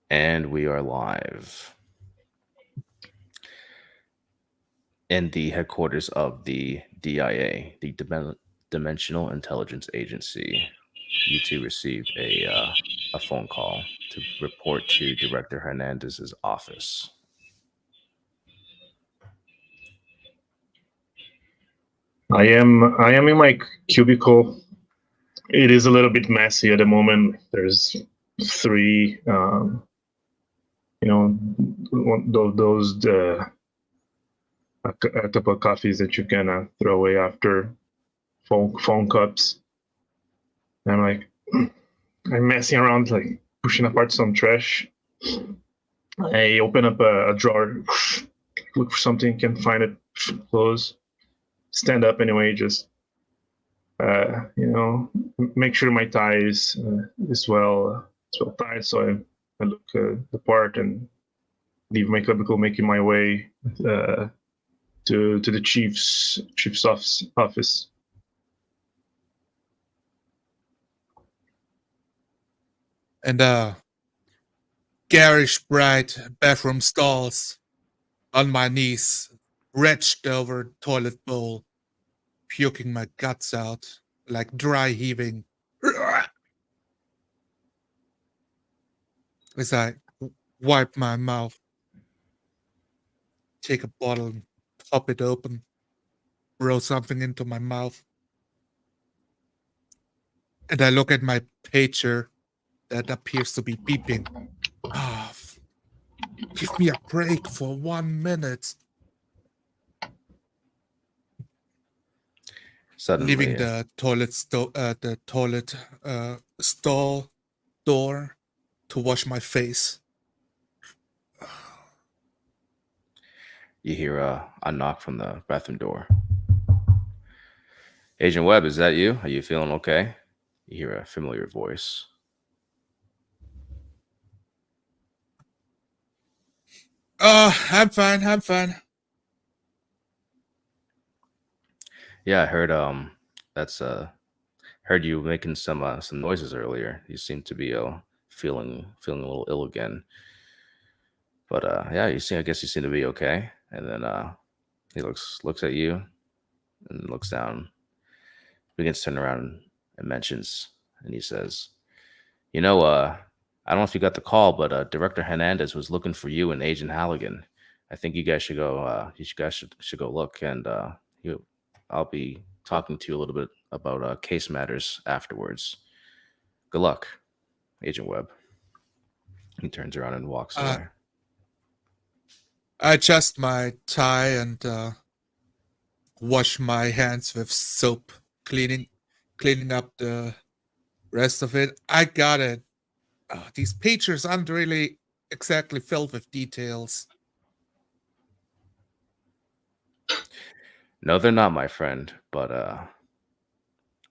And we are live in the headquarters of the D.I.A, the Dimensional Intelligence Agency. You two received a phone call to report to Director Hernandez's office. I am in my cubicle. It is a little bit messy at the moment. There's three, those a couple of coffees that you can throw away after phone cups. And I'm like, I'm messing around, like pushing apart some trash. I open up a drawer, look for something, can't find it, close, stand up anyway, just make sure my tie is well tied. So I look the part and leave my cubicle, making my way to the chief's office. And garish bright bathroom stalls, on my knees, wretched over toilet bowl, puking my guts out like dry heaving. As I wipe my mouth, take a bottle and pop it open, roll something into my mouth. And I look at my pager that appears to be beeping. Ah, give me a break for 1 minute. Suddenly, Leaving the toilet stall door to wash my face. you hear a knock from the bathroom door. Agent Webb, is that you? Are you feeling okay? You hear a familiar voice. I'm fine. Yeah, I heard heard you making some noises earlier. You seem to be feeling a little ill again. But yeah, I guess you seem to be okay. And then he looks at you and looks down, begins to turn around and mentions, and he says, I don't know if you got the call, but Director Hernandez was looking for you and Agent Halligan. I think you guys should go. You guys should go look, and I'll be talking to you a little bit about case matters afterwards. Good luck, Agent Webb. He turns around and walks away. I adjust my tie and wash my hands with soap, cleaning up the rest of it. I got it. These pictures aren't really exactly filled with details. No, they're not, my friend. But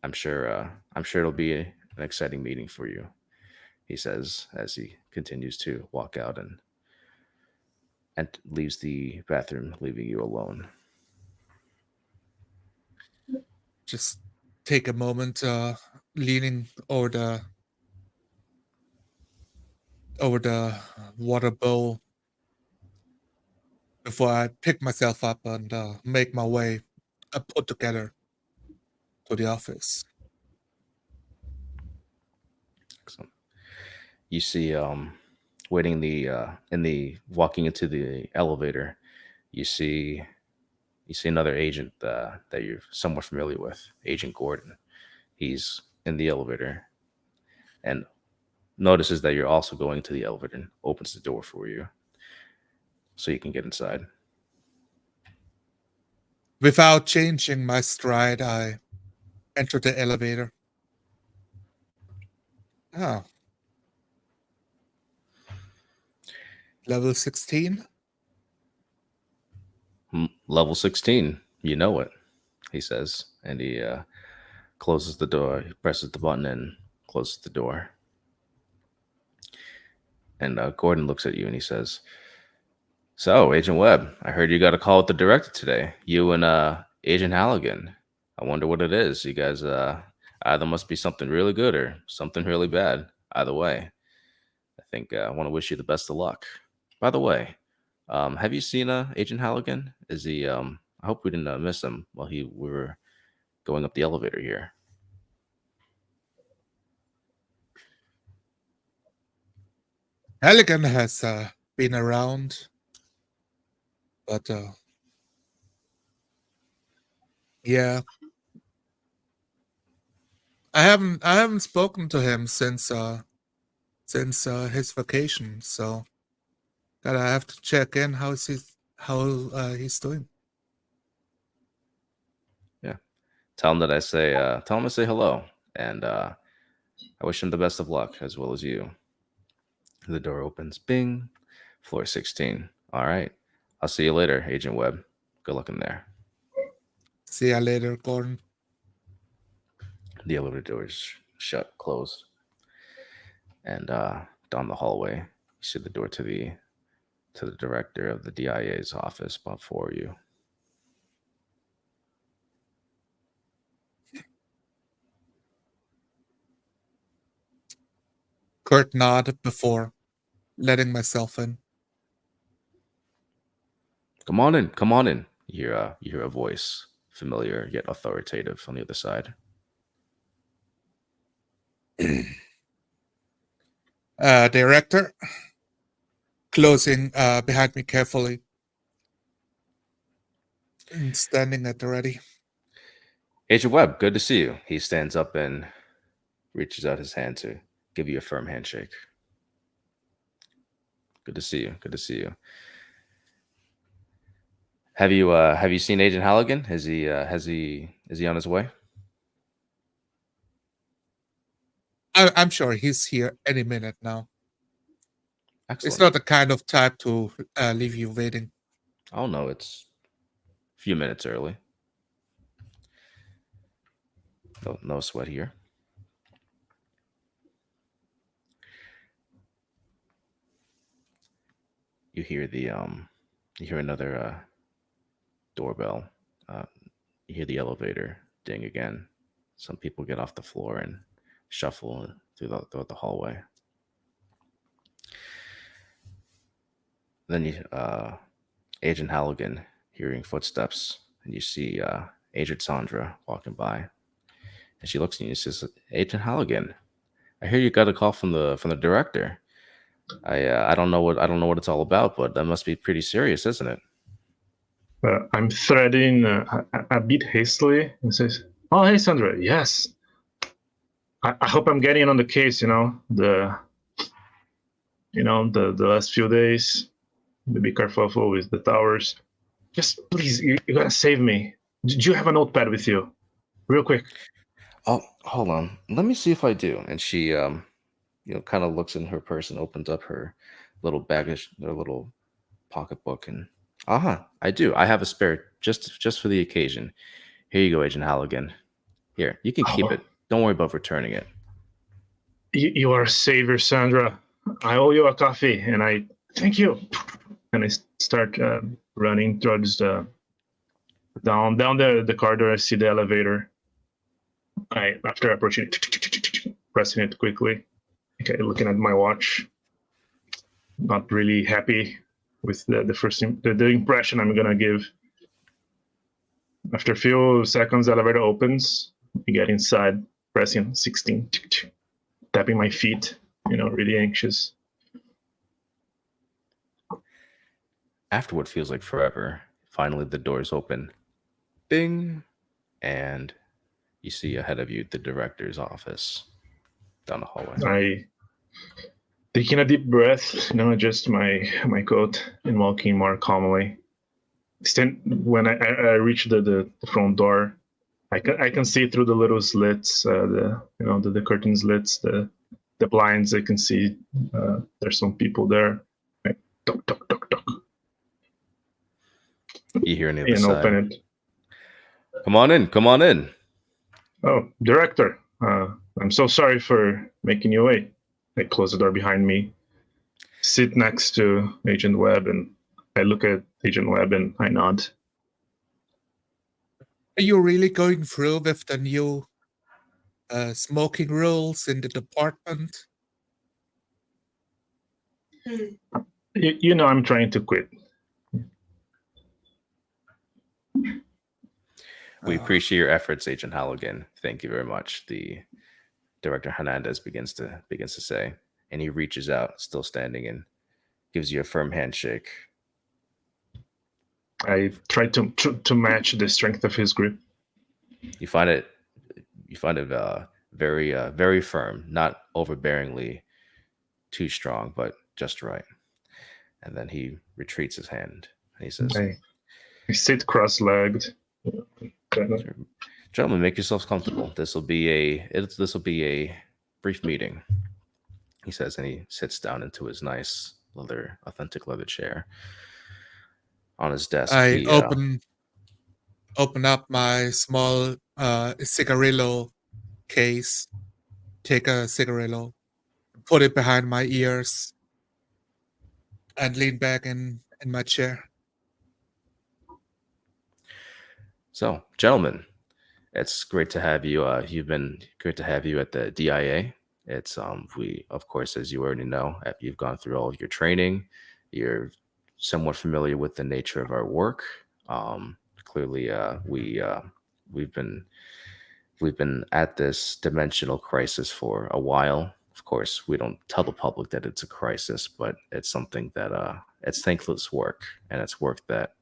I'm sure it'll be an exciting meeting for you, he says as he continues to walk out and leaves the bathroom, leaving you alone. Just take a moment, leaning over the water bowl before I pick myself up and make my way, put together, to the office. Excellent. You see, waiting walking into the elevator, you see another agent that you're somewhat familiar with, Agent Gordon. He's in the elevator and notices that you're also going to the elevator and opens the door for you so you can get inside. Without changing my stride, I enter the elevator. Oh. Level 16? Level 16. You know it, he says. And he closes the door. He presses the button and closes the door. And Gordon looks at you and he says, "So, Agent Webb, I heard you got a call with the director today. You and Agent Halligan. I wonder what it is. You guys either must be something really good or something really bad. Either way, I think I want to wish you the best of luck. By the way, have you seen Agent Halligan? Is he? I hope we didn't miss him while we were going up the elevator here. Halligan has been around, but yeah, I haven't spoken to him since his vacation. So gotta have to check in how he's doing. Yeah, tell him that I say. Tell him I say hello, and I wish him the best of luck as well as you. The door opens. Bing. Floor 16. All right. I'll see you later, Agent Webb. Good luck in there. See ya later, Gordon. The elevator doors shut, closed, and down the hallway, you see the door to the director of the D.I.A.'s office before you. Kurt nodded before letting myself in. Come on in, come on in. You hear a voice, familiar yet authoritative, on the other side. Director, closing behind me carefully and standing at the ready. Agent Webb, good to see you. He stands up and reaches out his hand to give you a firm handshake. Good to see you. Good to see you. Have you seen Agent Halligan? Is he on his way? I'm sure he's here any minute now. Excellent. It's not the kind of type to leave you waiting. Oh no, it's a few minutes early. No sweat here. You hear you hear another doorbell. You hear the elevator ding again. Some people get off the floor and shuffle through the hallway. Then Agent Halligan hearing footsteps, and you see Agent Sandra walking by, and she looks at you and says, "Agent Halligan, I hear you got a call from the director. I don't know what it's all about, but that must be pretty serious, isn't it?" I'm threading a bit hastily and says, "Oh, hey, Sandra. Yes. I hope I'm getting on the case. The last few days. Be careful with the towers. Just please, you gotta save me. Do you have a notepad with you, real quick?" Oh, hold on. Let me see if I do. And she, kind of looks in her purse and opens up her little baggage, their little pocketbook, and I do. I have a spare just for the occasion. Here you go, Agent Halligan. Here, you can keep it. Don't worry about returning it. You are a savior, Sandra. I owe you a coffee, and I thank you. And I start running towards down the corridor. I see the elevator. After approaching it, pressing it quickly. Okay, looking at my watch. Not really happy with the impression I'm gonna give. After a few seconds, the elevator opens. I get inside, pressing 16, tapping my feet. Really anxious. After what feels like forever, finally the doors open. Bing, and you see ahead of you the director's office down the hallway. I taking a deep breath, adjust my coat and walking more calmly. When I reach the front door, I can see through the little slits, the curtain slits, the blinds. I can see there's some people there. Toc, toc, toc, toc. You hear on the other And side. Open it. Come on in. Come on in. Oh, director. I'm so sorry for making you wait. I close the door behind me, sit next to Agent Webb, and I look at Agent Webb and I nod. Are you really going through with the new smoking rules in the department? You know I'm trying to quit. We appreciate your efforts, Agent Halligan. Thank you very much. The Director Hernandez begins to say, and he reaches out, still standing, and gives you a firm handshake. I try to match the strength of his grip. You find it very very firm, not overbearingly too strong, but just right. And then he retreats his hand and he says, I sit cross-legged. Gentlemen, make yourselves comfortable. This will be a brief meeting, he says, and he sits down into his nice authentic leather chair. On his desk, I open up my small cigarillo case, take a cigarillo, put it behind my ears, and lean back in my chair. So, gentlemen, it's great to have you. You've been great to have you at the D.I.A. It's we, of course, as you already know, you've gone through all of your training. You're somewhat familiar with the nature of our work. Clearly, we've been at this dimensional crisis for a while. Of course, we don't tell the public that it's a crisis, but it's something that it's thankless work, and it's work that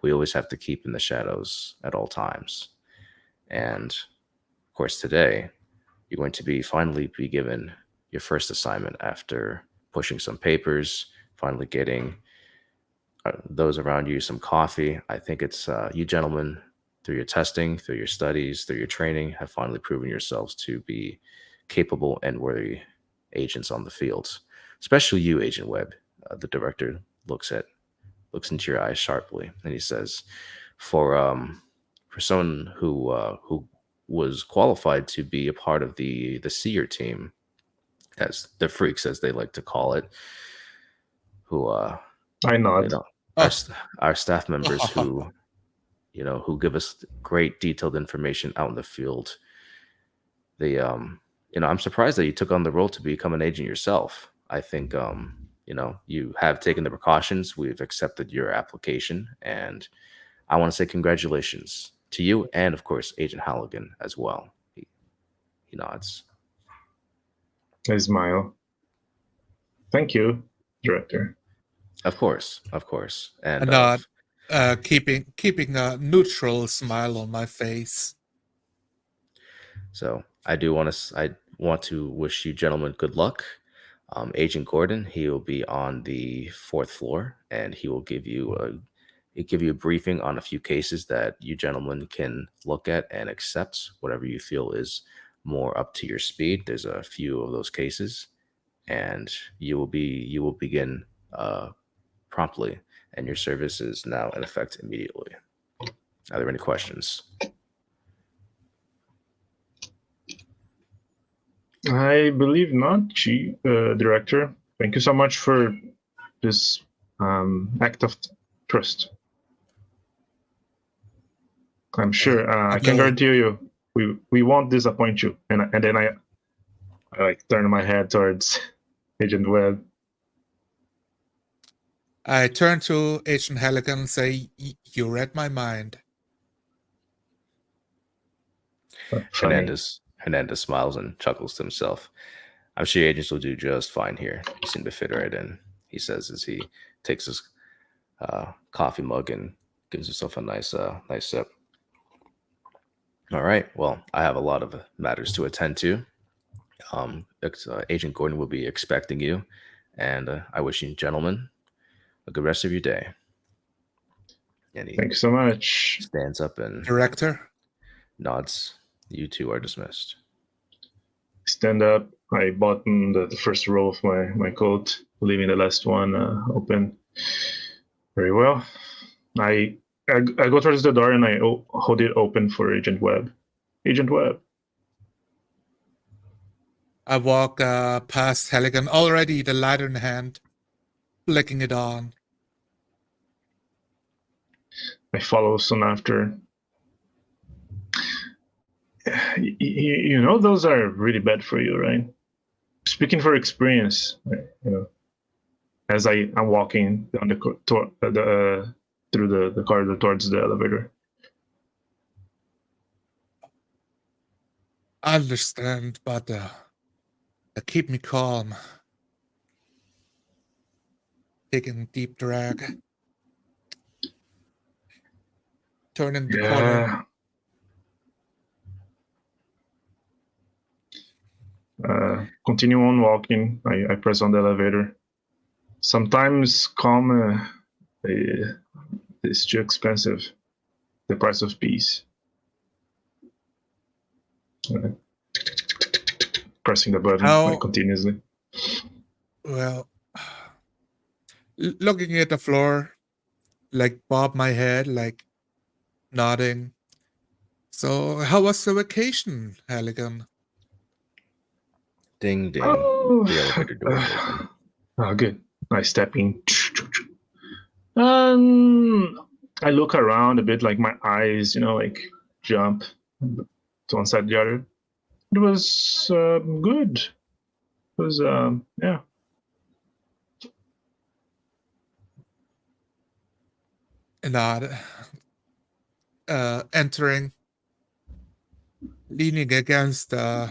we always have to keep in the shadows at all times. And of course, today you're going to finally be given your first assignment after pushing some papers, finally getting those around you some coffee. I think it's you gentlemen, through your testing, through your studies, through your training, have finally proven yourselves to be capable and worthy agents on the field. Especially you, Agent Webb. The director looks into your eyes sharply, and he says, "For someone who was qualified to be a part of the seer team, as the freaks as they like to call it, who I nod. Our staff members who give us great detailed information out in the field. They I'm surprised that you took on the role to become an agent yourself. I think you have taken the precautions. We've accepted your application, and I want to say congratulations to you and, of course, Agent Halligan as well." He nods. I smile. Thank you, Director. Of course. And nod, keeping a neutral smile on my face. So I want to wish you gentlemen good luck. Agent Gordon, he will be on the 4th floor, and he will give you a briefing on a few cases that you gentlemen can look at and accept whatever you feel is more up to your speed. There's a few of those cases, and you will begin promptly, and your service is now in effect immediately. Are there any questions? I believe not, Director. Thank you so much for this act of trust. I'm sure I can guarantee you we won't disappoint you. And then I like turn my head towards Agent Webb. I turn to Agent Halligan and say, "You read my mind." Hernandez smiles and chuckles to himself. "I'm sure agents will do just fine here. You seem to fit right in," he says as he takes his coffee mug and gives himself a nice sip. All right. Well, I have a lot of matters to attend to. Agent Gordon will be expecting you, and I wish you gentlemen a good rest of your day. And he Thanks so much. Stands up and Director nods. You two are dismissed. Stand up. I button the first row of my coat, leaving the last one open. Very well. I go towards the door and I hold it open for Agent Webb. Agent Webb. I walk past Halligan, already the lighter in hand, flicking it on. I follow soon after. You know those are really bad for you, right? Speaking for experience, as I'm walking down through the corridor towards the elevator. I understand, but keep me calm. Taking a deep drag. Turning the corner. Continue on walking. I press on the elevator. Sometimes calm is too expensive. The price of peace. Pressing the button continuously. Well, looking at the floor, like bob my head, like nodding. So, how was the vacation, Halligan? Ding ding. Oh, The elevator doors open. Oh, good. I step in. I look around a bit, like my eyes, like jump to one side to the other. It was good. It was, yeah. Nod. Entering, leaning against the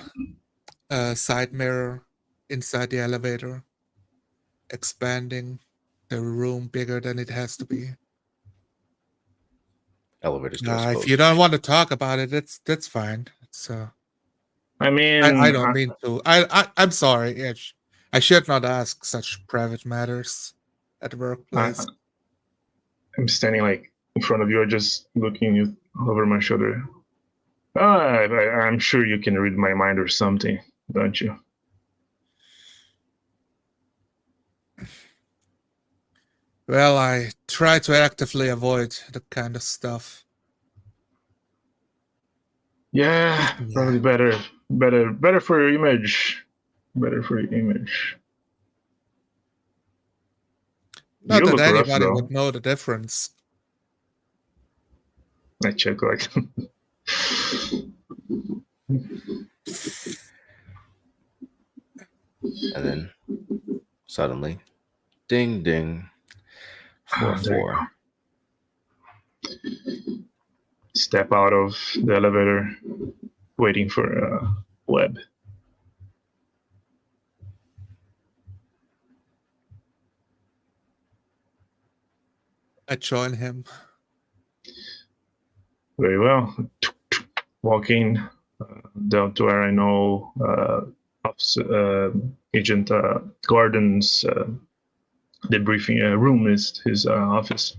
side mirror inside the elevator, expanding the room bigger than it has to be. Elevator's doors closed. If you don't want to talk about it, that's fine. It's I mean, I don't mean to. I'm sorry, Itch. I should not ask such private matters at the workplace. I'm standing like in front of you, or just looking you over my shoulder. I'm sure you can read my mind or something, don't you? Well, I try to actively avoid that kind of stuff. Yeah, probably better for your image. Better for your image. Not You that look rough, anybody though. would know the difference. I check like. And then suddenly, ding ding. 4-4. Step out of the elevator, waiting for Webb. I join him. Very well. Walking down to where I know Agent Gordon's debriefing room is his office.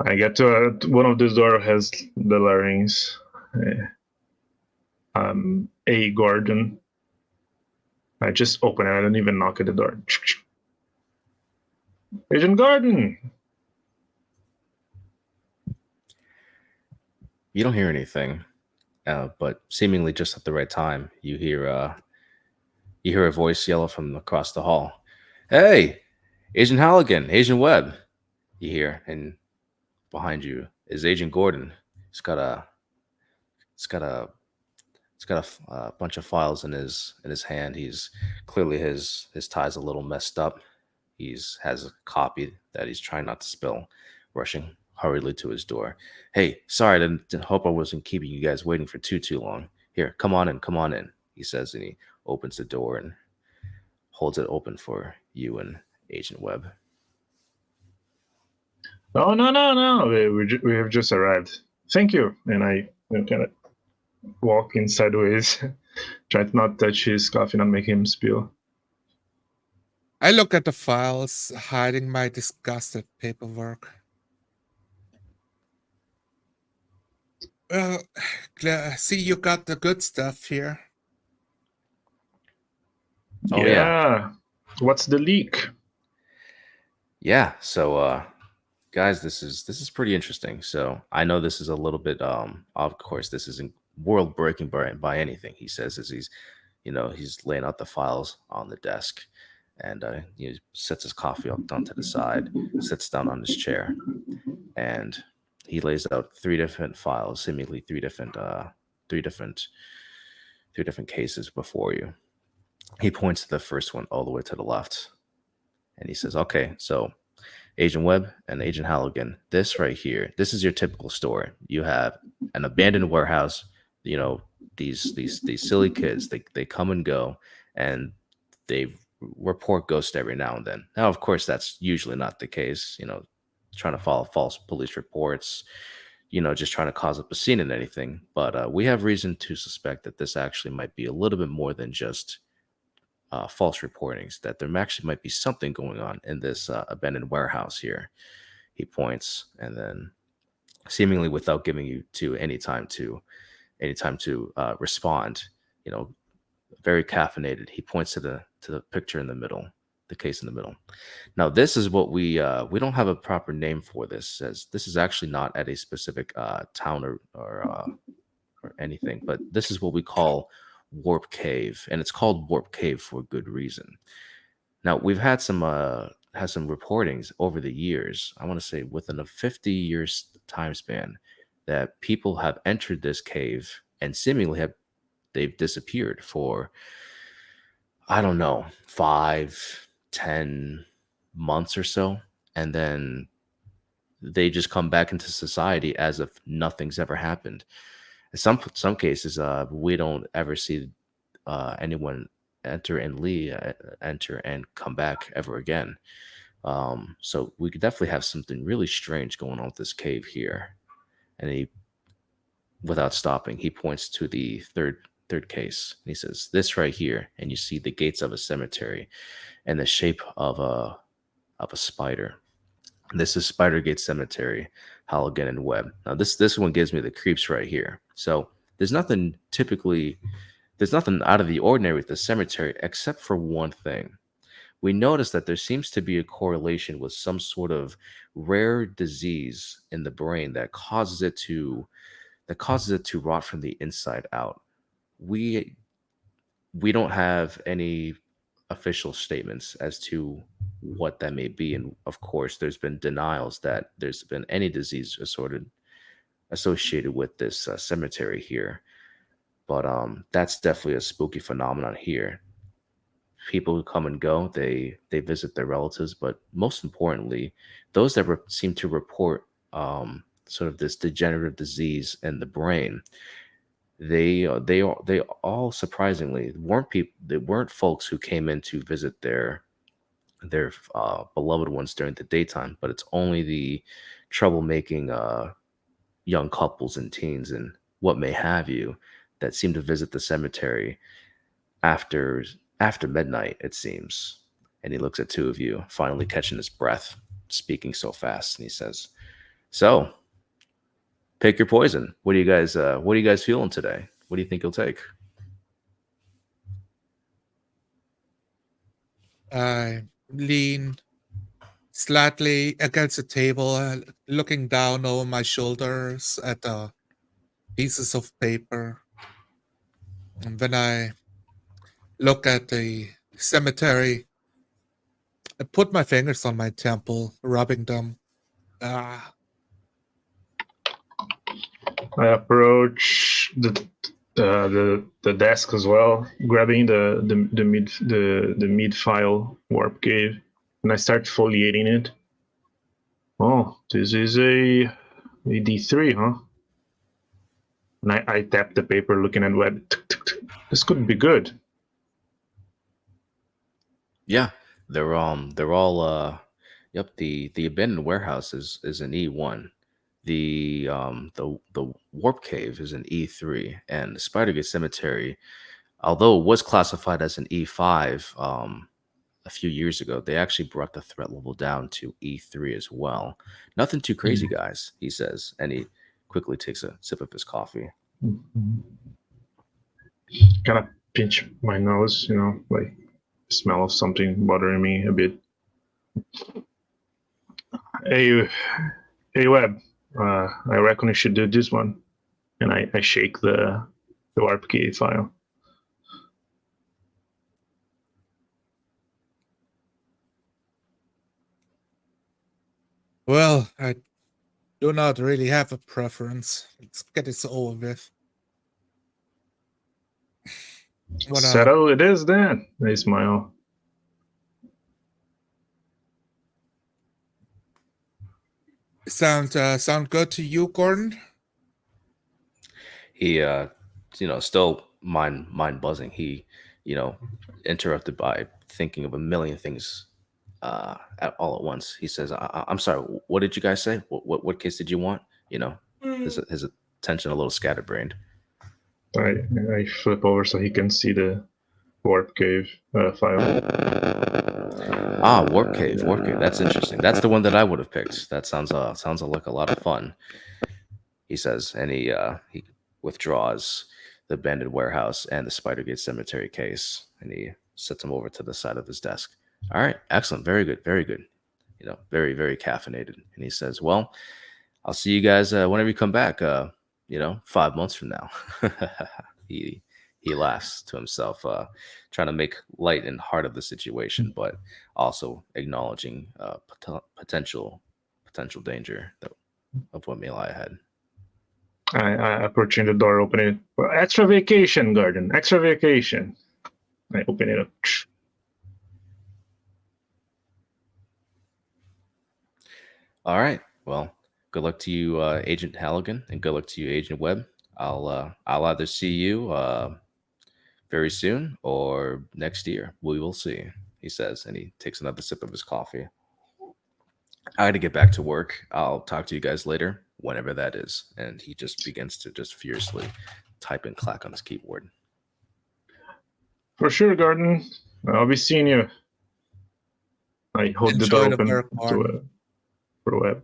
I get to one of these doors has the larynx. A Gordon. I just open it. I don't even knock at the door. Agent Gordon. You don't hear anything, but seemingly just at the right time, you hear a voice yell from across the hall. "Hey, Agent Halligan, Agent Webb!" You hear, and behind you is Agent Gordon. He's got a bunch of files in his hand. He's clearly his tie's a little messed up. Has a copy that he's trying not to spill, rushing hurriedly to his door. "Hey, sorry, I didn't hope I wasn't keeping you guys waiting for too long. Here, come on in," he says, and he opens the door and holds it open for you and Agent Webb. Oh, no. We have just arrived. Thank you. And I kind of walk in sideways, try to not touch his coffee, not make him spill. I look at the files, hiding my disgusted paperwork. Well, see, you got the good stuff here. Oh, yeah. What's the leak? Yeah. So, guys, this is pretty interesting. So I know this is a little bit, of course, this isn't world breaking by anything. He says as he's laying out the files on the desk, and he sets his coffee up down to the side, sits down on his chair, and he lays out three different files, seemingly three different cases before you. He points to the first one all the way to the left. And he says, okay, so Agent Webb and Agent Halligan, this right here, this is your typical story. You have an abandoned warehouse, you know, these silly kids, they come and go, and they report ghosts every now and then. Now, of course, that's usually not the case, trying to follow false police reports, just trying to cause up a scene and anything. But we have reason to suspect that this actually might be a little bit more than just false reportings, that there actually might be something going on in this abandoned warehouse here. He points, and then seemingly without giving you any time to respond, very caffeinated, he points to the picture in the middle, the case in the middle. Now, this is what we don't have a proper name for this, as this is actually not at a specific town or anything, but this is what we call Warp Cave, and it's called Warp Cave for good reason. Now, we've had some reportings over the years. I want to say within a 50 years time span, that people have entered this cave and seemingly they've disappeared for, I don't know, 5, 10 months or so, and then they just come back into society as if nothing's ever happened. In some cases, we don't ever see anyone enter and come back ever again. So we could definitely have something really strange going on with this cave here. And without stopping, he points to the third case. And he says, "This right here," and you see the gates of a cemetery and the shape of a spider. This is Spidergate Cemetery, Halligan and Webb. Now this one gives me the creeps right here. So there's nothing out of the ordinary with the cemetery except for one thing. We notice that there seems to be a correlation with some sort of rare disease in the brain that causes it to rot from the inside out. We don't have any official statements as to what that may be, and of course there's been denials that there's been any disease associated with this cemetery here. But that's definitely a spooky phenomenon here. People who come and go, they visit their relatives, but most importantly, those that seem to report sort of this degenerative disease in the brain, they all surprisingly weren't people. They weren't folks who came in to visit their beloved ones during the daytime, but it's only the troublemaking young couples and teens and what may have you that seem to visit the cemetery after midnight, it seems. And he looks at two of you, finally catching his breath, speaking so fast, and he says, "So, pick your poison. What are you guys feeling today? What do you think you'll take?" I lean slightly against the table, looking down over my shoulders at the pieces of paper. And when I look at the cemetery, I put my fingers on my temple, rubbing them. Ah, I approach the desk as well, grabbing the mid file warp cave, and I start foliating it. Oh, this is a D3, huh? And I tap the paper, looking at Webb. This could be good. Yeah, they're all yep, the abandoned warehouse is an E1. The warp cave is an E3, and the Spidergate Cemetery, although it was classified as an E5 a few years ago, they actually brought the threat level down to E3 as well. Nothing too crazy, guys, he says, and he quickly takes a sip of his coffee. Kind of pinch my nose, like smell of something bothering me a bit. Hey, Webb, I reckon you should do this one. And I shake the warp key file. well, I do not really have a preference. Let's get this over with. Settle it is then. I smile. Sound good to you, Gordon? He, still mind buzzing. He, interrupted by thinking of a million things all at once. He says, I'm sorry, what did you guys say? What case did you want?" His attention a little scatterbrained. I flip over so he can see the warp cave file. Ah, Warp Cave. Warp Cave. That's interesting. That's the one that I would have picked. That sounds like a lot of fun. He says, and he withdraws the abandoned warehouse and the Spidergate Cemetery case, and he sets them over to the side of his desk. All right, excellent, very good, very good. Very very caffeinated. And he says, "Well, I'll see you guys whenever you come back. 5 months from now." he he laughs to himself, trying to make light and heart of the situation, but also acknowledging potential danger of what may lie ahead. I approaching the door, open it. Well, extra vacation, Garden. Extra vacation. I open it up. All right. Well, good luck to you, Agent Halligan, and good luck to you, Agent Webb. I'll either see you very soon or next year. We will see, he says, and he takes another sip of his coffee. I got to get back to work. I'll talk to you guys later, whenever that is. And he just begins to just furiously type and clack on his keyboard. For sure, Garden. I'll be seeing you. I hold the door Enjoy the open work, Gordon. for Webb.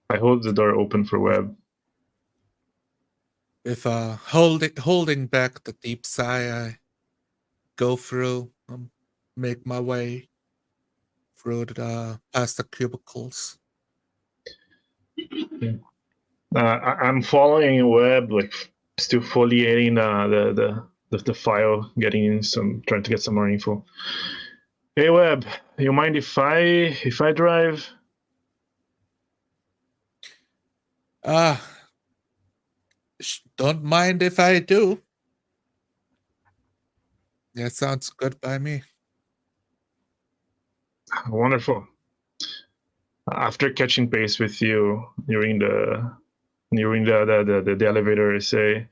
I hold the door open for Webb. With holding back the deep sigh, I go through, make my way through the past the cubicles. I'm following Webb, like still foliating the file, trying to get some more info. Hey Webb, you mind if I drive? Don't mind if I do. That sounds good by me. Wonderful. After catching pace with you during the elevator, I say,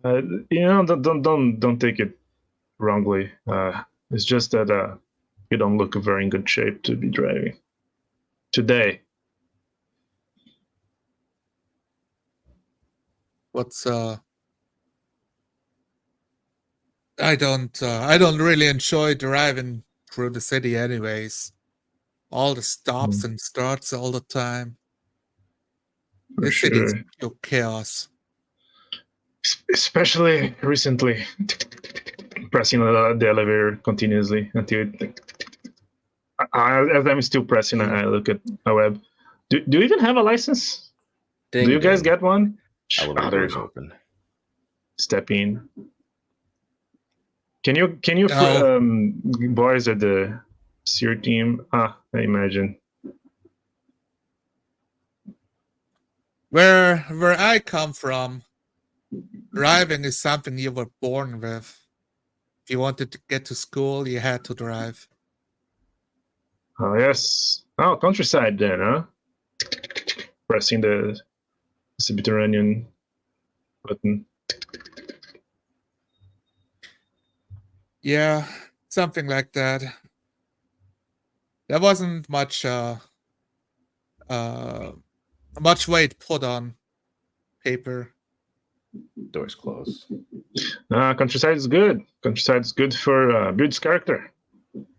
don't take it wrongly. It's just that you don't look very in good shape to be driving today. What's I don't really enjoy driving through the city anyways. All the stops and starts all the time. For This city is sure. pure chaos. Especially recently, pressing the elevator continuously until as I'm still pressing, I look at my Web. Do you even have a license? Ding, do you guys ding. get one? Elevator doors open. Step in. Can you No. boys at the SEER team? I imagine. Where I come from, driving is something you were born with. If you wanted to get to school, you had to drive. Oh yes. Oh, countryside then, huh? Pressing the subterranean button. Yeah, something like that. There wasn't much weight put on paper. Doors closed. Countryside is good. Countryside is good for builds character.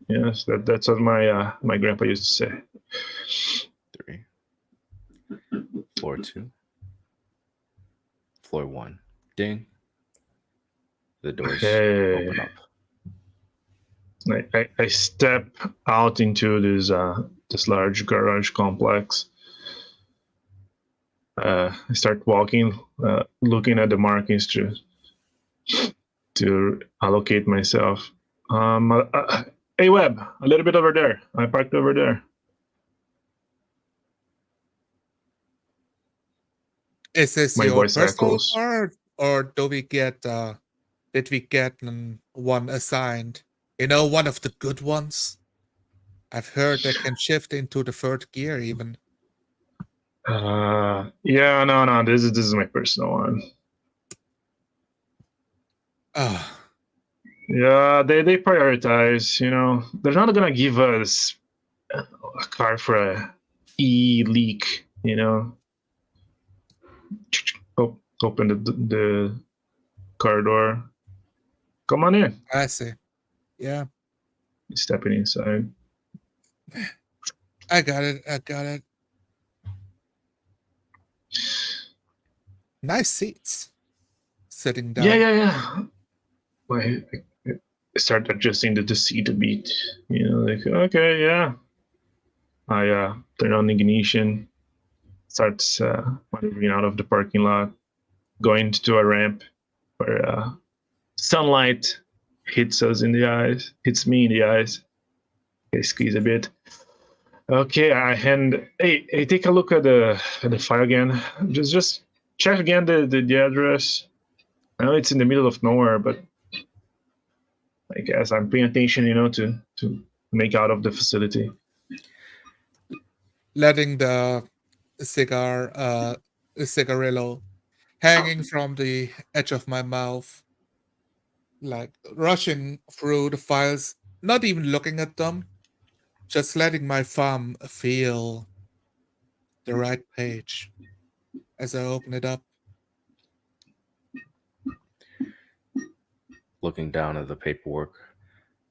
Yes, that's what my grandpa used to say. 3. Floor 2. Floor 1. Ding. The doors open up. I step out into this large garage complex. I start walking, looking at the markings to allocate myself. Hey Webb, a little bit over there. I parked over there. Is this My your voice personal echoes. car, or did we get one assigned? One of the good ones? I've heard they can shift into the third gear even. Yeah, no. This is my personal one. Oh, Yeah, they prioritize. You know, they're not gonna give us a car for a E leak. You know, open the car door. Come on in. I see. Yeah, Stepping inside. I got it. I got it. Nice seats. Sitting down. Yeah. I start adjusting the seat a bit. You know, like okay, yeah. I turn on ignition, starts maneuvering out of the parking lot, going to a ramp where sunlight hits us in the eyes, hits me in the eyes. I squeeze a bit. Okay, hey, take a look at the file again. Just check again the address. I know it's in the middle of nowhere, but I guess I'm paying attention, you know, to make out of the facility. Letting the cigarillo hanging from the edge of my mouth, like rushing through the files, not even looking at them, just letting my thumb feel the right page as I open it up. Looking down at the paperwork,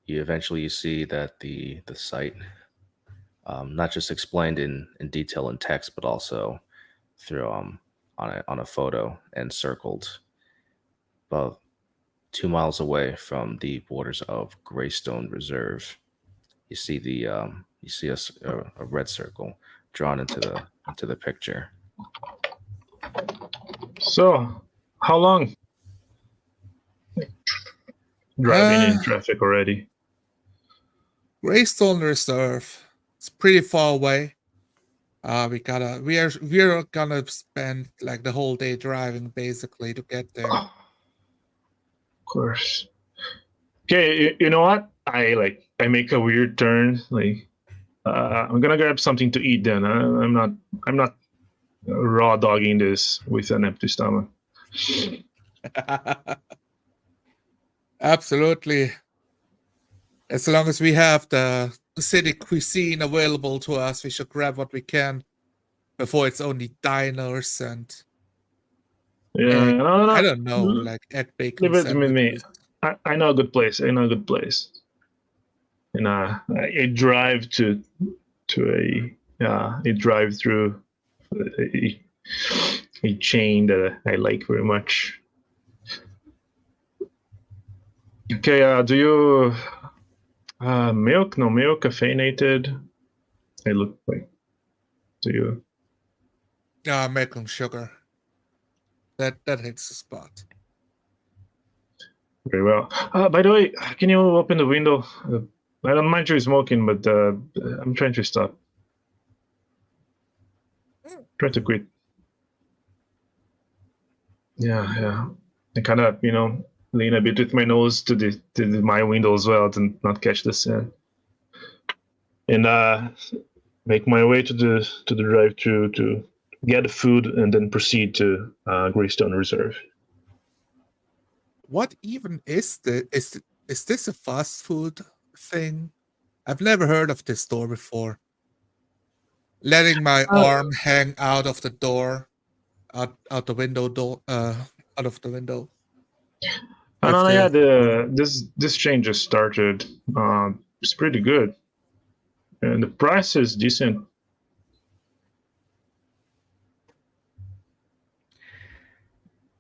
you see that the site, not just explained in detail in text, but also through on a photo and circled about 2 miles away from the borders of Greystone Reserve. You see a red circle drawn into the picture. So, how long? Driving Uh, in traffic already. Greystone Reserve. It's pretty far away. We're gonna spend like the whole day driving basically to get there. Of course. Okay, you know what? I make a weird turn. Like, I'm gonna grab something to eat. Then I'm not raw dogging this with an empty stomach. Absolutely. As long as we have the city cuisine available to us, we should grab what we can before it's only diners and Yeah, egg. I no. don't know, like egg bacon Leave it with me. sandwiches. I know a good place. And I drive to a drive through a, a chain that I like very much. Okay, do you milk? No milk, caffeinated. I look like. Do you? Making sugar. That hits the spot. Very well. By the way, can you open the window? I don't mind you smoking, but I'm trying to stop. Trying to quit. Yeah. I kind of, lean a bit with my nose to my window as well to not catch the sun, and make my way to the drive-through to get the food and then proceed to Greystone Reserve. What even is is this a fast food thing? I've never heard of this store before. Letting my arm hang out of the door, out the window door, out of the window. And yeah, this chain just started. It's pretty good, and the price is decent.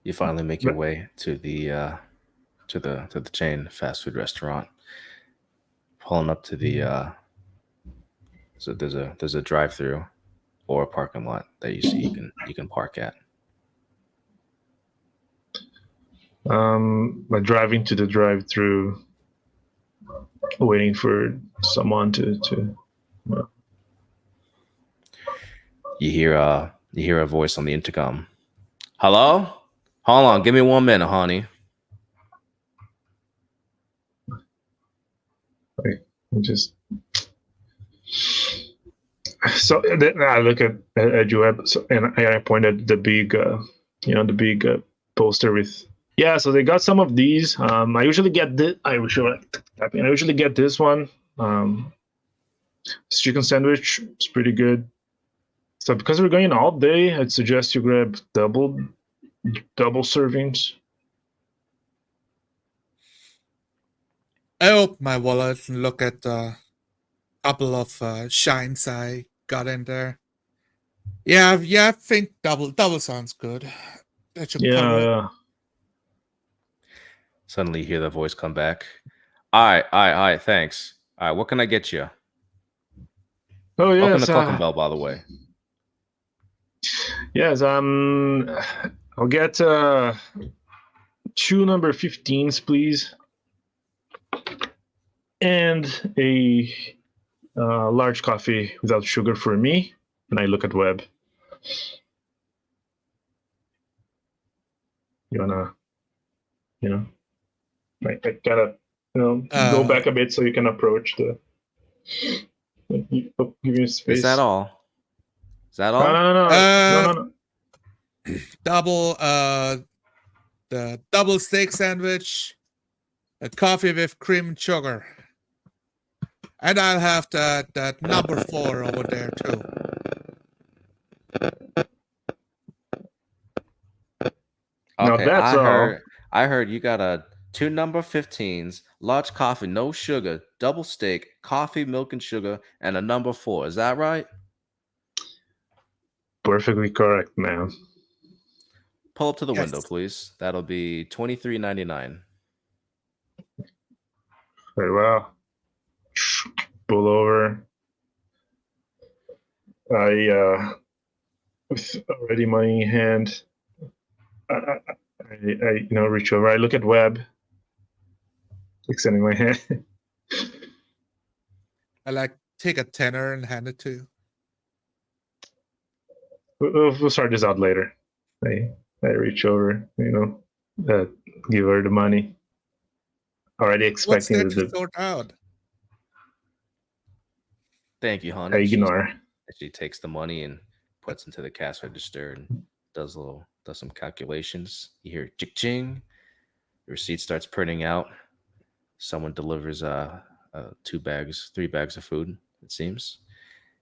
You finally make your way to the chain fast food restaurant. Pulling up to the so there's a drive through or a parking lot that you can park at. By driving to the drive-through, waiting for someone to. You hear a voice on the intercom. Hello? Hold on, give me 1 minute, honey. Just So then I look at your web, and I pointed the big, the big poster with. Yeah, so they got some of these. I usually get this. I usually get this one. This chicken sandwich. It's pretty good. So because we're going all day, I'd suggest you grab double servings. I open my wallet and look at a couple of shines I got in there. Yeah, I think double sounds good. That should cover it. Yeah. Suddenly you hear the voice come back. All right, thanks. All right, what can I get you? Oh Welcome yes. to Clucking Bell, by the way. Yes. I'll get 2 number 15s, please, and a large coffee without sugar for me. And I look at Webb. You wanna, I gotta, go back a bit so you can approach the. Give me space. Is that all? Is that all? No. Double the double steak sandwich, a coffee with cream and sugar. And I'll have that number 4 over there too. Now Okay, that's all. I heard you got a 2 number 15s, large coffee, no sugar, double steak, coffee, milk, and sugar, and a number 4. Is that right? Perfectly correct, ma'am. Pull up to the Yes. window, please. That'll be $23.99. Very well. Pull over. I with already money in hand. I reach over. I look at Webb, extending my hand. I take a tenner and hand it to you. We'll sort this out later. I reach over, give her the money. Already What's expecting there to sort out? Thank you, I honey. ignore. She takes the money and puts into the cash register and does some calculations. You hear ching. The receipt starts printing out. Someone delivers 3 bags of food, it seems.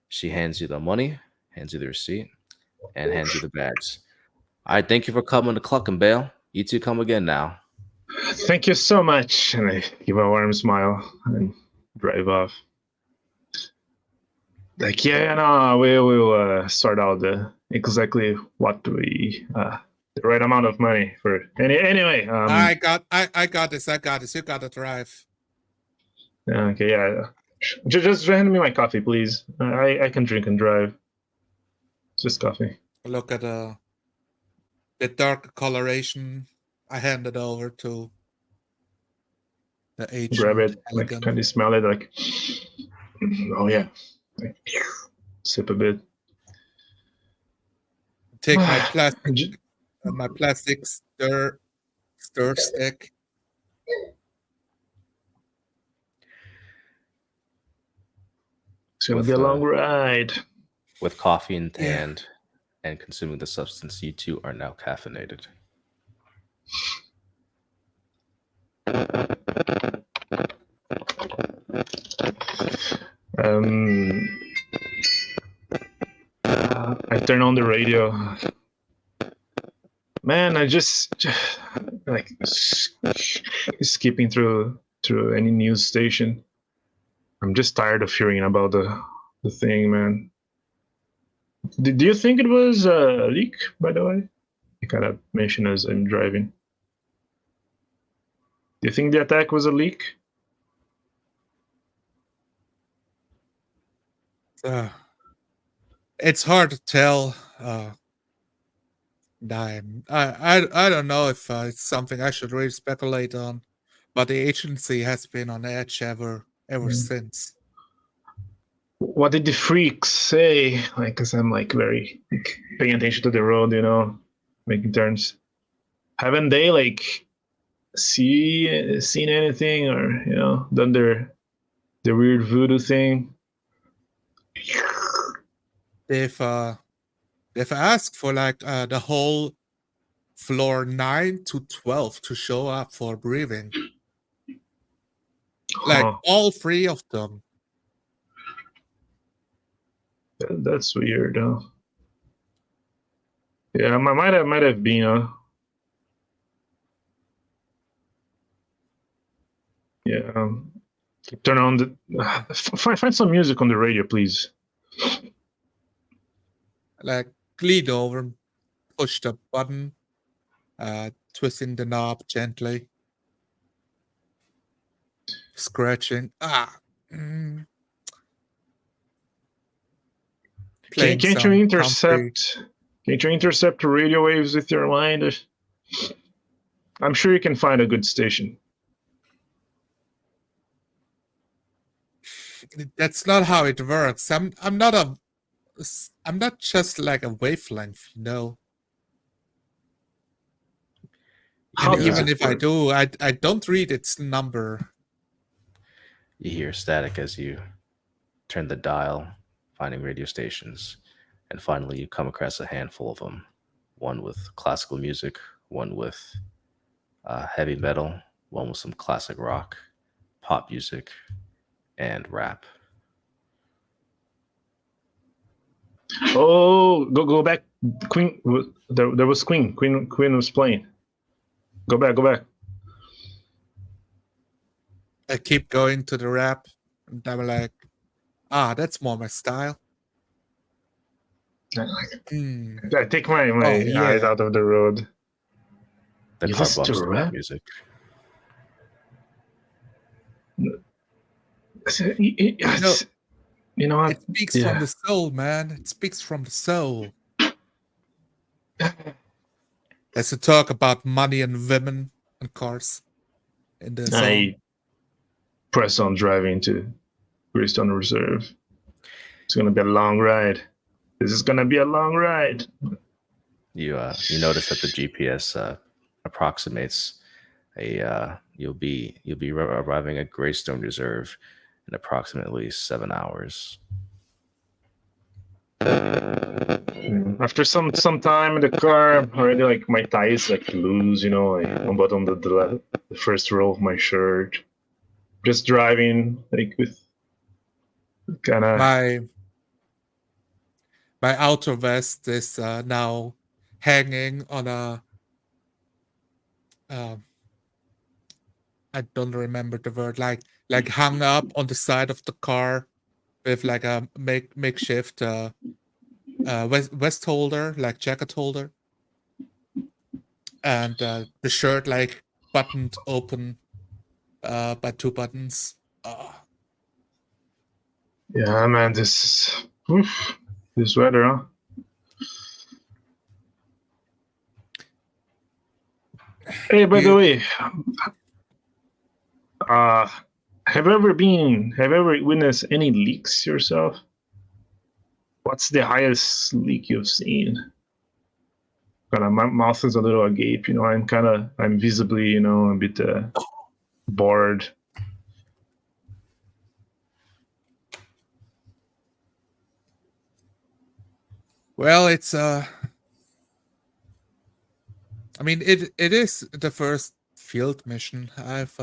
She hands you the money, hands you the receipt, and hands you the bags. All right, thank you for coming to Cluck and Bale. You two come again now. Thank you so much. And I give a warm smile and drive off. Like, we will sort out exactly what the right amount of money for. Anyway, I got this. You got to drive. Okay, yeah. Just hand me my coffee, please. I can drink and drive. Just coffee. Look at the dark coloration. I hand it over to the agent. Grab it. Like, can you smell it? Like, oh yeah. Like, sip a bit. Take my plastic stir stick. It's gonna be a long ride. With coffee in hand and consuming the substance, you two are now caffeinated. I turn on the radio. Man, I just like skipping through any news station. I'm just tired of hearing about the thing, man. Do you think it was a leak, by the way? You kind of mentioned as I'm driving. Do you think the attack was a leak? It's hard to tell. I don't know if it's something I should really speculate on, but the agency has been on edge ever since. What did the freaks say? Like, cause I'm like very paying attention to the road, making turns. Haven't they like seen anything or done their weird voodoo thing? they've asked for like the whole floor 9 to 12 to show up for briefing. Like Huh. all 3 of them. That's weird, huh? Yeah, might have been. Yeah. Turn on the. Find some music on the radio, please. Like lean over, push the button, twisting the knob gently, scratching. Mm. Playing Can't you some country. intercept? Can't you intercept radio waves with your mind? I'm sure you can find a good station. That's not how it works. I'm not just like a wavelength, you know. How And does even it if I work? do, I don't read its number. You hear static as you turn the dial, finding radio stations, and finally you come across a handful of them. One with classical music, one with heavy metal, one with some classic rock, pop music, and rap. Oh, go back. Queen. There was Queen. Queen was playing. Go back. I keep going to the rap, and I'm like, that's more my style. I take my Oh, eyes yeah. out of the road. The You car listen to bumps to rap rap? music. You know what? It speaks from the soul, man. It speaks from the soul. There's a talk about money and women and cars in the song. I press on driving to Greystone Reserve. It's gonna be a long ride. This is gonna be a long ride. You notice that the GPS approximates you'll be arriving at Greystone Reserve in approximately 7 hours. After some time in the car, I'm already like my ties like loose, you know, like on bottom the first row of my shirt. Just driving like with kind of my outer vest is now hanging on a I don't remember the word, like hung up on the side of the car with like a makeshift vest holder, like jacket holder, and the shirt like buttoned open by 2 buttons. yeah, man. This weather, huh? Hey, by the way, have you ever witnessed any leaks yourself? What's the highest leak you've seen? My mouth is a little agape, you know. I'm visibly, you know, a bit bored. Well, it's I mean, it is the first field mission I've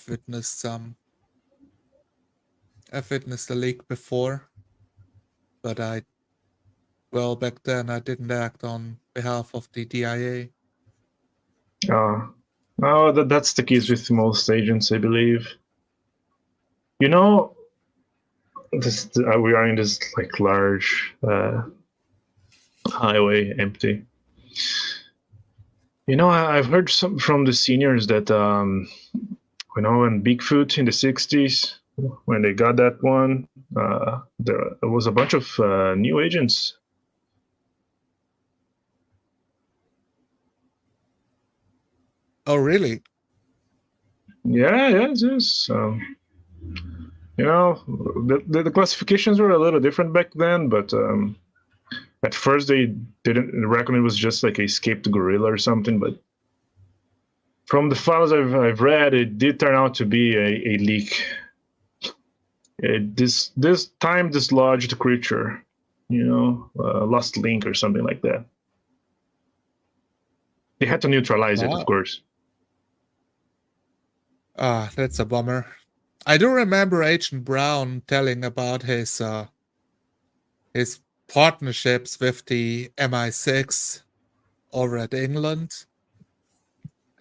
witnessed some. I've witnessed a leak before, but back then I didn't act on behalf of the D.I.A. That's the case with most agents, I believe. You know, we are in this like large highway, empty. You know, I've heard some from the seniors that you know, when Bigfoot in the '60s, when they got that one, there was a bunch of new agents. Oh, really? Yeah, yes. You know, the classifications were a little different back then, but at first they didn't reckon it was just like a escaped gorilla or something. But from the files I've read, it did turn out to be a leak. this time dislodged creature, lost link or something like that. They had to neutralize it, of Wow. course. Ah, that's a bummer. I do remember Agent Brown telling about his partnerships with the MI6 over at England,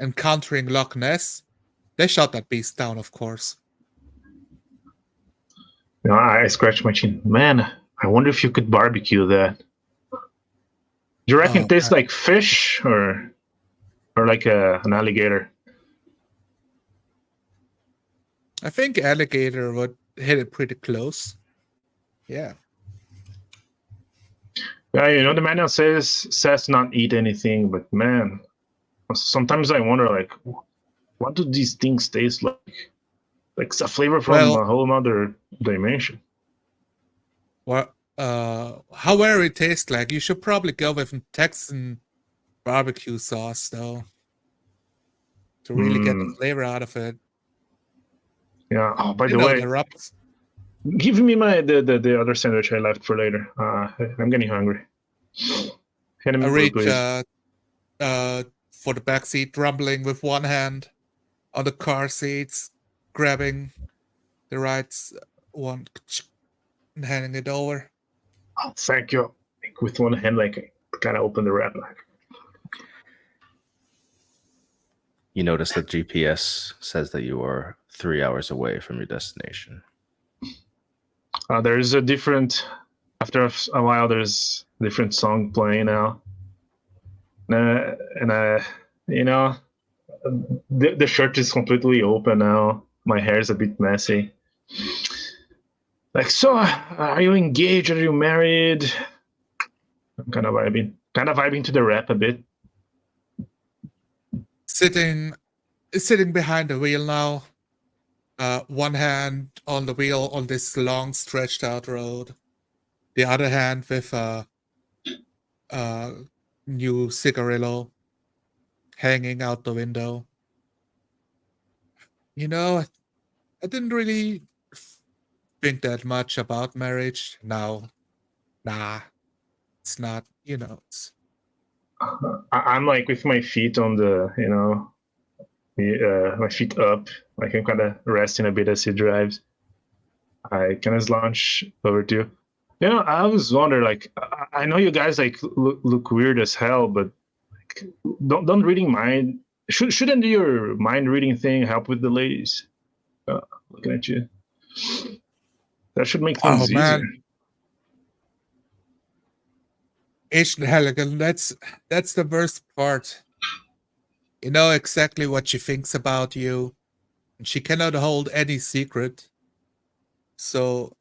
encountering Loch Ness. They shot that beast down, of course. I scratched my chin. Man, I wonder if you could barbecue that. Do you reckon Oh, it tastes like fish or like an alligator? I think alligator would hit it pretty close. Yeah. Yeah, the manual says not eat anything, but man, sometimes I wonder, like, what do these things taste like? Like, it's a flavor from Well, a whole other dimension. however it tastes like, you should probably go with Texan barbecue sauce, though, to really get the flavor out of it. Yeah. Oh, by You the know, way, the rubs. give me the other sandwich I left for later. I'm getting hungry. Hand me I blue, reach please. for the back seat, rumbling with one hand on the car seats, grabbing the right one and handing it over. Oh, thank you. Like, with one hand, like, kind of open the wrap. You notice that GPS says that you are 3 hours away from your destination. There's a different. After a while, there's a different song playing now. The shirt is completely open now. My hair is a bit messy. Like, so, are you engaged? Are you married? I'm kind of vibing to the rap a bit. Sitting behind the wheel now. One hand on the wheel on this long stretched out road. The other hand with a new cigarillo hanging out the window. I didn't really think that much about marriage. Now, nah, it's not. It's I'm like with my feet on my feet up. Like, I'm kind of resting a bit as he drives. I kind of launch over to you. I always wonder, like, I know you guys like look weird as hell, but like, don't reading mind. Shouldn't your mind reading thing help with the ladies? Looking at you, that should make things easier. Man, Agent Halligan, that's the worst part. You know exactly what she thinks about you, and she cannot hold any secret. So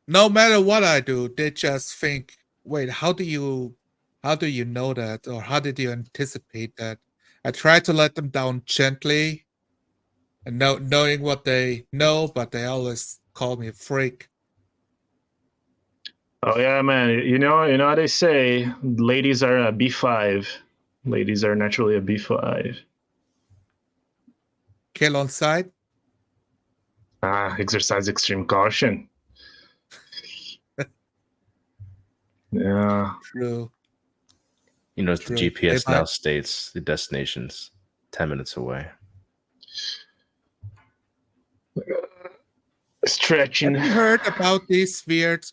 no matter what I do, they just think, wait, how do you know that? Or how did you anticipate that? I try to let them down gently and knowing what they know, but they always call me a freak. Oh yeah, man. You know how they say ladies are a B5. Ladies are naturally a B5. Kill on sight? Exercise extreme caution. Yeah. True. You notice True. the GPS They now might- states the destination's 10 minutes away. Stretching. Have you heard about these weird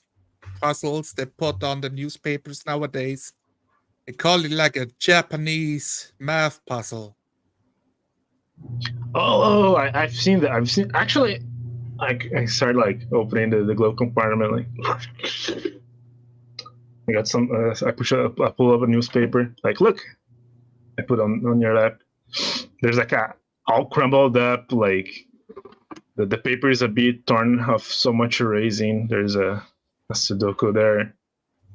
puzzles they put on the newspapers nowadays? They call it like a Japanese math puzzle. Oh, I've seen that. I've seen actually. I started like opening the glove compartment. Like, I got some. I pull up a newspaper. Like, look, I put on your lap. There's like a all crumbled up. Like the paper is a bit torn of so much erasing. There's a Sudoku there.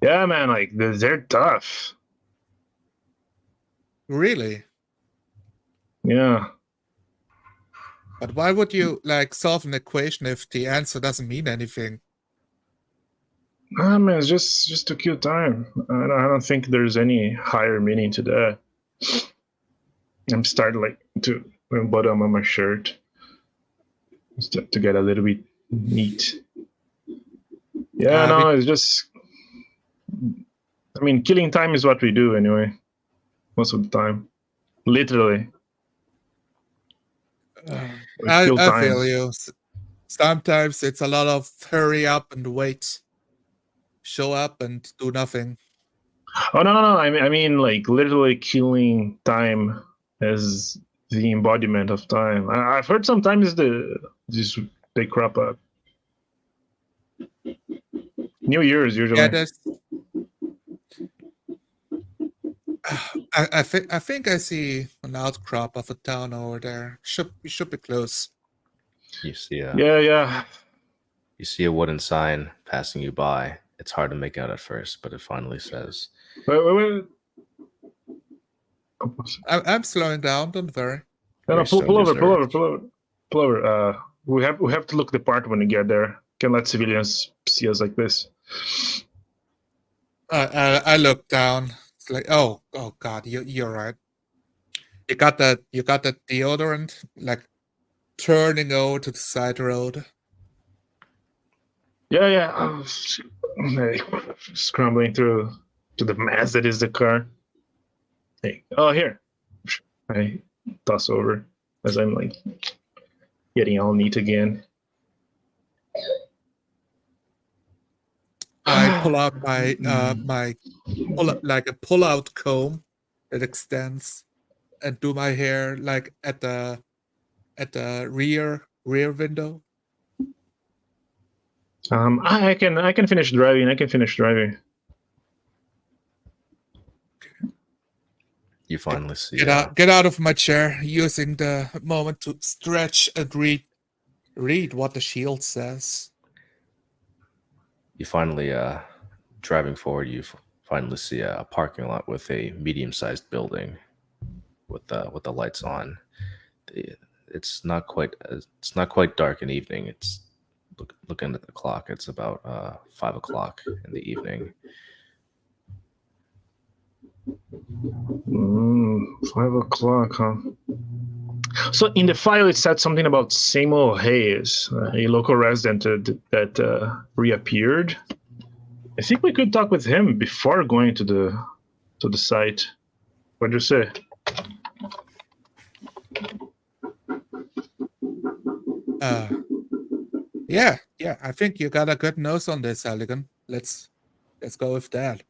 Yeah, man. Like they're tough. Really? Yeah. But why would you like solve an equation if the answer doesn't mean anything? Nah, man, it's just to kill time. I don't think there's any higher meaning to that. I'm starting like to bottom of my shirt just to get a little bit neat. Yeah, We- no, it's just. I mean, killing time is what we do anyway. Most of the time, literally, we kill I time. feel you. Sometimes it's a lot of hurry up and wait, show up and do nothing. Oh no! I mean, like literally killing time as the embodiment of time. I've heard sometimes they crop up. New Year's Yeah, usually. there's. I think I see an outcrop of a town over there. Should be close. You see a Yeah. you see a wooden sign passing you by. It's hard to make out at first, but it finally says, Wait. I'm slowing down. Don't worry. No, Greystone pull over. deserved. Pull over. We have to look the part when we get there. Can't let civilians see us like this. I look down. It's like, oh God, you're right. You got that deodorant like turning over to the side road. Yeah. Scrambling through to the mess that is the car. Hey, oh here. I toss over as I'm like getting all neat again. I pull out my like a pull out comb that extends and do my hair like at the rear window. I can finish driving. You finally see Get out of my chair, using the moment to stretch and read what the shield says. you finally driving forward. Finally see a parking lot with a medium-sized building with the lights on. It's not quite dark in the evening. It's looking at the clock. It's about 5 o'clock in the evening. 5 o'clock, huh? So in the file, it said something about Samuel Hayes, a local resident that reappeared. I think we could talk with him before going to the site. What'd you say? Yeah. I think you got a good nose on this, Halligan. Let's go with that.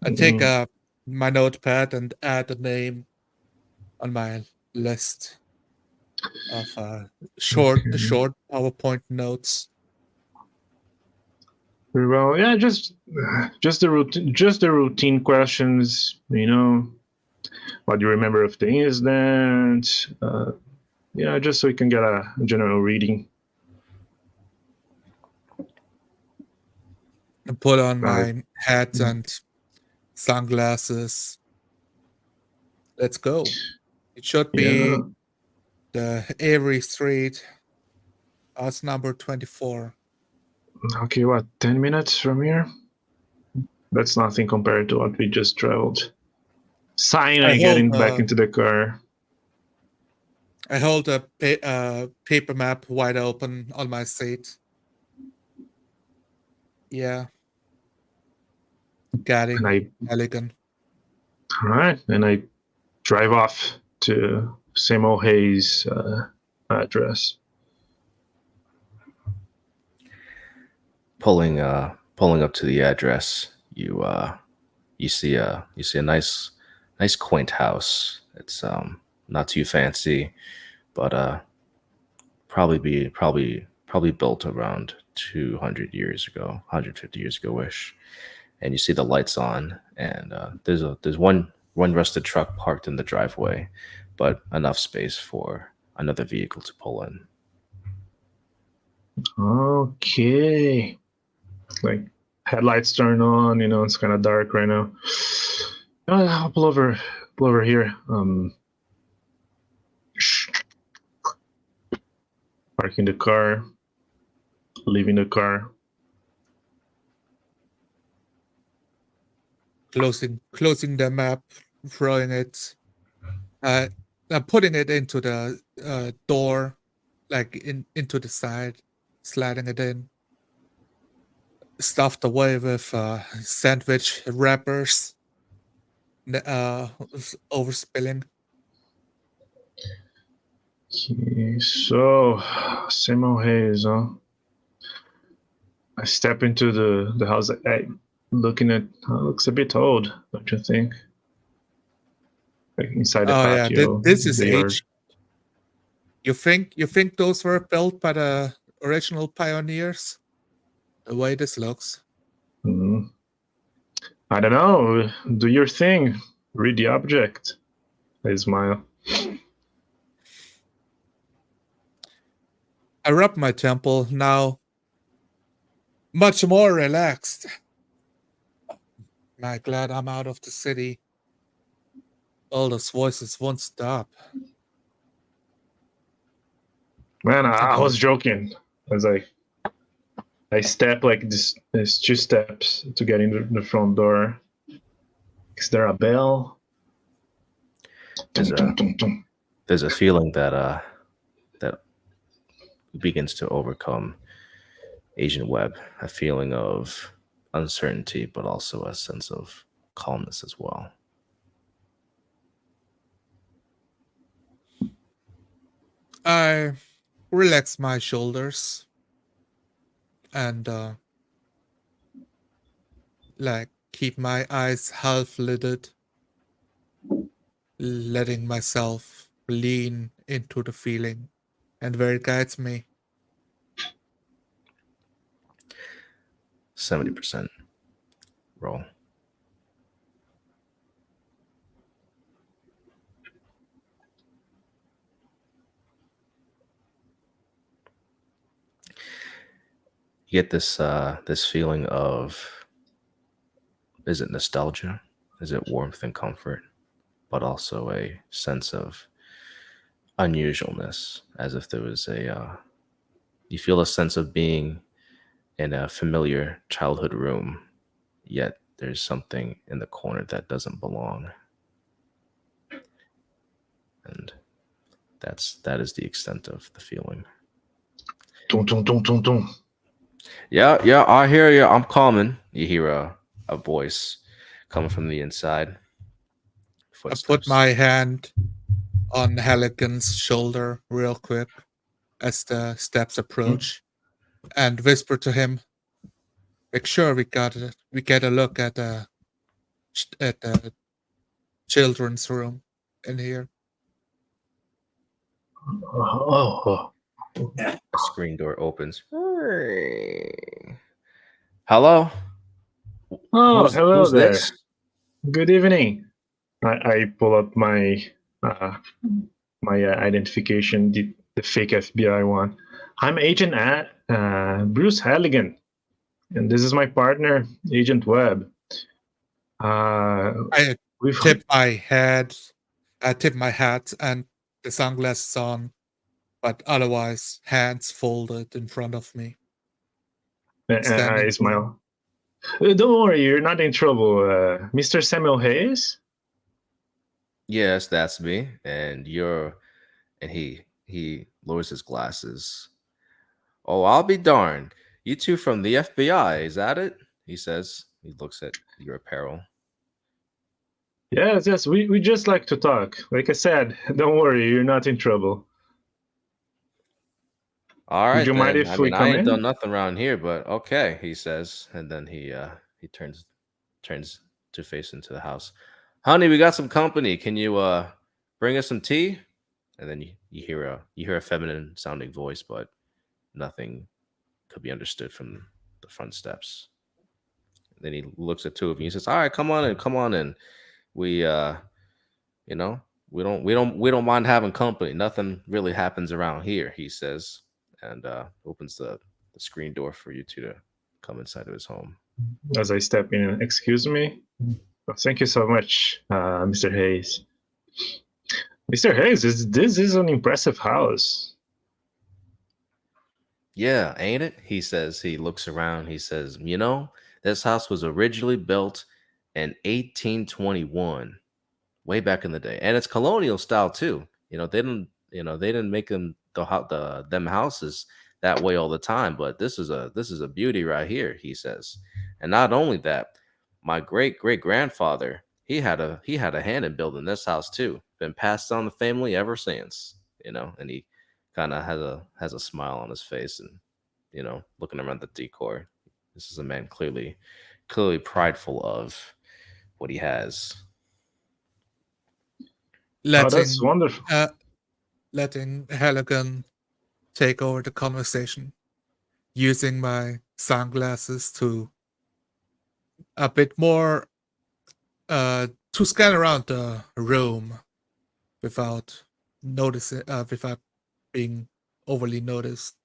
I take my notepad and add a name on my list of short PowerPoint notes. Very well. Yeah, just the routine questions. What do you remember of the incident? Just so we can get a general reading. And put on my hat and sunglasses. Let's go. It should be the Avery Street, house number 24. Okay, what, 10 minutes from here? That's nothing compared to what we just traveled. Cyanide getting back into the car. I hold a paper map wide open on my seat. Yeah. Getting elegant. All right, and I drive off to Samuel Hayes' address. Pulling up to the address, you see a nice quaint house. It's not too fancy, but probably built around 200 years ago, 150 years ago ish. And you see the lights on, and there's one rusted truck parked in the driveway, but enough space for another vehicle to pull in. Okay. Like headlights turn on, it's kind of dark right now. I'll pull over here. Parking the car, leaving the car. Closing the map, throwing it, putting it into the door, like into the side, sliding it in. stuffed away with sandwich wrappers, overspilling. Okay, so Samuel Hayes, huh? I step into the house. I looking at looks a bit old, don't you think? Like inside the Oh yeah, patio, this is the yard. age. You think those were built by the original pioneers? The way this looks. Mm. I don't know. Do your thing. Read the object. I smile. I rub my temple now, much more relaxed. I'm glad I'm out of the city. All those voices won't stop. Man, I was joking. I was like, I step like this. There's 2 steps to get in the front door. Is there a bell? There's Dum, a dum, dum. there's a feeling that that begins to overcome Agent Webb, a feeling of uncertainty, but also a sense of calmness as well. I relax my shoulders and like keep my eyes half lidded, letting myself lean into the feeling and where it guides me. 70% roll. You get this feeling of, is it nostalgia? Is it warmth and comfort? But also a sense of unusualness, as if there was you feel a sense of being in a familiar childhood room, yet there's something in the corner that doesn't belong. And that is the extent of the feeling. Dum, dum, dum, dum, dum. Yeah, I hear you. I'm coming. You hear a voice coming from the inside. I put Footsteps. my hand on Halligan's shoulder real quick as the steps approach and whisper to him, make sure we get a look at the children's room in here. Oh. The screen door opens. Hello? Oh, hello Who's there. this? Good evening. I pull up my identification, the fake FBI one. I'm Agent Bruce Halligan, and this is my partner, Agent Webb. I We've tip my head, I tip my hat and the sunglasses on, but otherwise hands folded in front of me, I standing here. smile. Don't worry, you're not in trouble, Mr. Samuel Hayes. Yes, that's me. And he lowers his glasses. Oh, I'll be darned. You two from the FBI, is that it? He says. He looks at your apparel. Yes, we just like to talk. Like I said, don't worry, you're not in trouble. All Would right you mind then. I if we mean, I come ain't done in? nothing around here, but okay, he says, and then he turns to face into the house. Honey, we got some company. Can you bring us some tea? And then you hear a feminine sounding voice, but nothing could be understood from the front steps. Then he looks at two of you. He says, "All right, come on in. We you know, we don't mind having company. Nothing really happens around here," he says, and opens the screen door for you two to come inside of his home. As I step in, excuse me. Thank you so much, Mr. Hayes. Mr. Hayes, this is an impressive house. Yeah, ain't it? He says. He looks around. He says, this house was originally built in 1821, way back in the day, and it's colonial style too. They didn't make them them houses that way all the time, but this is a beauty right here, he says. And not only that, my great grandfather, he had a hand in building this house too. Been passed down the family ever since, you know. And he kind of has a smile on his face, and you know, looking around the decor. This is a man clearly prideful of what he has. Oh, that's letting wonderful. uh, letting Halligan take over the conversation, using my sunglasses to a bit more to scan around the room without without being overly noticed.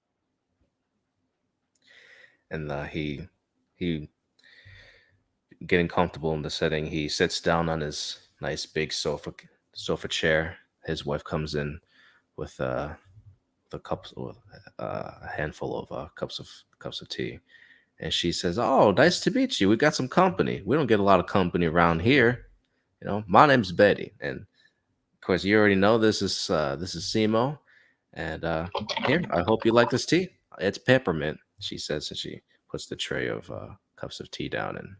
And he getting comfortable in the setting. He sits down on his nice big sofa chair. His wife comes in with the cups with a handful of cups of tea, and she says, "Oh, nice to meet you. We got some company. We don't get a lot of company around here. You know, my name's Betty, and of course, you already know this is Simo, and here, I hope you like this tea. It's peppermint," she says, and she puts the tray of cups of tea down and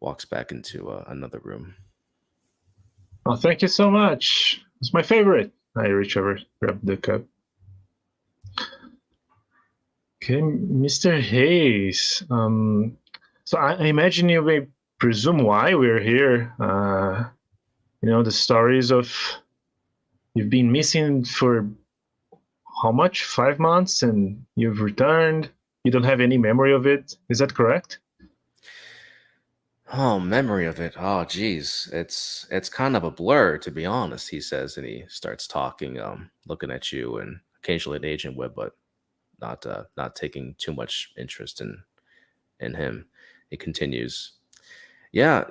walks back into another room. Oh, thank you so much. It's my favorite. I reach over, grab the cup. Okay, Mr. Hayes. So I imagine you may presume why we're here. You know, the stories of you've been missing for how much? 5 months, and you've returned. You don't have any memory of it. Is that correct? Oh, memory of it. Oh, geez, it's kind of a blur, to be honest. He says, and he starts talking, looking at you, and occasionally at Agent Webb, but not taking too much interest in him. He continues. Yeah,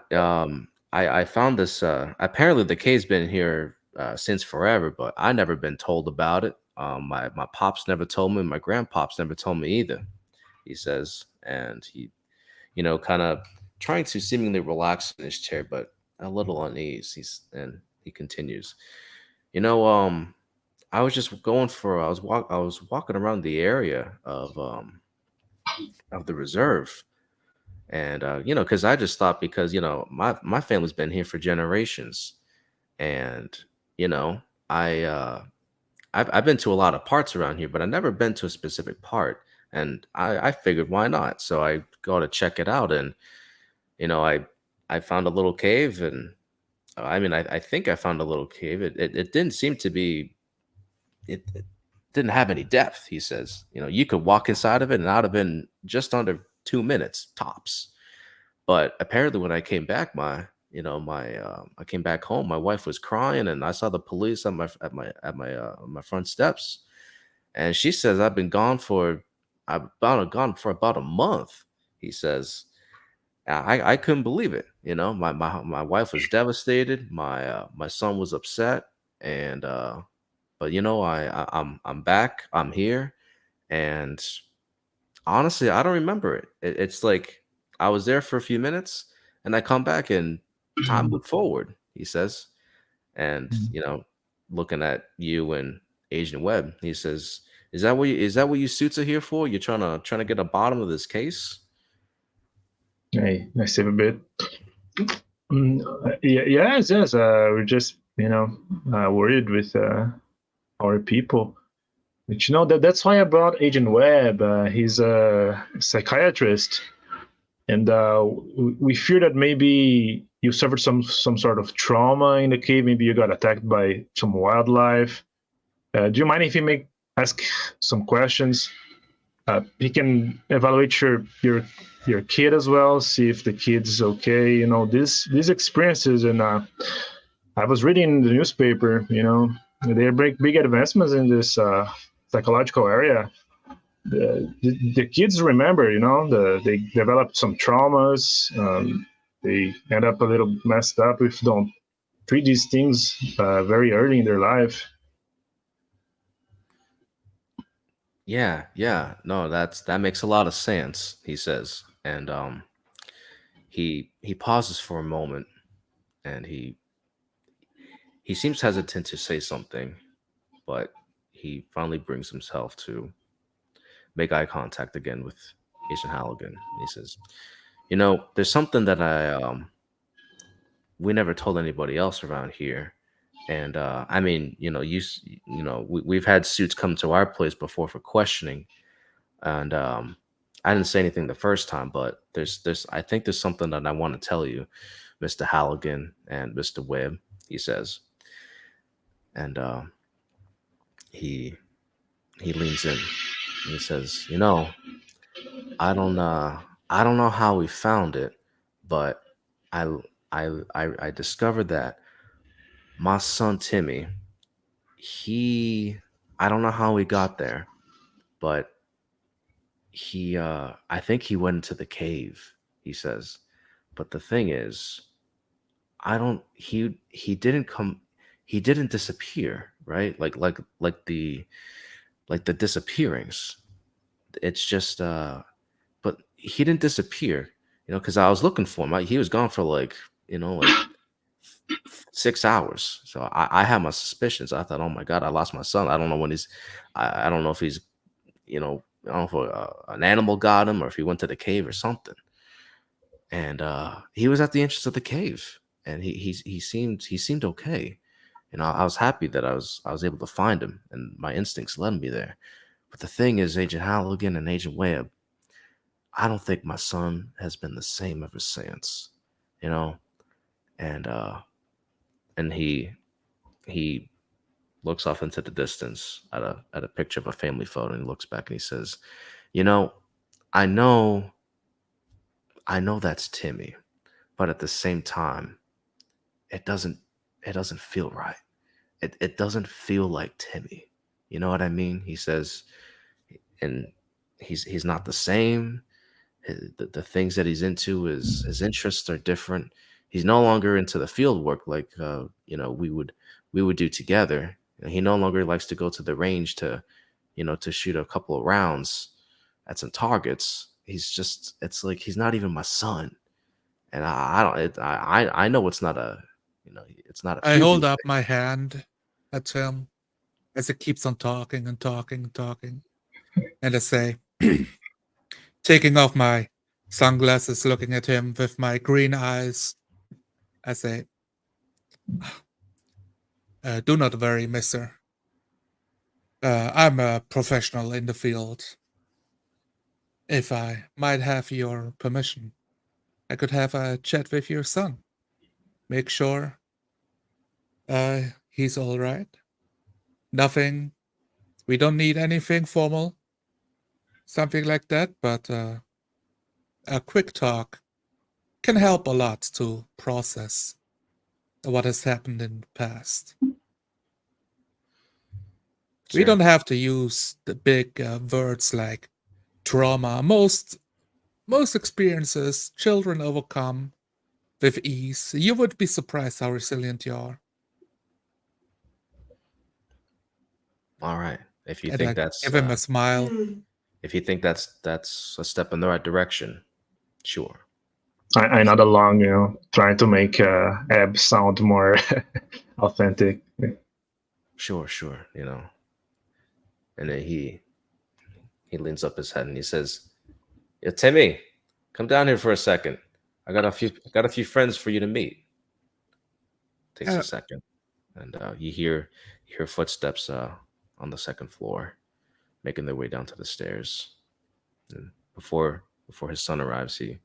I found this. Apparently, the cave's been here since forever, but I never been told about it. My pops never told me. My grandpops never told me either. He says, and he, you know, kind of trying to seemingly relax in his chair, but a little unease. He continues. You know, I was just going for. I was walking around the area of the reserve, and you know, because I just thought because you know my family's been here for generations, and you know I've been to a lot of parts around here, but I've never been to a specific part, and I figured why not? So I go to check it out, and you know I found a little cave, and I mean I think I found a little cave. It didn't seem to be it didn't have any depth. He says, you know, you could walk inside of it, and I'd have been just under 2 minutes tops. But apparently, when I came back, I came back home. My wife was crying, and I saw the police at my front steps. And she says I've been gone for about a month. He says I couldn't believe it. You know, my wife was devastated. My son was upset, and but you know I'm back. I'm here, and honestly, I don't remember it. It's like I was there for a few minutes, and I come back, and time moved forward. He says, and you know, looking at you and Agent Webb, he says, is that what you suits are here for? You're trying to get a bottom of this case?" I save a bit. Yes, yes. We're just, you know, worried with our people. But you know that's why I brought Agent Webb. He's a psychiatrist, and we fear that maybe you suffered some sort of trauma in the cave. Maybe you got attacked by some wildlife. Do you mind if you make ask some questions? He can evaluate your kid as well, see if the kid's okay. You know, these experiences, and I was reading the newspaper. You know, they make big advancements in this psychological area. The kids remember, you know, they develop some traumas. They end up a little messed up if don't treat these things very early in their life. Yeah, yeah. No, that makes a lot of sense, he says. And he pauses for a moment, and he seems hesitant to say something, but he finally brings himself to. make eye contact again with Agent Halligan. And he says, there's something that we never told anybody else around here. And I mean, we've had suits come to our place before for questioning, and I didn't say anything the first time, but I think there's something that I want to tell you, Mr. Halligan and Mr. Webb. He says, and he he leans in and he says, I don't know how we found it, but I I discovered that my son Timmy, he I don't know how he got there, but I think he went into the cave, he says. But the thing is, I don't he didn't disappear, right? Like the disappearings. It's just but he didn't disappear, because I was looking for him. He was gone for like 6 hours. So I had my suspicions. I thought, oh my God, I lost my son. I don't know when I don't know if he's, I don't know if an animal got him or if he went to the cave or something. And he was at the entrance of the cave, and he seemed okay. I was happy that I was able to find him, and my instincts led me there. But the thing is, Agent Halligan and Agent Webb, I don't think my son has been the same ever since. You know, and he looks off into the distance at a picture of a family photo, and he looks back and he says, "You know, I know that's Timmy, but at the same time, it doesn't feel right. It doesn't feel like Timmy. You know what I mean?" He says, and he's not the same. The things that he's into, his interests are different. He's no longer into the field work like we would do together. He no longer likes to go to the range to shoot a couple of rounds at some targets. It's like he's not even my son, and I don't. I know it's not it's not a I hold puberty up thing. my hand at him as he keeps on talking and talking and talking. And I say, taking off my sunglasses, looking at him with my green eyes, I say, do not worry, mister. I'm a professional in the field. If I might have your permission, I could have a chat with your son. Make sure he's all right. Nothing, we don't need anything formal, something like that, but a quick talk can help a lot to process what has happened in the past. We Sure. don't have to use the big words like trauma. Most experiences children overcome with ease. You would be surprised how resilient you are. All right. If you And think I that's give him a smile. that's a step in the right direction, sure. I nod along, trying to make Ebb sound more authentic. Sure, sure. And then he leans up his head and he says, "Yeah, Timmy, come down here for a second. I got a few friends for you to meet." Takes Uh, a second, and you hear footsteps on the second floor, making their way down to the stairs. And before his son arrives, he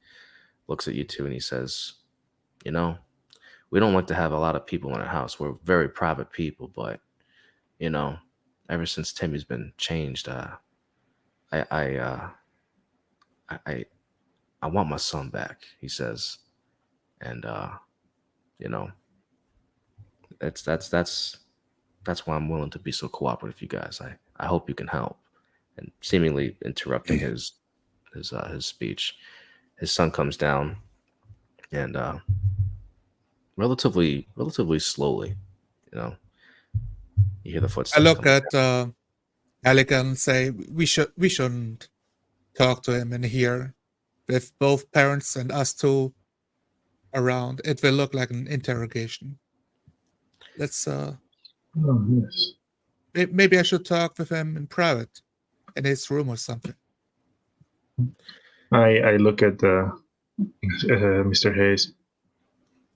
looks at you two and he says, "You know, we don't like to have a lot of people in our house. We're very private people, but you know, ever since Timmy's been changed, I I uh, I I want my son back," he says, and you know, that's that's that's that's why I'm willing to be so cooperative, you guys. I hope you can help. And seemingly interrupting his speech, his son comes down and relatively slowly, you know, you hear the I footsteps look coming at Alec and say we shouldn't talk to him in here with both parents and us two around. It will look like an interrogation. Let's Oh, yes. maybe I should talk with him in private in his room or something. I look at Mr. Hayes,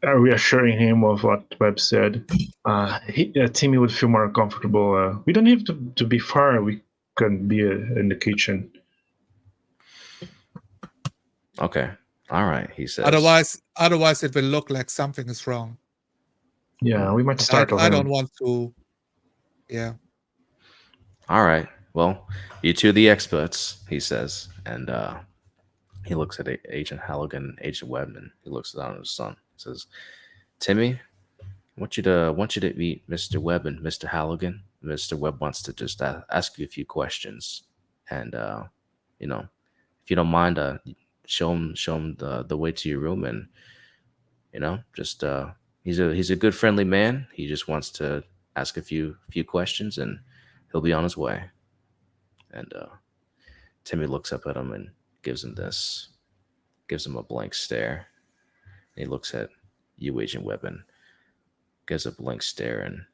reassuring him of what Webb said. Timmy would feel more comfortable. We don't have to be far. We can be in the kitchen. Okay. All right, he says. Otherwise, it will look like something is wrong. Yeah, we might And startle I him. don't want to. Yeah. All right. Well, you two are the experts, he says. And he looks at Agent Halligan, Agent Webb, and he looks down at his son. He says, Timmy, I want you to meet Mr. Webb and Mr. Halligan. Mr. Webb wants to just ask you a few questions. And you know, if you don't mind, show him the way to your room, and just he's a good friendly man. He just wants to ask a few questions, and he'll be on his way. And Timmy looks up at him and gives him a blank stare. And he looks at you, Agent Webb, and gives a blank stare, and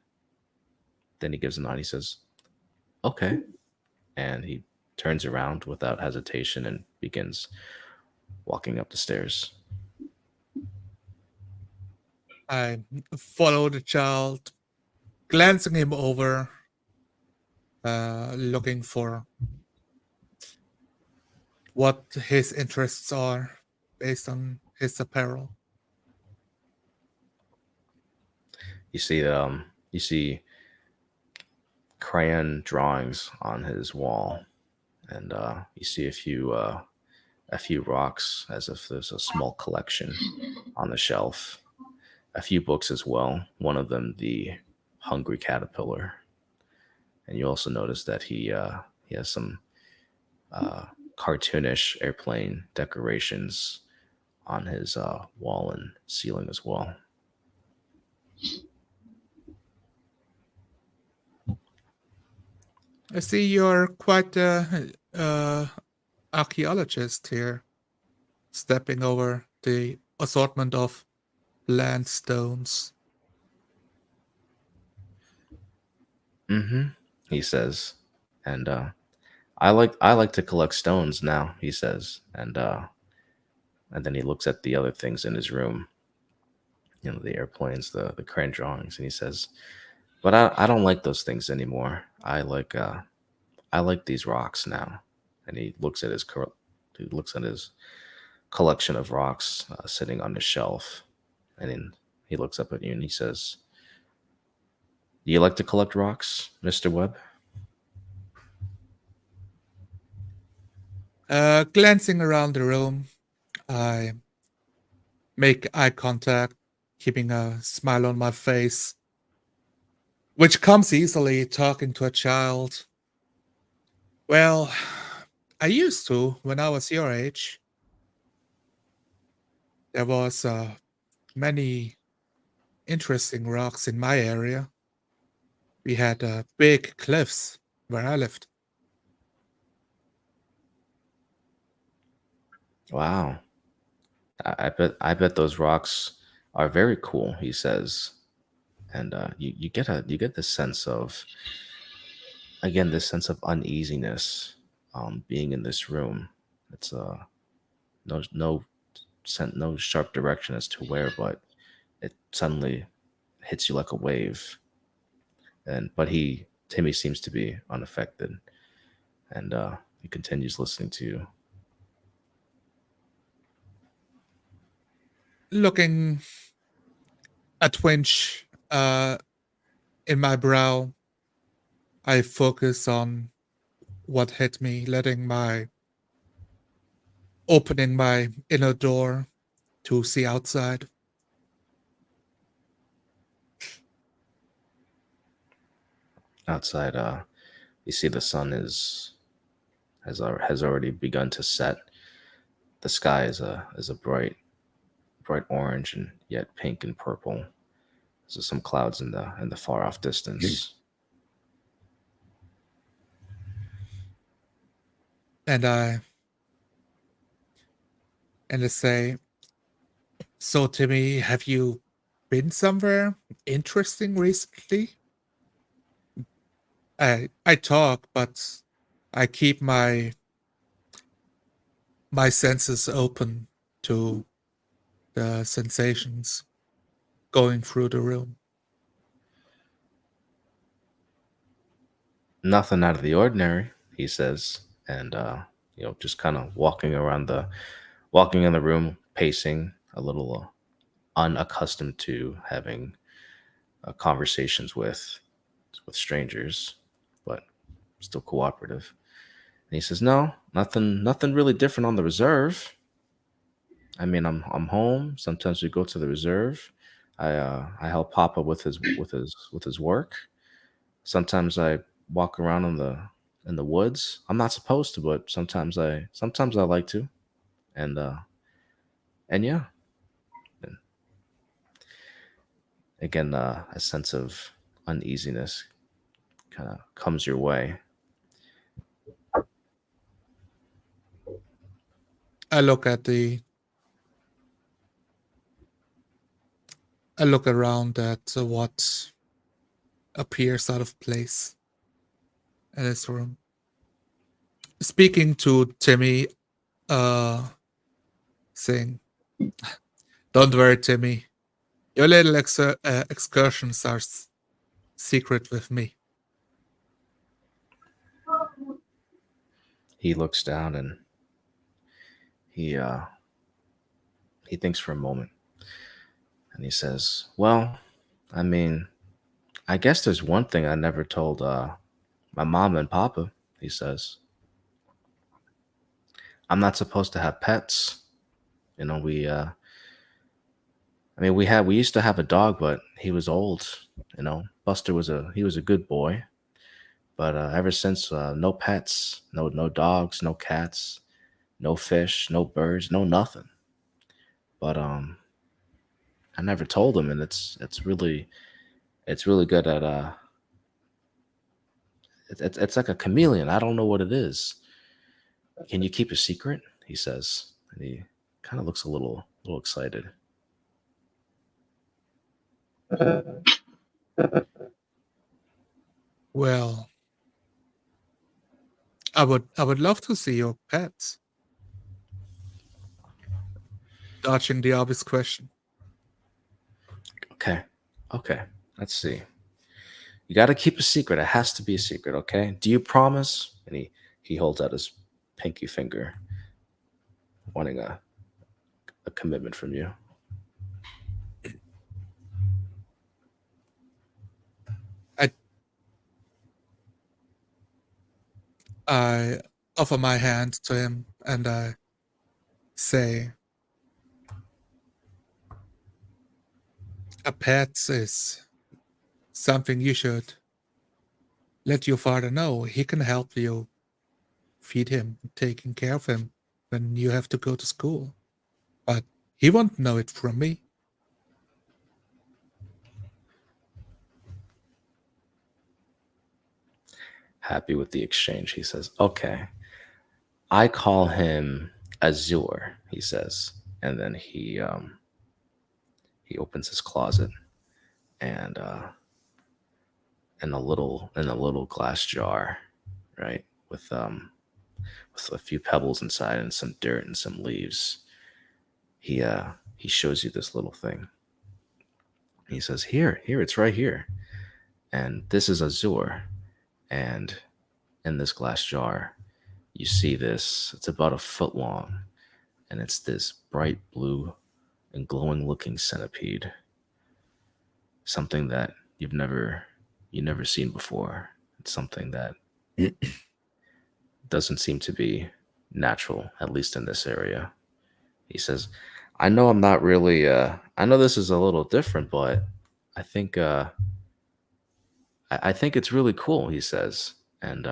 then he gives a nod. He says, "Okay," and he turns around without hesitation and begins walking up the stairs. I follow the child, glancing him over, looking for what his interests are based on his apparel. You see crayon drawings on his wall, and you see a few rocks, as if there's a small collection on the shelf. A few books as well. One of them, The Hungry Caterpillar, and you also notice that he has some cartoonish airplane decorations on his wall and ceiling as well. I see you're quite a archaeologist here, stepping over the assortment of landstones. Mm-hmm. He says, and I like to collect stones now. He says, and then he looks at the other things in his room, the airplanes, the crane drawings, and he says, "But I don't like those things anymore. I like these rocks now." And he looks at his collection of rocks sitting on the shelf, and then he looks up at you and he says, "Do you like to collect rocks, Mister Webb?" Glancing around the room, I make eye contact, keeping a smile on my face, which comes easily talking to a child. Well, I used to when I was your age. There was many interesting rocks in my area. We had big cliffs where I lived. Wow. I bet those rocks are very cool, he says. And you get this sense of, again, this sense of uneasiness being in this room. It's no sharp direction as to where, but it suddenly hits you like a wave. But Timmy seems to be unaffected, and he continues listening to you. Looking a twinge in my brow, I focus on what hit me, opening my inner door to see outside. Outside, you see the sun has already begun to set. The sky is a bright orange and yet pink and purple. So some clouds in the far off distance. And I say, "So Timmy, have you been somewhere interesting recently?" I talk, but I keep my my senses open to the sensations going through the room. Nothing out of the ordinary, he says, and just kind of walking in the room, pacing a little unaccustomed to having conversations with strangers, but still cooperative. And he says, "No, nothing really different on the reserve. I mean, I'm home. Sometimes we go to the reserve. I help Papa with his work. Sometimes I walk around in the woods. I'm not supposed to, but sometimes I like to. And yeah, and again, a sense of uneasiness kind of comes your way. I look around at what appears out of place in this room. Speaking to Timmy, saying, "Don't worry, Timmy. Your little excursions are secret with me." He looks down and he thinks for a moment, and he says, "Well, I mean, I guess there's one thing I never told my mom and papa," he says. "I'm not supposed to have pets. You know, we used to have a dog, but he was old. Buster he was a good boy, but ever since, no pets, no dogs, no cats, no fish, no birds, no nothing. But I never told him, and it's really good at it's like a chameleon. I don't know what it is. Can you keep a secret?" he says, and he kind of looks a little excited. Well, I would love to see your pets. Dodging the obvious question. Okay, let's see. You got to keep a secret. It has to be a secret, okay? Do you promise? And he holds out his pinky finger, wanting a commitment from you. I offer my hand to him and I say, "A pet is something you should let your father know. He can help you feed him, taking care of him when you have to go to school. But he won't know it from me." Happy with the exchange, he says, "Okay, I call him Azure," he says. And then he opens his closet, and in a little glass jar, right, with a few pebbles inside and some dirt and some leaves, he shows you this little thing. He says, "Here, it's right here. And this is Azure. And in this glass jar, you see this. It's about a foot long, and it's this bright blue and glowing looking centipede. Something that you've never seen before. It's something that doesn't seem to be natural, at least in this area." He says, "I know I'm not really I know this is a little different, but I think I think it's really cool," he says. And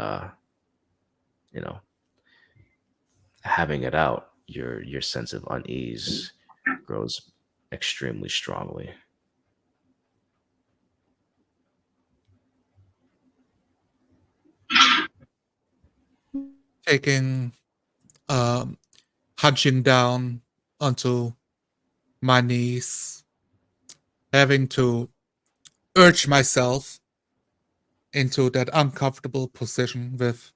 you know, having it out, your sense of unease grows extremely strongly. Taking, um, hunching down onto my knees, having to urge myself into that uncomfortable position with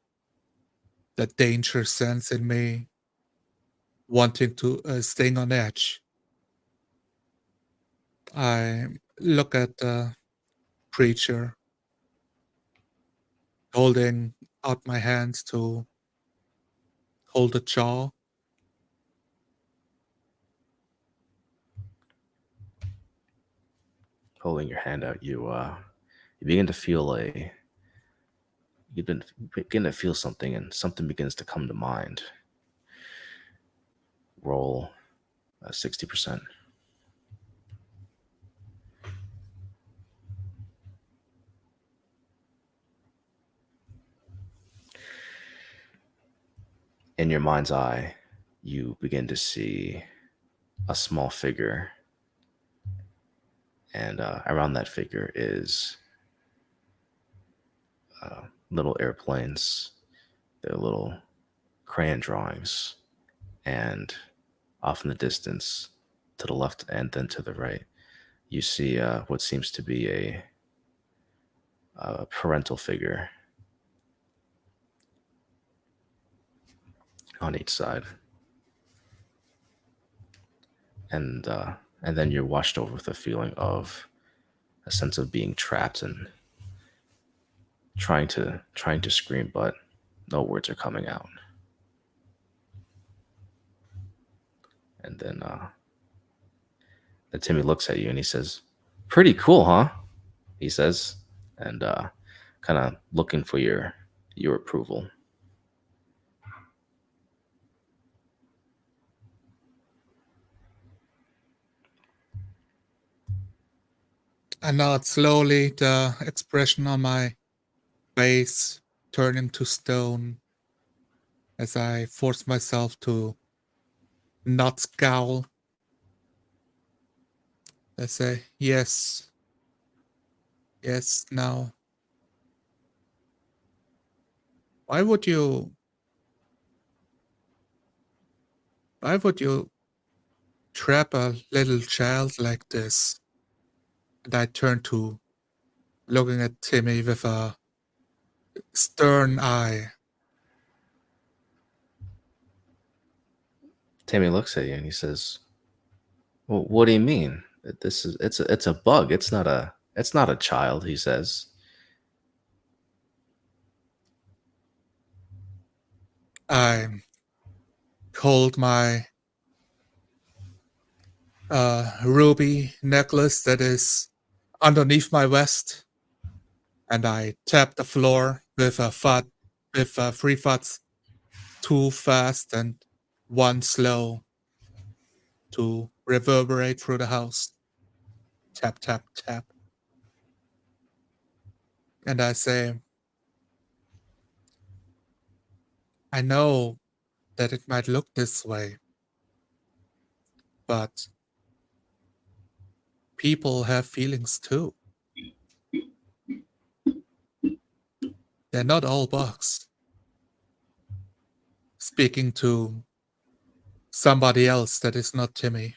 the danger sense in me. wanting to staying on edge. I look at the creature, holding out my hands to hold the jaw. Holding your hand out, you begin to feel begin to feel something, and something begins to come to mind. Roll 60%. In your mind's eye, you begin to see a small figure, and around that figure is little airplanes. They're little crayon drawings, and off in the distance, to the left and then to the right, you see what seems to be a parental figure on each side, and then you're washed over with a feeling of a sense of being trapped and trying to scream, but no words are coming out. And then Timmy looks at you and he says, "Pretty cool, huh?" He says, and kind of looking for your approval. I nod slowly, the expression on my face turning to stone as I force myself to not scowl. I say, yes. Yes, now. Why would you trap a little child like this? And I turn to looking at Timmy with a stern eye. Timmy looks at you and he says, "Well, what do you mean? It's a bug. It's not a child," he says. I hold my ruby necklace that is underneath my vest, and I tap the floor with 3 thuds, 2 fast and 1 slow, to reverberate through the house. Tap, tap, tap. And I say, I know that it might look this way, but people have feelings too. They're not all bugs. Speaking to somebody else that is not Timmy.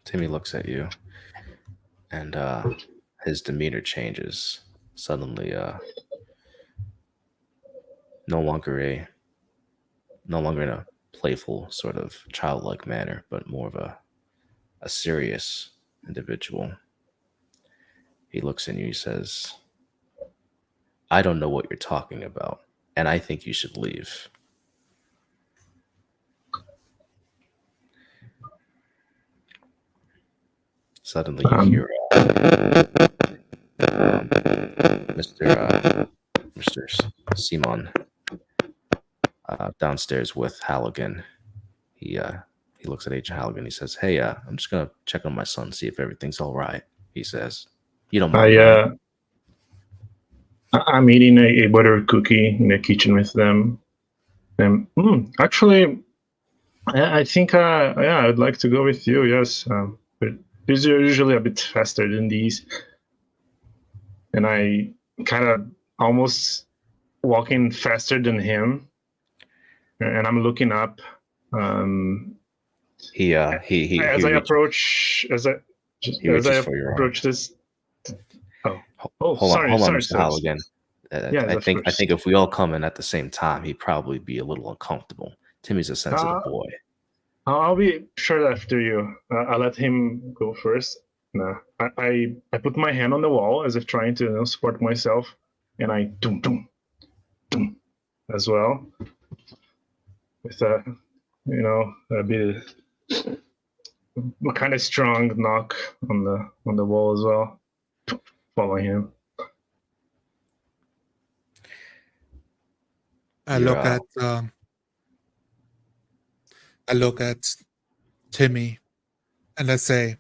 Timmy looks at you, and his demeanor changes suddenly. No longer in a playful sort of childlike manner, but more of a serious individual. He looks at you. He says, "I don't know what you're talking about, and I think you should leave." Suddenly, you hear Mr. Simon downstairs with Halligan. He looks at Agent Halligan. He says, "Hey, I'm just gonna check on my son, see if everything's all right." He says, "You don't mind, right?" I'm eating a butter cookie in the kitchen with them. And actually, I think I'd like to go with you. Yes, but these are usually a bit faster than these. And I kind of almost walking faster than him, and I'm looking up. He as I approach this. for your arm. Oh, Hold on, sorry, Mr. sir. Halligan. Yes, I of think course. if we all come in at the same time, he'd probably be a little uncomfortable. Timmy's a sensitive Uh, boy. I'll be sure after you. I'll let him go first. No, I put my hand on the wall as if trying to support myself, and I doom doom doom as well with a bit a kind of strong knock on the wall as well, following him. I You're look at I look at Timmy and I say,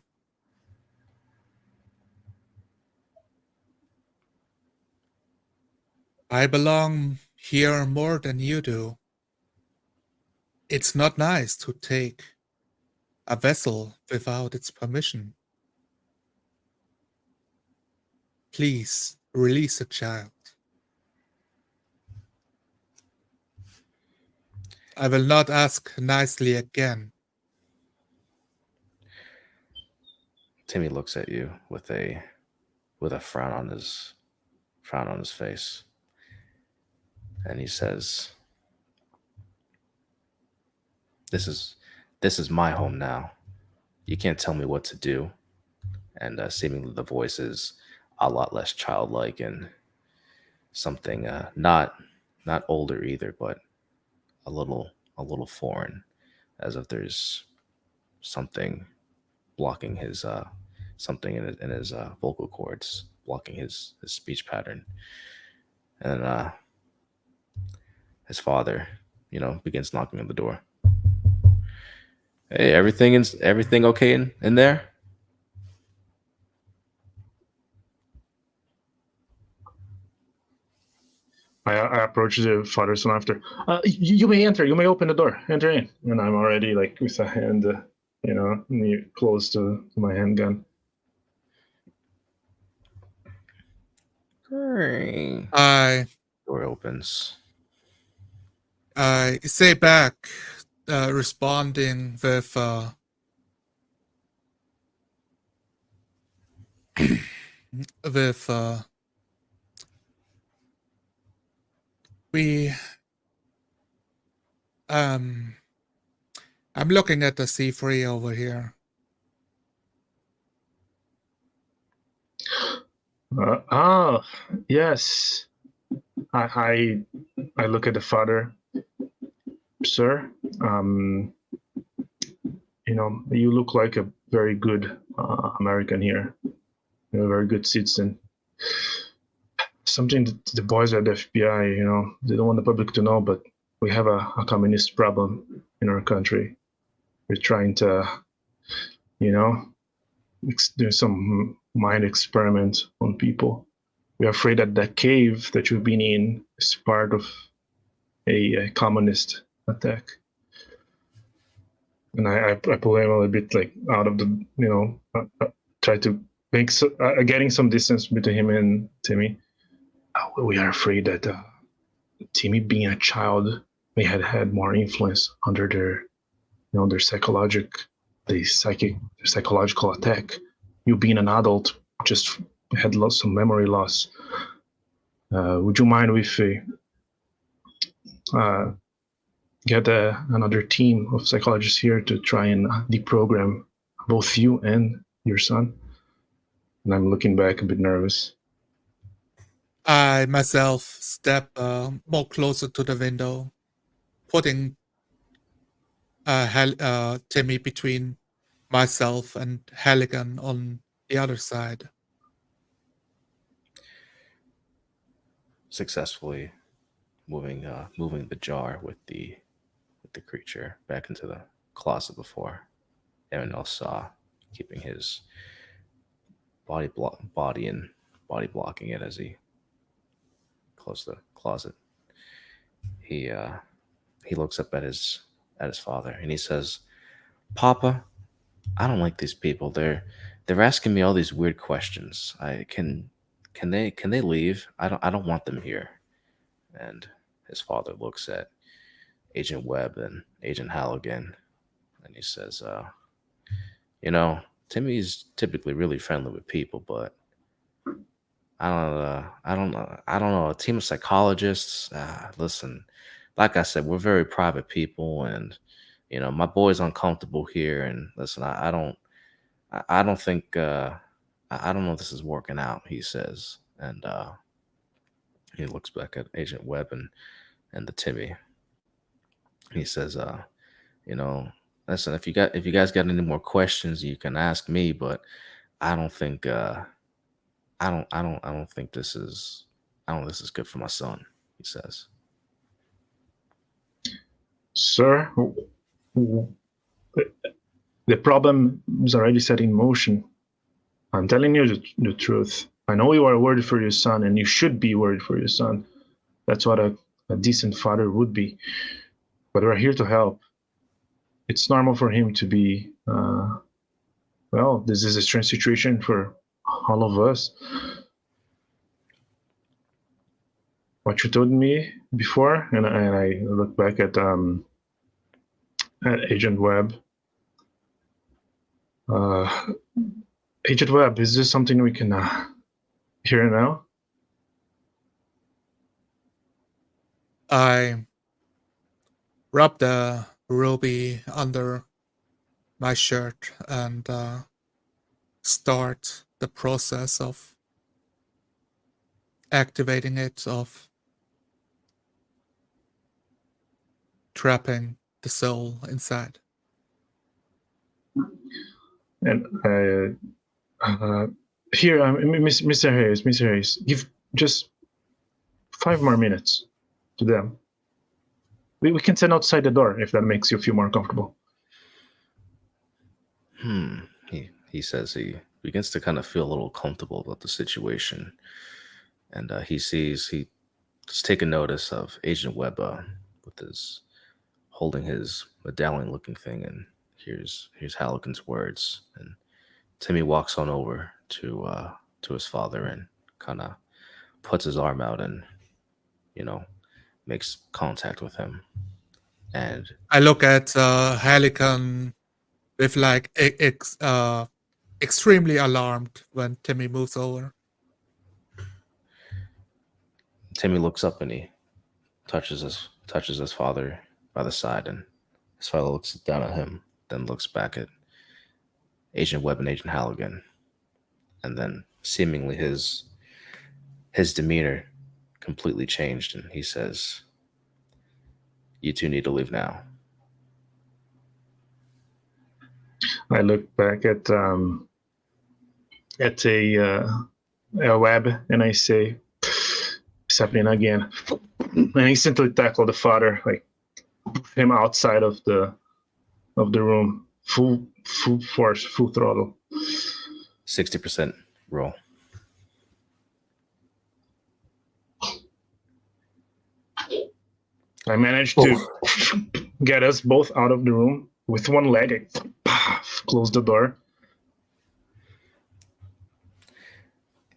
I belong here more than you do. It's not nice to take a vessel without its permission. Please release the child. I will not ask nicely again. Timmy looks at you with a frown on his face, and he says, This is my home now. You can't tell me what to do." And seemingly the voice is a lot less childlike and something not older either, but a little foreign, as if there's something blocking his something in his vocal cords, blocking his speech pattern. And his father, begins knocking on the door. Hey, everything okay in there? I approach the father soon after. You may enter. You may open the door. Enter in. And I'm already like with a hand, close to my handgun. Great. I Door opens. say back, responding with with we I'm looking at the C3 over here. Yes. I look at the father, sir. You look like a very good American here. You're a very good citizen. Something that the boys at the FBI, they don't want the public to know, but we have a communist problem in our country. We're trying to, do some mind experiment on people. We're afraid that that cave that you've been in is part of a communist attack. And I pull him a little bit like out of the, try to make getting some distance between him and Timmy. We are afraid that Timmy, being a child, may have had more influence under their psychological attack. You being an adult just had lost some memory loss. Would you mind if we get another team of psychologists here to try and deprogram both you and your son? And I'm looking back a bit nervous. I myself step more closer to the window, putting Timmy between myself and Halligan on the other side. Successfully moving the jar with the creature back into the closet before. Everyone else saw, keeping his body blocking it as he closed the closet. He looks up at his father and he says, "Papa, I don't like these people. They're asking me all these weird questions. Can they leave? I don't want them here." And his father looks at Agent Webb and Agent Halligan, and he says, Timmy's typically really friendly with people, but I don't know. A team of psychologists. Listen, like I said, we're very private people, and my boy's uncomfortable here. And listen, I don't think, I don't know if this is working out. He says, and he looks back at Agent Webb and the Timmy. He says, you know, listen, if you guys got any more questions, you can ask me, but I don't think, I don't think this is, I don't think this is good for my son. He says. Sir, the problem is already set in motion. I'm telling you the truth. I know you are worried for your son, and you should be worried for your son. That's what a decent father would be. But we're here to help. It's normal for him to be, well, this is a strange situation for all of us. What you told me before, and I look back at Agent Webb. Agent Webb, is this something we can hear now? I rub the ruby under my shirt and start the process of activating it, of trapping the soul inside. And here, Mr. Hayes, give just 5 more minutes to them. We can stand outside the door if that makes you feel more comfortable. He says he begins to kind of feel a little comfortable about the situation, and he's taken notice of Agent Webb with his holding his medallion looking thing, and here's Halligan's words, and Timmy walks on over to his father and kind of puts his arm out and makes contact with him, and I look at Halligan with like extremely alarmed when Timmy moves over. Timmy looks up and he touches his father by the side, and his father looks down at him, then looks back at Agent Webb and Agent Halligan, and then seemingly his demeanor completely changed, and he says, "You two need to leave now." I look back at a Webb and I say, "It's happening again." And I instantly tackle the father, like push him outside of the room, full force, full throttle. 60% roll. I managed to get us both out of the room with one leg. I close the door.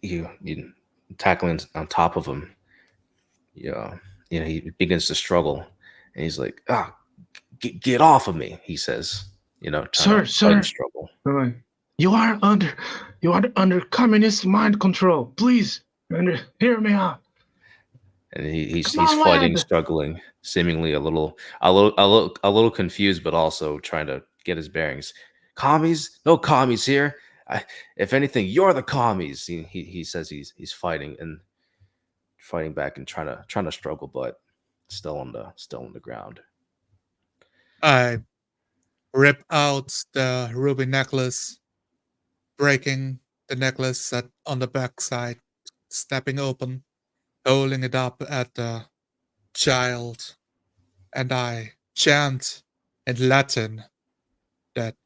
You tackling on top of him. He begins to struggle, and he's like, get off of me," he says, trying to struggle. You are under communist mind control. Please, hear me out. And he's Come on, fighting, Webb. struggling, seemingly a little confused, but also trying to get his bearings. Commies? No commies here. If anything, you're the commies. He says he's fighting back and trying to struggle, but still on the ground. I rip out the ruby necklace, breaking the necklace on the backside, snapping open, holding it up at the child, and I chant in Latin that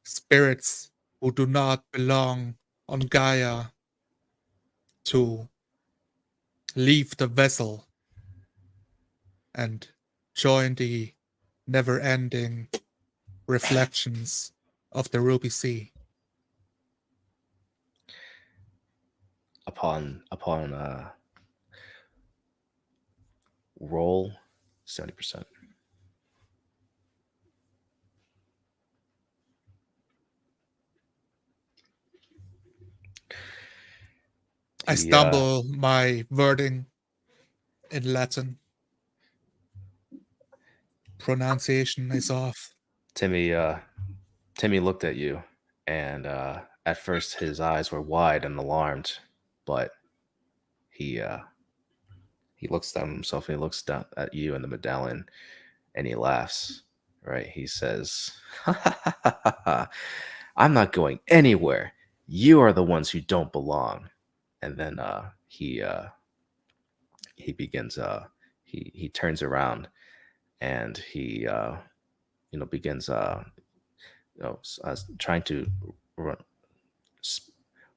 spirits who do not belong on Gaia to leave the vessel and join the never-ending reflections of the Ruby Sea. Upon roll 70%. I stumble my wording in Latin. Pronunciation is off. Timmy looked at you, and at first his eyes were wide and alarmed, but he looks down at himself and he looks down at you and the medallion, and he laughs. Right? He says, "I'm not going anywhere. You are the ones who don't belong." And then he begins. He turns around and he begins trying to run,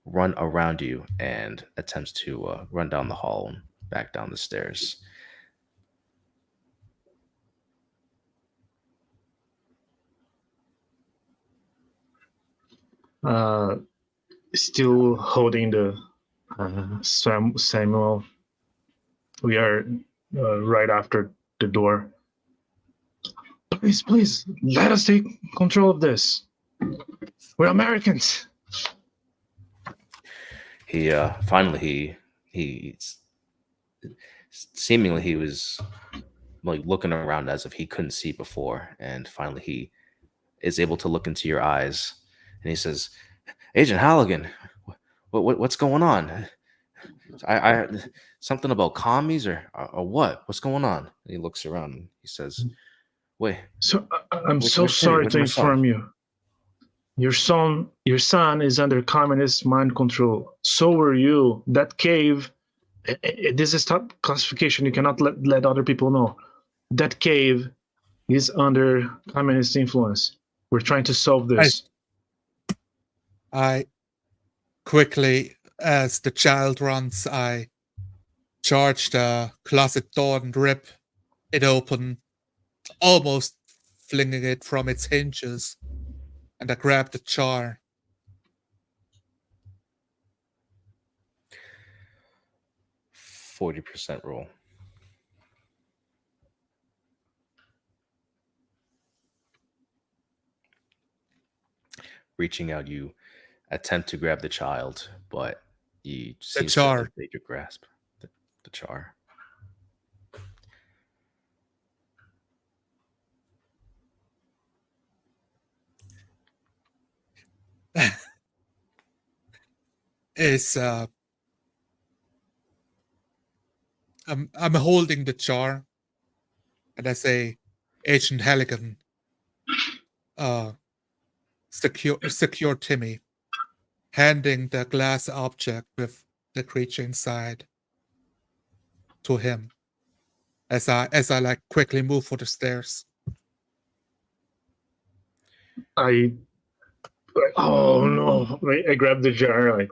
run around you and attempts to run down the hall and back down the stairs. Still holding the Samuel. We are right after the door. Please, let us take control of this. We're Americans. He finally he seemingly he was like looking around as if he couldn't see before, and finally he is able to look into your eyes, and he says, "Agent Halligan, what's going on? I something about commies or what? What's going on?" And he looks around and he says, "Wait, So I'm so where's Timmy? sorry Where's to my son?" inform you. Your son is under communist mind control. So are you. That cave. This is top classification. You cannot let other people know. That cave is under communist influence. We're trying to solve this. I quickly, as the child runs, I charge the closet door and rip it open, almost flinging it from its hinges. And I grab the jar. 40% roll. Reaching out, you attempt to grab the child, but you seem to jar. evade your grasp. The jar. Is I'm holding the jar, and I say, "Agent Halligan, secure Timmy," handing the glass object with the creature inside to him as I like quickly move for the stairs. Oh no! I grabbed the jar, like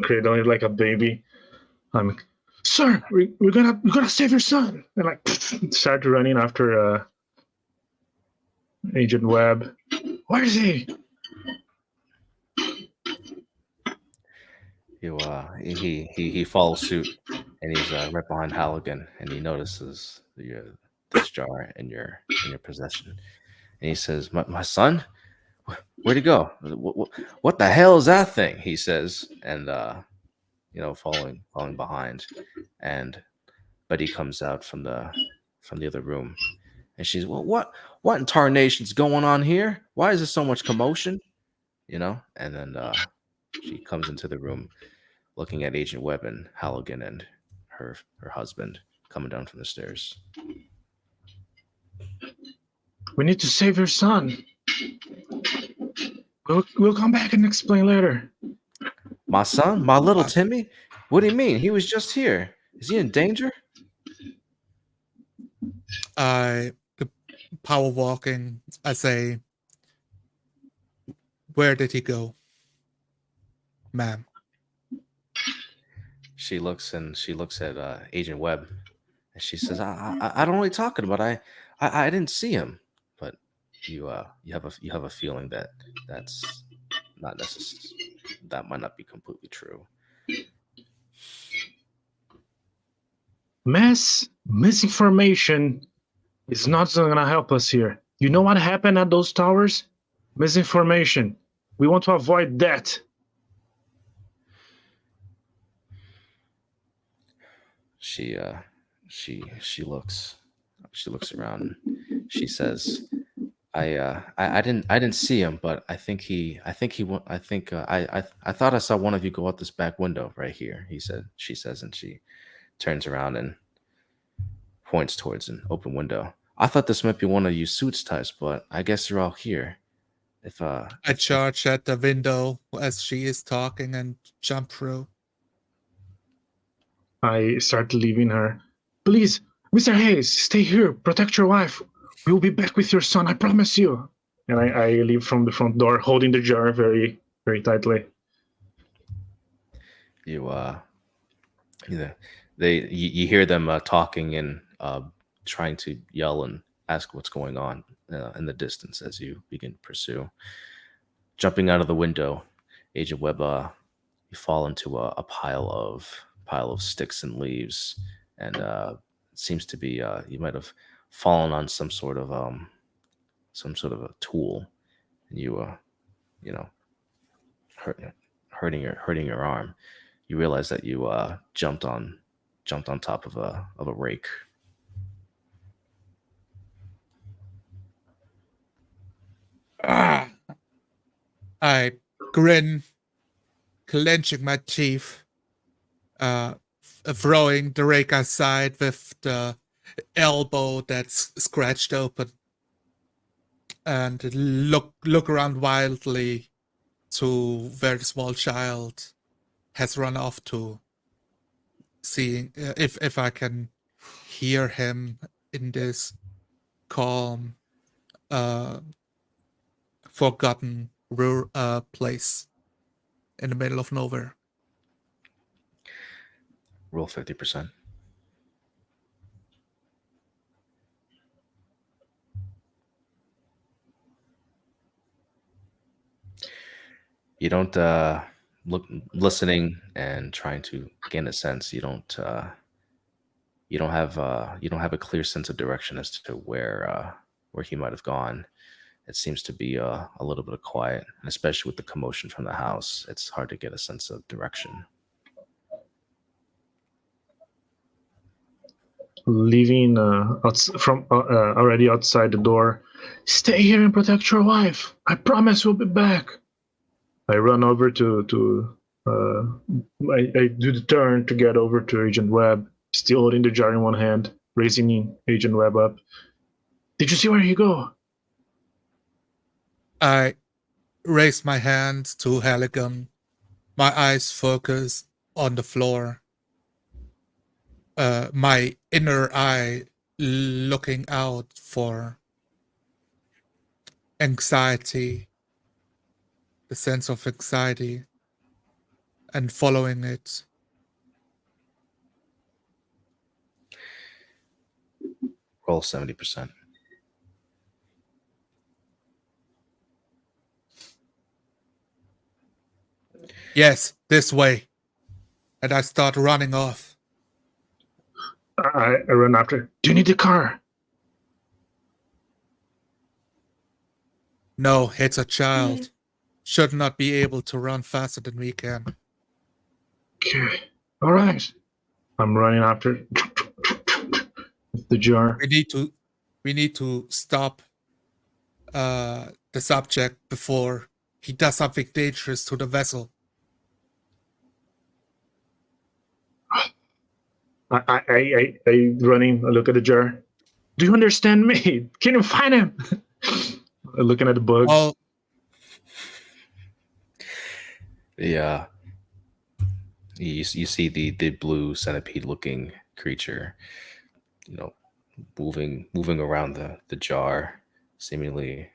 cradling it like a baby. I'm like, "Sir, we're gonna save your son!" And like start running after Agent Webb. Where is he? He follows suit, and he's right behind Halligan, and he notices this jar in your possession, and he says, "My son, where'd he go? What the hell is that thing?" He says, and falling behind, and Betty comes out from the other room, and she's, "Well, what in tarnation's going on here? Why is there so much commotion?" And then she comes into the room, looking at Agent Webb and Halligan and her husband coming down from the stairs. We need to save your son. We'll come back and explain later. My son? My little Timmy? What do you mean? He was just here. Is he in danger? Power walking, I say, "Where did he go, ma'am?" She looks at Agent Webb, and she says, I don't know what you're talking about. I didn't see him." But you have a feeling that that's not necessary. That might not be completely true. Misinformation is not going to help us here. You know what happened at those towers? Misinformation. We want to avoid that. she looks around. And she says, I didn't see him, but I thought I saw one of you go out this back window right here. She says, and she turns around and points towards an open window. I thought this might be one of you suits types, but I guess you're all here. I If charge at the window as she is talking and jump through. I start leaving her. Please, Mr. Hayes, stay here. Protect your wife. We will be back with your son, I promise you. And I leave from the front door, holding the jar very, very tightly. you you hear them talking and trying to yell and ask what's going on in the distance as you begin to pursue. Jumping out of the window, Agent Webb, you fall into a pile of sticks and leaves, and it seems to be you might have fallen on some sort of a tool, and you know hurting your arm. You realize that you jumped on top of a rake. Ah! I grin, clenching my teeth, throwing the rake aside with the elbow that's scratched open, and look around wildly to where the small child has run off to, seeing if I can hear him in this calm, forgotten place in the middle of nowhere. Roll 50%. You don't listening and trying to gain a sense. You don't have a clear sense of direction as to where he might have gone. It seems to be a little bit of quiet, and especially with the commotion from the house, it's hard to get a sense of direction. Leaving from already outside the door. Stay here and protect your wife. I promise we'll be back. I run over to I do the turn to get over to Agent Webb, still holding the jar in one hand, raising Agent Webb up. Did you see where he go? I raise my hand to Halligan, my eyes focus on the floor, my inner eye looking out for anxiety, the sense of anxiety, and following it. Roll 70%. Yes, this way. And I start running off. I run after. Do you need the car? No, it's a child. Should not be able to run faster than we can. Okay. All right. I'm running after the jar. We need to stop the subject before he does something dangerous to the vessel. I running. I look at the jar. Do you understand me? Can you find him? Looking at the bugs. Well, you see the blue centipede looking creature, moving around the jar, seemingly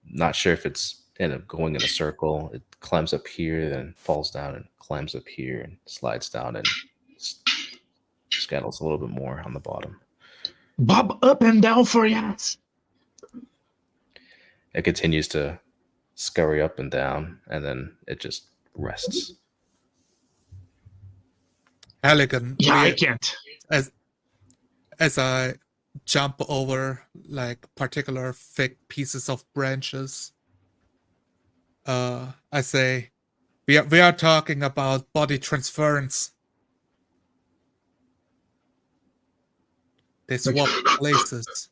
not sure if it's going in a circle. It climbs up here, then falls down and climbs up here and slides down and scattles a little bit more on the bottom. Bob up and down for yes. It continues to scurry up and down, and then it just rests. Halligan, Yeah, I can't. As I jump over like particular thick pieces of branches, I say, we are talking about body transference. They swap places.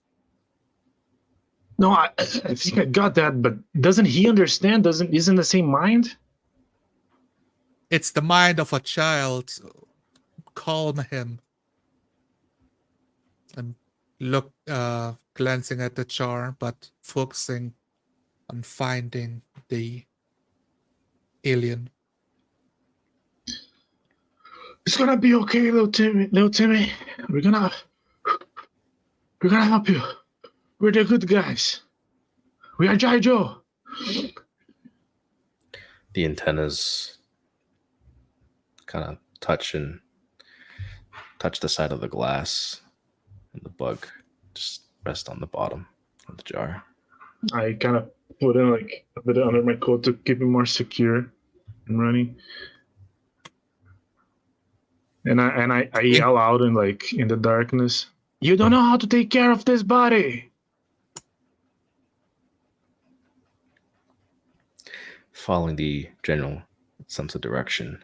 No, I think I got that, but doesn't he understand? Isn't the same mind? It's the mind of a child. Calm him. And look, glancing at the jar, but focusing on finding the alien. It's gonna be okay, little Timmy. We're gonna help you. We're the good guys. We are G.I Joe. The antennas kind of touch the side of the glass, and the bug just rests on the bottom of the jar. I kind of put in like a bit under my coat to keep it more secure and running. And I yell out in the darkness, "You don't know how to take care of this body." Following the general sense of direction,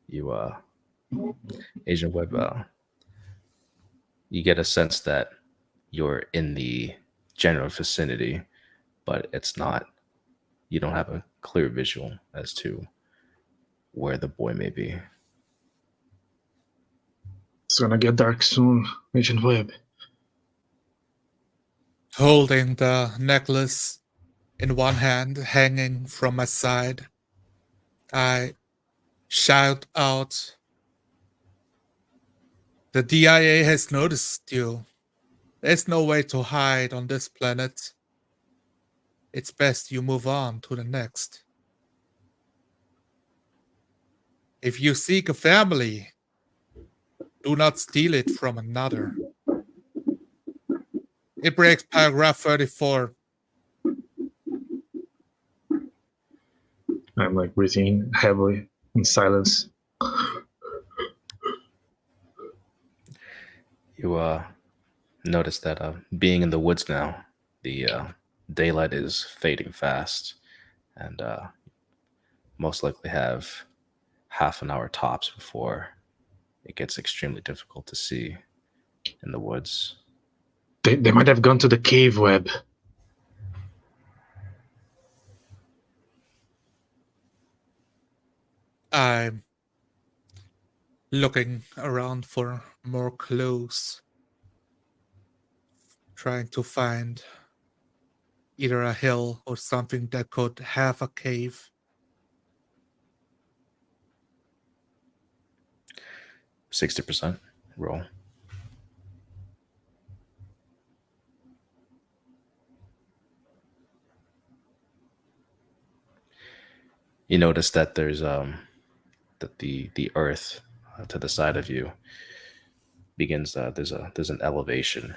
you Agent Webb, you get a sense that you're in the general vicinity, but it's not. You don't have a clear visual as to where the boy may be. It's gonna get dark soon, Agent Webb. Holding the necklace in one hand, hanging from my side, I shout out, "The D.I.A has noticed you. There's no way to hide on this planet. It's best you move on to the next. If you seek a family, do not steal it from another." It breaks paragraph 34. I'm like breathing heavily in silence. You notice that being in the woods now, the daylight is fading fast, and most likely have half an hour tops before it gets extremely difficult to see in the woods. They might have gone to the cave, Webb. I'm looking around for more clues, trying to find either a hill or something that could have a cave. 60% roll. You notice that there's that the earth to the side of you begins. There's an elevation,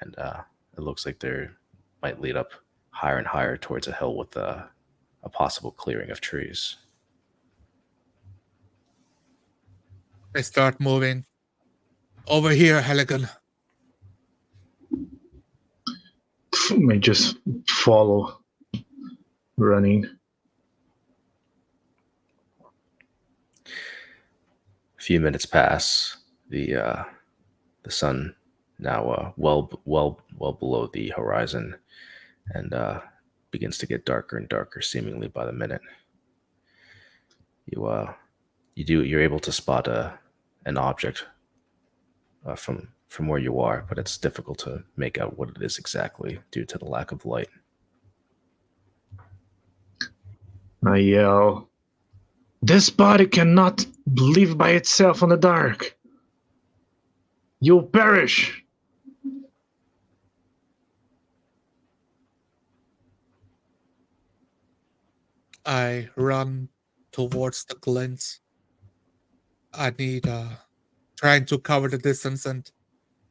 and it looks like there might lead up higher and higher towards a hill with a possible clearing of trees. I start moving. Over here, Halligan. May just follow, running. A few minutes pass. The sun now well below the horizon, and begins to get darker and darker, seemingly by the minute. You're able to spot an object from where you are, but it's difficult to make out what it is exactly due to the lack of light. I yell, "This body cannot live by itself in the dark. You'll perish." I run towards the glint. I need trying to cover the distance and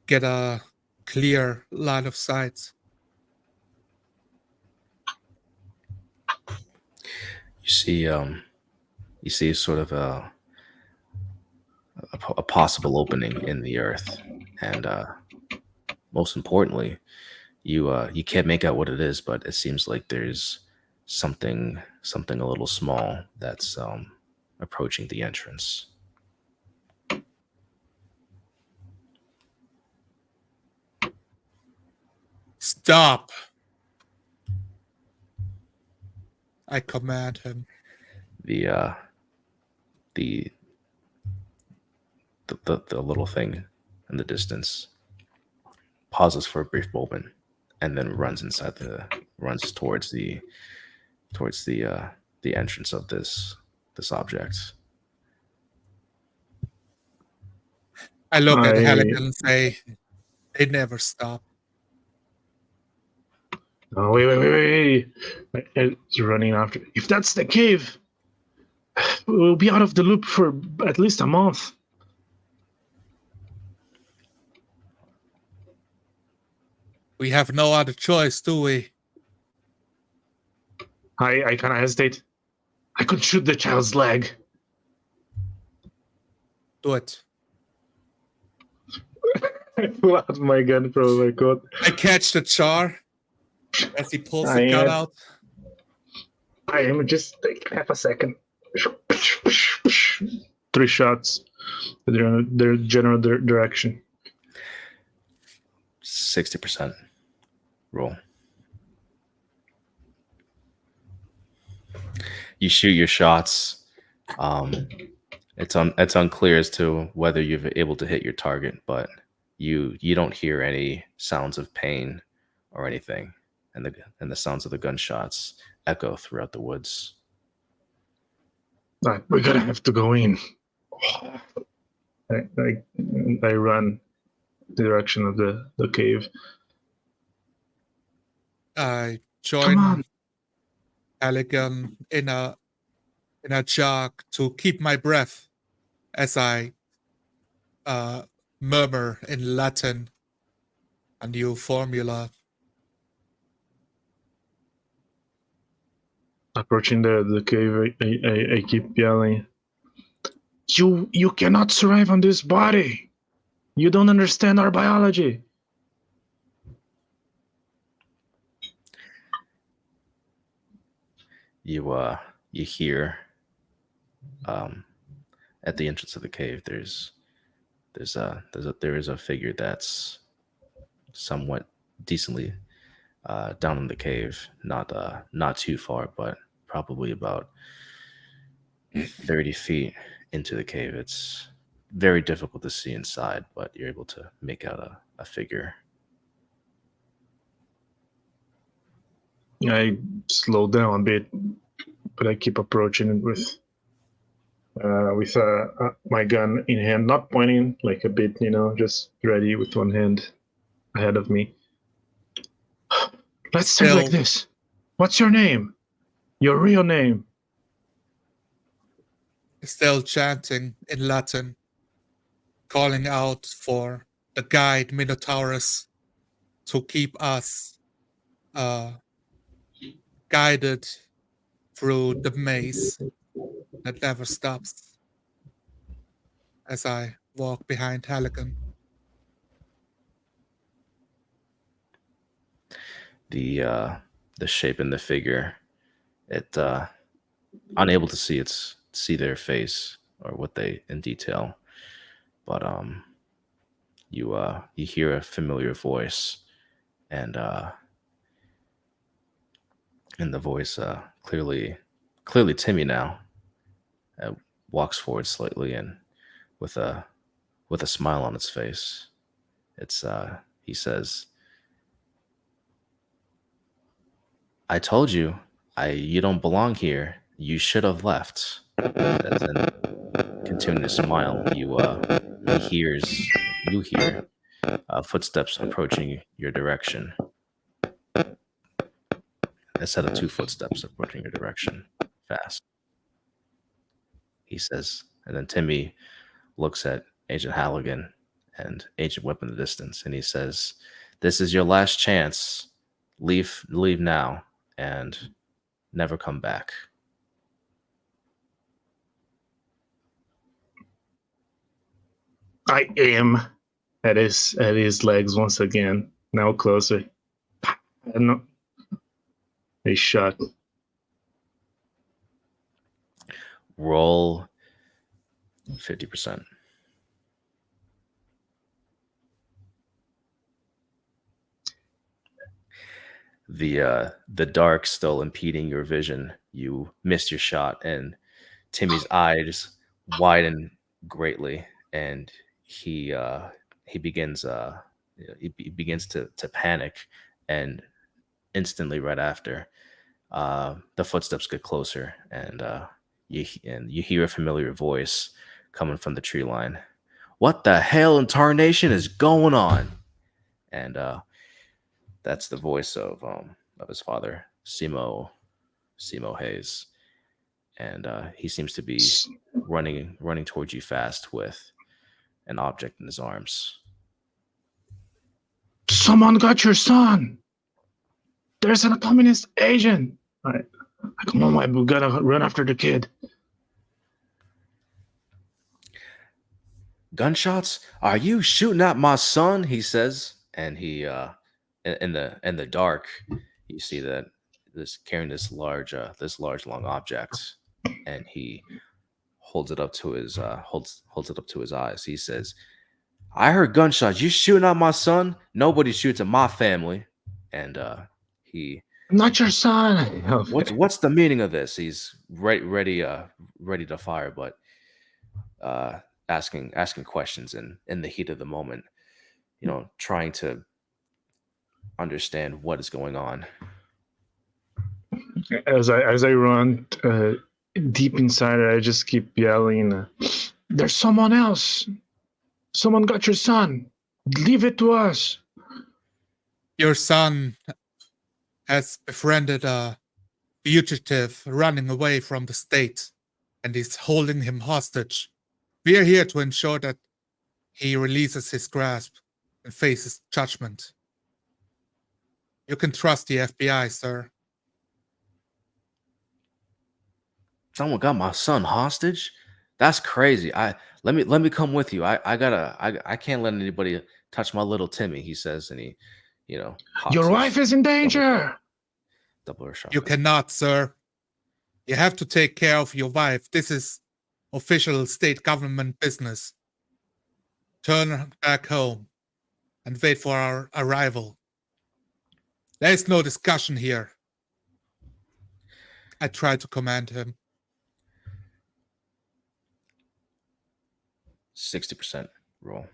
get a clear line of sight. You see sort of a possible opening in the earth, and most importantly, you can't make out what it is, but it seems like there's something a little small that's approaching the entrance. Stop! I command him. The the the little thing in the distance pauses for a brief moment and then runs towards the entrance of this object. I look at Halligan I and say, they never stop. oh, wait! It's running after. If that's the cave, we'll be out of the loop for at least a month. We have no other choice, do we? I kind of hesitate. I could shoot the child's leg. Do it. I pull out my gun from my coat. I catch the jar as he pulls I the gun am- out. I am just like half a second. 3 shots. Their general direction. 60% roll. You shoot your shots. It's unclear as to whether you're able to hit your target, but you don't hear any sounds of pain or anything, and the sounds of the gunshots echo throughout the woods. We're gonna have to go in. I run the direction of the cave. I Come on. join Halligan in a jog to keep my breath as I murmur in Latin a new formula. Approaching the cave, I keep yelling, You cannot survive on this body. You don't understand our biology. You hear at the entrance of the cave there is a figure that's somewhat decently down in the cave, not too far, but probably about 30 feet into the cave. It's very difficult to see inside, but you're able to make out a figure. I slow down a bit, but I keep approaching it with my gun in hand, not pointing, like a bit, just ready with one hand ahead of me. Let's start like this. What's your name? Your real name? Still chanting in Latin, calling out for the guide Minotaurus to keep us guided through the maze that never stops as I walk behind Halligan. The shape in the figure, it unable to see their face or what they in detail, but you hear a familiar voice, and the voice clearly Timmy now walks forward slightly and with a smile on its face. It's he says, "I told you, you don't belong here. You should have left." And then, continuing to smile, you hear footsteps approaching your direction. A set of 2 footsteps approaching your direction, fast. He says, and then Timmy looks at Agent Halligan and Agent Whip in the distance, and he says, "This is your last chance. Leave now and never come back." I aim at his legs once again, now closer. And a shot. Roll 50%. the dark still impeding your vision, you missed your shot, and Timmy's eyes widen greatly, and he begins he begins to panic, and instantly right after, the footsteps get closer, and you hear a familiar voice coming from the tree line. What the hell in tarnation is going on? And that's the voice of his father, Simo Hayes, and he seems to be S- running towards you fast with an object in his arms. Someone got your son. There's a communist agent. Come on, we gotta run after the kid. Gunshots? Are you shooting at my son? He says, and he in the dark, you see that this carrying this large long object, and he holds it up to his holds it up to his eyes. He says, "I heard gunshots. You shooting at my son? Nobody shoots at my family." And he I'm not your son. what's the meaning of this? He's ready to fire, but asking questions in the heat of the moment, trying to understand what is going on. As I run deep inside, I just keep yelling, "There's someone else. Someone got your son. Leave it to us." Your son has befriended a fugitive running away from the state and is holding him hostage. We are here to ensure that he releases his grasp and faces judgment. You can trust the FBI, sir. Someone got my son hostage? That's crazy. Let me come with you. I can't let anybody touch my little Timmy, he says, and he, cocks Your his wife is in danger. double shot. You cannot, sir. You have to take care of your wife. This is official state government business. Turn back home and wait for our arrival. There is no discussion here. I try to command him. 60% roll.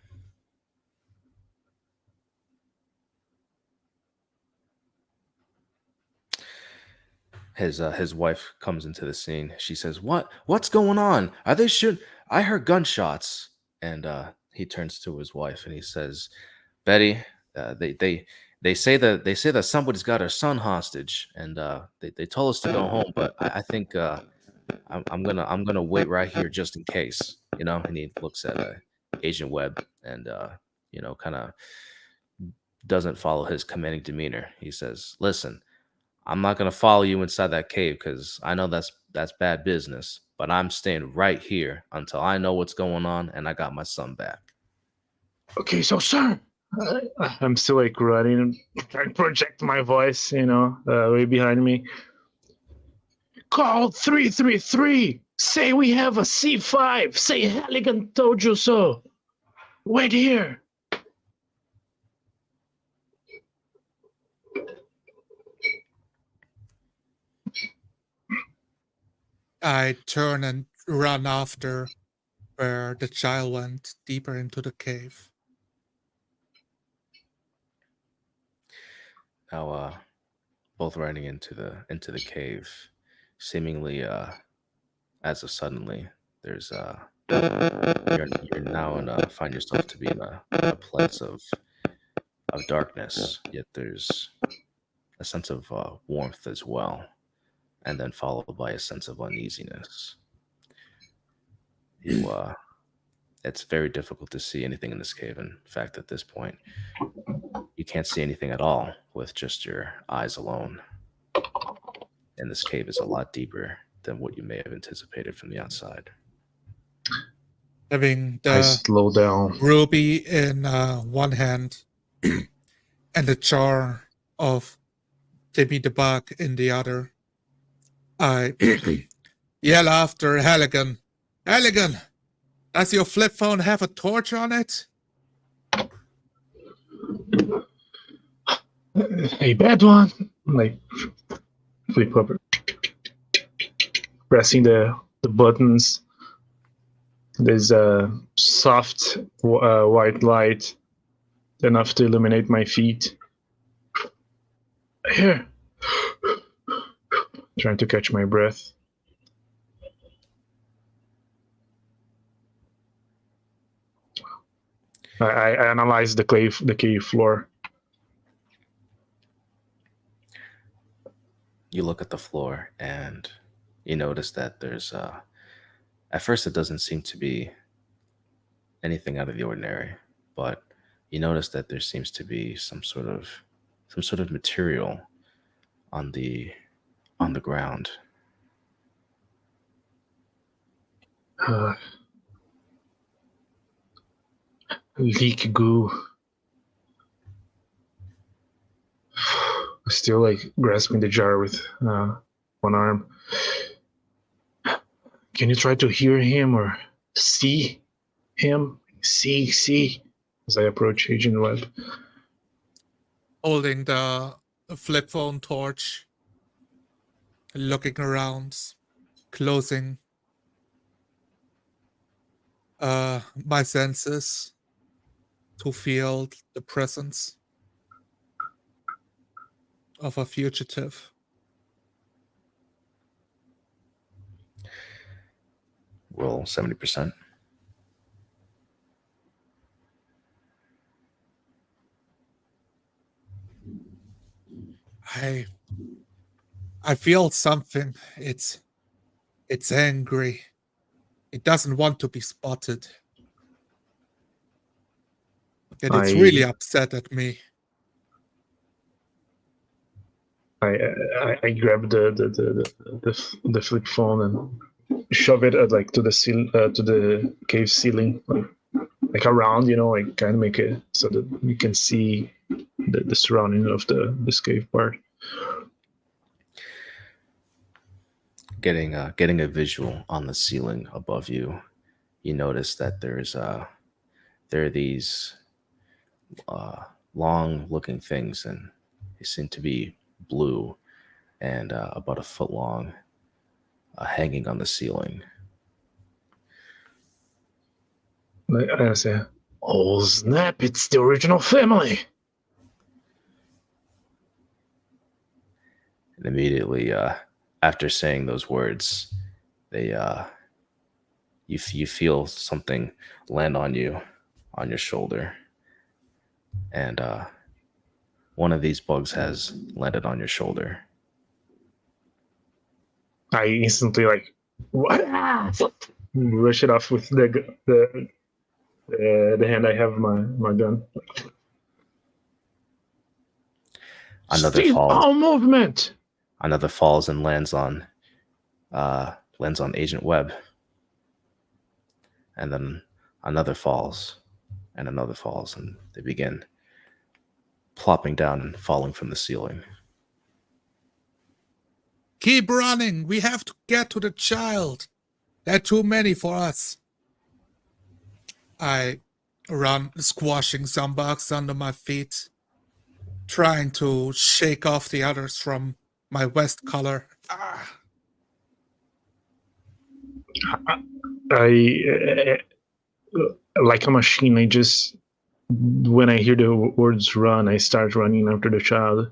His wife comes into the scene. She says, What's going on? Are they shooting? I heard gunshots." And he turns to his wife and he says, "Betty, they say that somebody's got our son hostage, and they told us to go home, but I think I'm gonna wait right here just in case, And he looks at Agent Webb and kind of doesn't follow his commanding demeanor. He says, "Listen, I'm not gonna follow you inside that cave because I know that's bad business, but I'm staying right here until I know what's going on and I got my son back." Okay, so sir, I'm still running and trying to project my voice, way behind me. Call 333. Say we have a C5. Say Halligan told you so. Wait here. I turn and run after where the child went deeper into the cave. Now, both riding into the cave, seemingly as of suddenly, there's you're now find yourself to be in a place of darkness, yet there's a sense of warmth as well, and then followed by a sense of uneasiness. It's very difficult to see anything in this cave. In fact, at this point, you can't see anything at all with just your eyes alone. And this cave is a lot deeper than what you may have anticipated from the outside. Having I the slow down. ruby in one hand and a jar of Timmy the Bug in the other, I yell after Halligan. Halligan, does your flip phone have a torch on it? A bad one. like flip up, pressing the buttons. There's a soft white light enough to illuminate my feet. Here, trying to catch my breath. I analyze the cave floor. You look at the floor and you notice that there's at first it doesn't seem to be anything out of the ordinary, but you notice that there seems to be some sort of material on the ground. Leak goo. Still like grasping the jar with one arm. Can you try to hear him or see him? See as I approach Agent Webb. Holding the flip phone torch, looking around, closing my senses to feel the presence of a fugitive. Roll 70%. I feel something. It's angry. It doesn't want to be spotted. And it's really upset at me. I grab the flip phone and shove it at, like to the cave ceiling, like around, like kind of make it so that you can see the surrounding of this cave part. Getting a visual on the ceiling above you, you notice that there are these long-looking things, and they seem to be blue and about a foot long, hanging on the ceiling. I say, "Oh snap! It's the original family!" And immediately after saying those words, they you feel something land on your shoulder, and one of these bugs has landed on your shoulder. I instantly like what? Rush it off with the hand I have my gun. Another Steal falls. all movement. Another falls and lands on Agent Webb, and then another falls, and another falls, and they begin plopping down and falling from the ceiling. Keep running! We have to get to the child. There are too many for us. I run, squashing some bugs under my feet, trying to shake off the others from my vest collar. I like a machine. I just, when I hear the words "run," I start running after the child,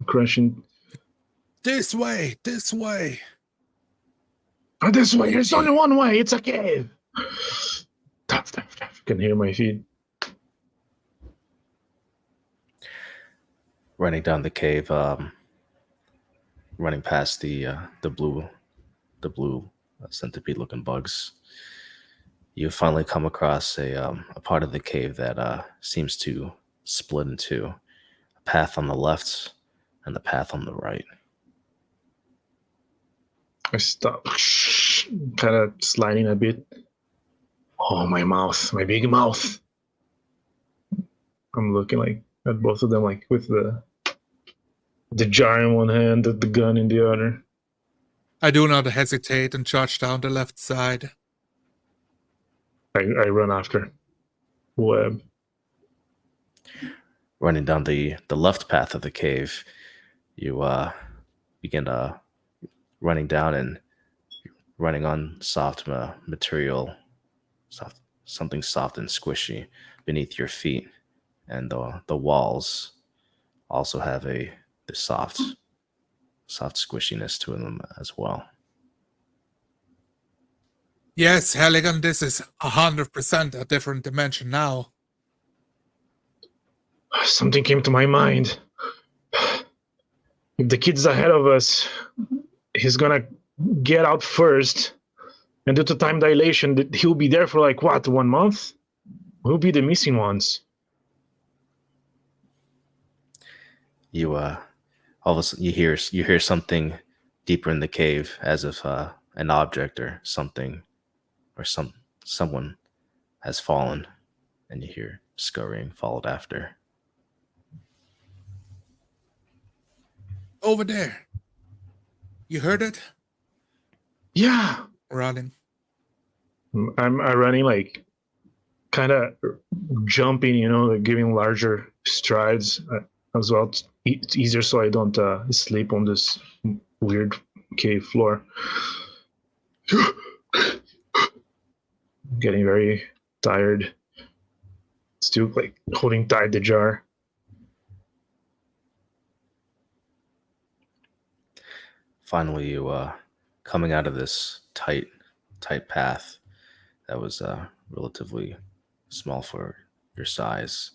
crushing. This way, this way. Oh, this way. There's only one way. It's a cave. I can hear my feet. Running down the cave, running past the blue centipede-looking bugs, you finally come across a part of the cave that seems to split into a path on the left and the path on the right. I stop, kind of sliding a bit. Oh, my mouth, my big mouth. I'm looking like at both of them, like with the jar in one hand, the gun in the other. I do not hesitate and charge down the left side. I run after Webb. running down the left path of the cave. You begin running down and running on soft material, something soft and squishy beneath your feet, and the walls also have the soft squishiness to them as well. Yes, Halligan, this is 100% a different dimension now. Something came to my mind. If the kid's ahead of us, he's gonna get out first, and due to time dilation, he'll be there for like what, 1 month? We'll be the missing ones. You all of a sudden you hear something deeper in the cave, as if an object or something or someone has fallen, and you hear scurrying followed after. Over there. You heard it? Yeah. Running. I'm running, like kind of jumping, like giving larger strides as well. It's easier so I don't sleep on this weird cave floor. Getting very tired. Still like holding tight the jar. Finally, you coming out of this tight path that was relatively small for your size.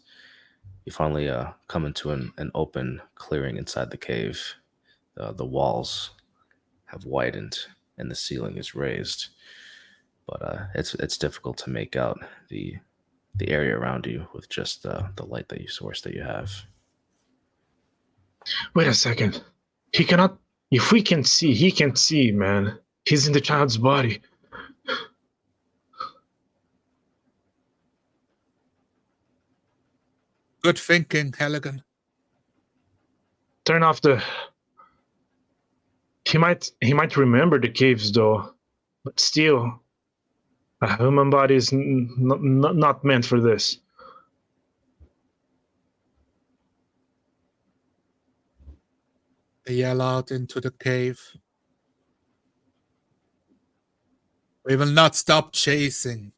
You finally come into an open clearing inside the cave. The walls have widened and the ceiling is raised, but it's difficult to make out the area around you with just the light that you have. Wait a second. He cannot. If we can see, he can see, man. He's in the child's body. Good thinking, Halligan. Turn off the. He might remember the caves though, but still, a human body is not meant for this. They yell out into the cave. We will not stop chasing.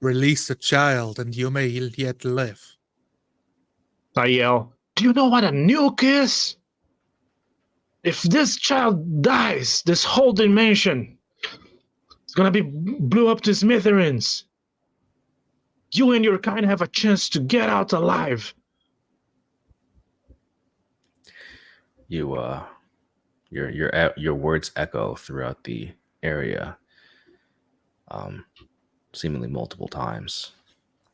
Release the child and you may yet live. I yell, do you know what a nuke is? If this child dies, this whole dimension is gonna be blew up to smithereens. You and your kind have a chance to get out alive. You your words echo throughout the area, seemingly multiple times,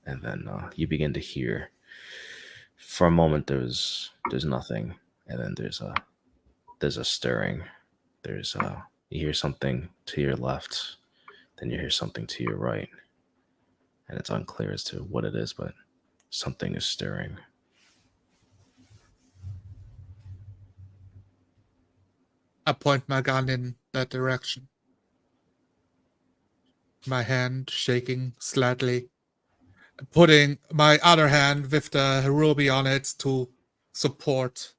and then you begin to hear. For a moment, there's nothing, and then there's a stirring. There's you hear something to your left, then you hear something to your right, and it's unclear as to what it is, but something is stirring. I point my gun in that direction. My hand shaking slightly, putting my other hand with the ruby on it to support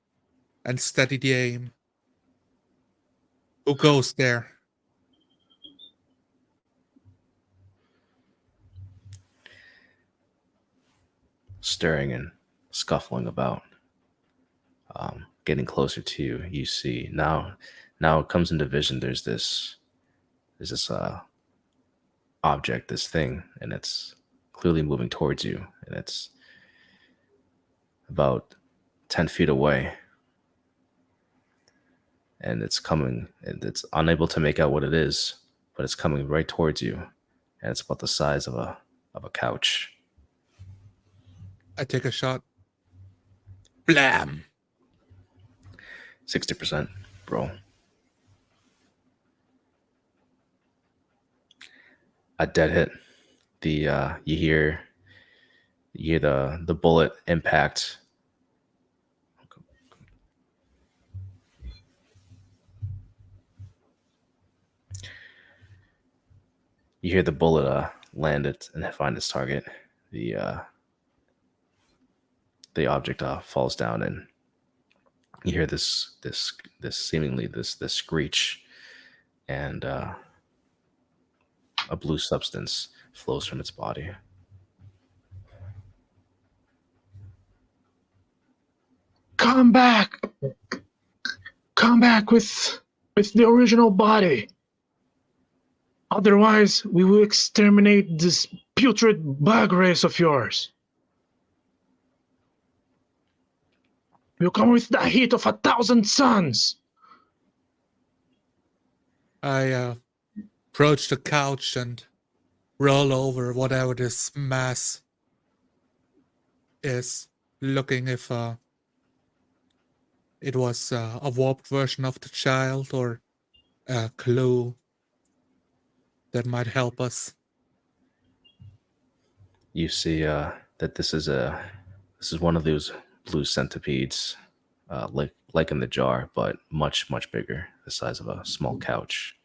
and steady the aim. Who goes there? Stirring and scuffling about, getting closer to you. You see now it comes into vision. There's this object, this thing, and it's clearly moving towards you, and it's about 10 feet away, and it's coming, and it's unable to make out what it is, but it's coming right towards you, and it's about the size of a couch. I take a shot. Blam! 60%, bro. A dead hit. The you hear the bullet impact. You hear the bullet land it and find its target. The the object falls down, and you hear this seemingly this screech, and a blue substance flows from its body. Come back! Come back with the original body. Otherwise, we will exterminate this putrid bug race of yours. We'll come with the heat of 1,000 suns. I approach the couch and roll over whatever this mass is, looking if it was a warped version of the child or a clue that might help us. You see that this is one of those blue centipedes, like in the jar, but much bigger, the size of a small couch.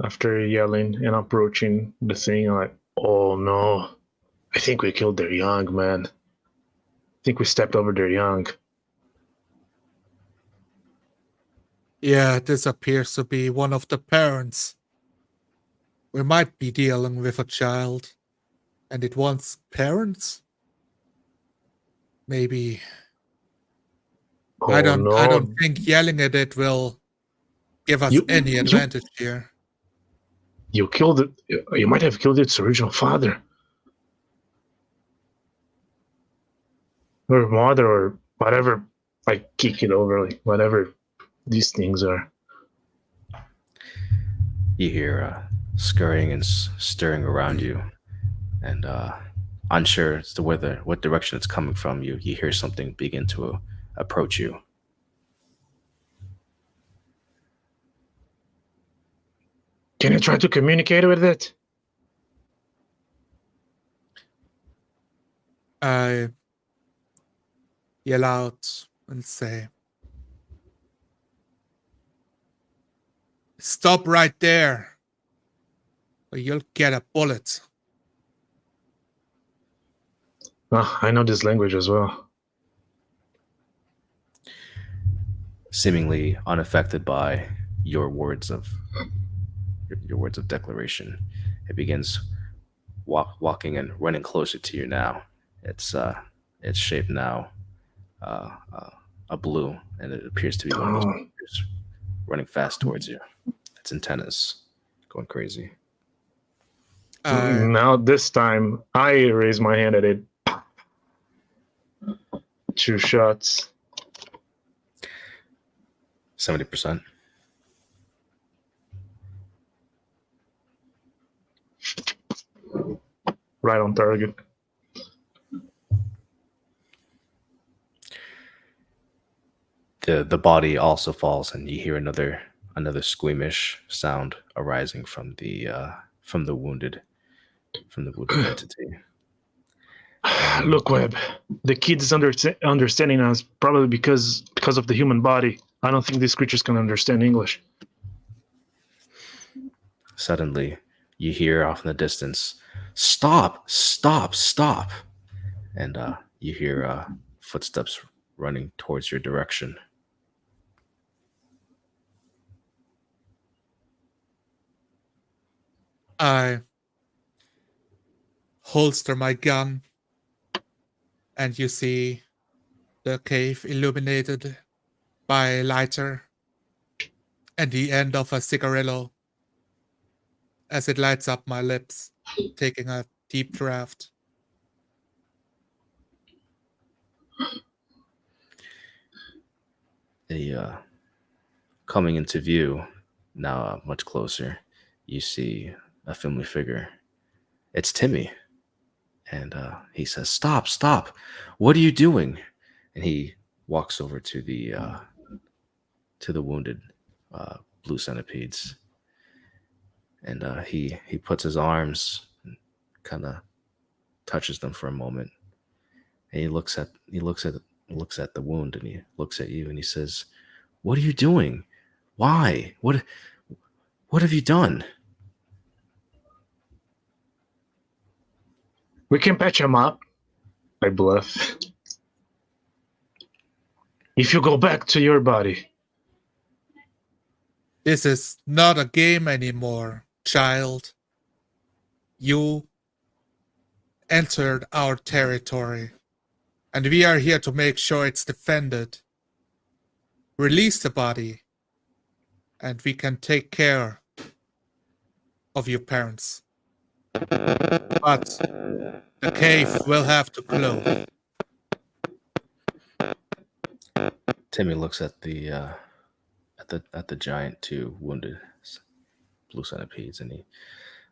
After yelling and approaching the thing, I'm like, oh no, I think we killed their young, man. I think we stepped over their young. Yeah, this appears to be one of the parents. We might be dealing with a child, and it wants parents? Maybe. Oh I no. don't think yelling at it will give us any advantage here. You killed it. You might have killed its original father. Or mother, or whatever. I kick it over, like whatever these things are. You hear scurrying and stirring around you, and unsure as to what direction it's coming from. You hear something begin to approach you. Can you try to communicate with it? I yell out and say, "Stop right there, or you'll get a bullet." Oh, I know this language as well. Seemingly unaffected by your words of declaration, it begins walking and running closer to you now. It's shaped now a blue, and it appears to be one of those creatures running fast towards you. Its antennas going crazy. Now this time, I raise my hand at it. 2 shots. 70%. Right on target. The body also falls, and you hear another squeamish sound arising from the wounded entity. Look, Webb, the kid is understanding us probably because of the human body. I don't think these creatures can understand English. Suddenly, you hear off in the distance, "Stop! Stop! Stop!" And you hear footsteps running towards your direction. I holster my gun, and you see the cave illuminated by a lighter and the end of a cigarillo as it lights up my lips, taking a deep draft. Coming into view, now much closer, you see a familiar figure. It's Timmy. And he says, "Stop, stop. What are you doing?" And he walks over to the wounded blue centipedes. And he puts his arms and kind of touches them for a moment. And he looks at the wound, and he looks at you, and he says, "What are you doing? Why? What have you done?" We can patch him up. I bluff. If you go back to your body, This is not a game anymore, child. You entered our territory, and we are here to make sure it's defended. Release the body, and we can take care of your parents. But the cave will have to close. Timmy looks at the giant two wounded blue centipedes, and he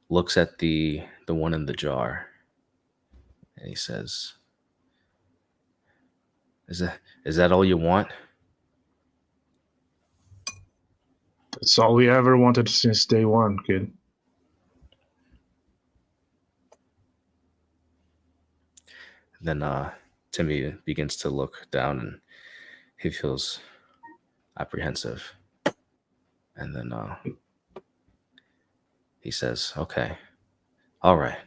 looks at the one in the jar, and he says, "Is that all you want?" that's all we ever wanted since day one, kid. Then Timmy begins to look down, and he feels apprehensive. And then he says, "Okay, all right.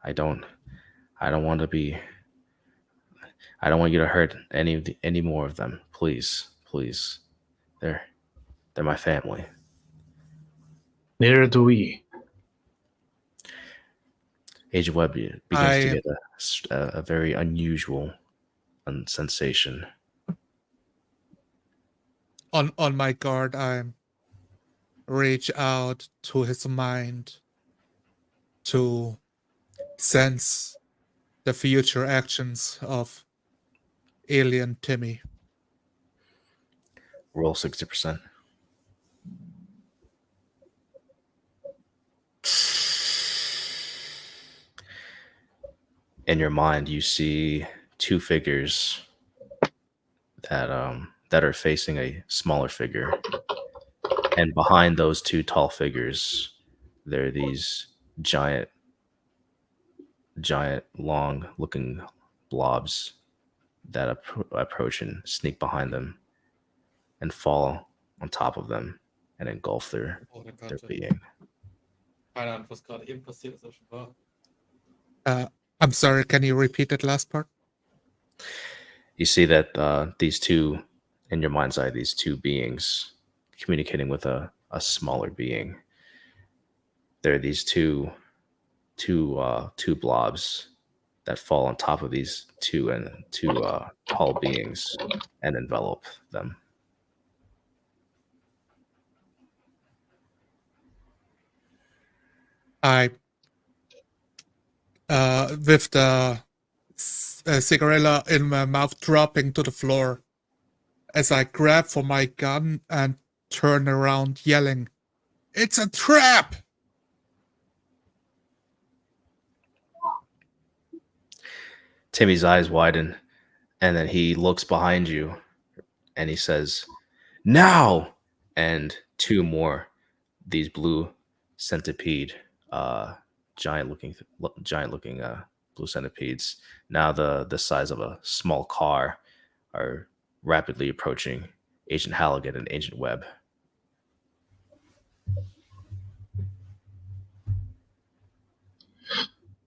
I don't want to be. I don't want you to hurt any more of them. Please, please. They're my family." Neither do we. Agent Webb begins to get a very unusual sensation. On my guard, I reach out to his mind to sense the future actions of alien Timmy. Roll 60%. In your mind, you see two figures that are facing a smaller figure, and behind those two tall figures, there are these giant, long-looking blobs that approach and sneak behind them, and fall on top of them and engulf their being. I'm sorry, can you repeat that last part? You see that these two, in your mind's eye, these two beings communicating with a smaller being. There are these two blobs that fall on top of these two tall beings and envelop them. I, with the cigarella in my mouth dropping to the floor, as I grab for my gun and turn around yelling, "It's a trap!" Timmy's eyes widen, and then he looks behind you, and he says, "Now!" And two more, these blue centipede, giant looking blue centipedes, now the size of a small car, are rapidly approaching Agent Halligan and Agent Webb.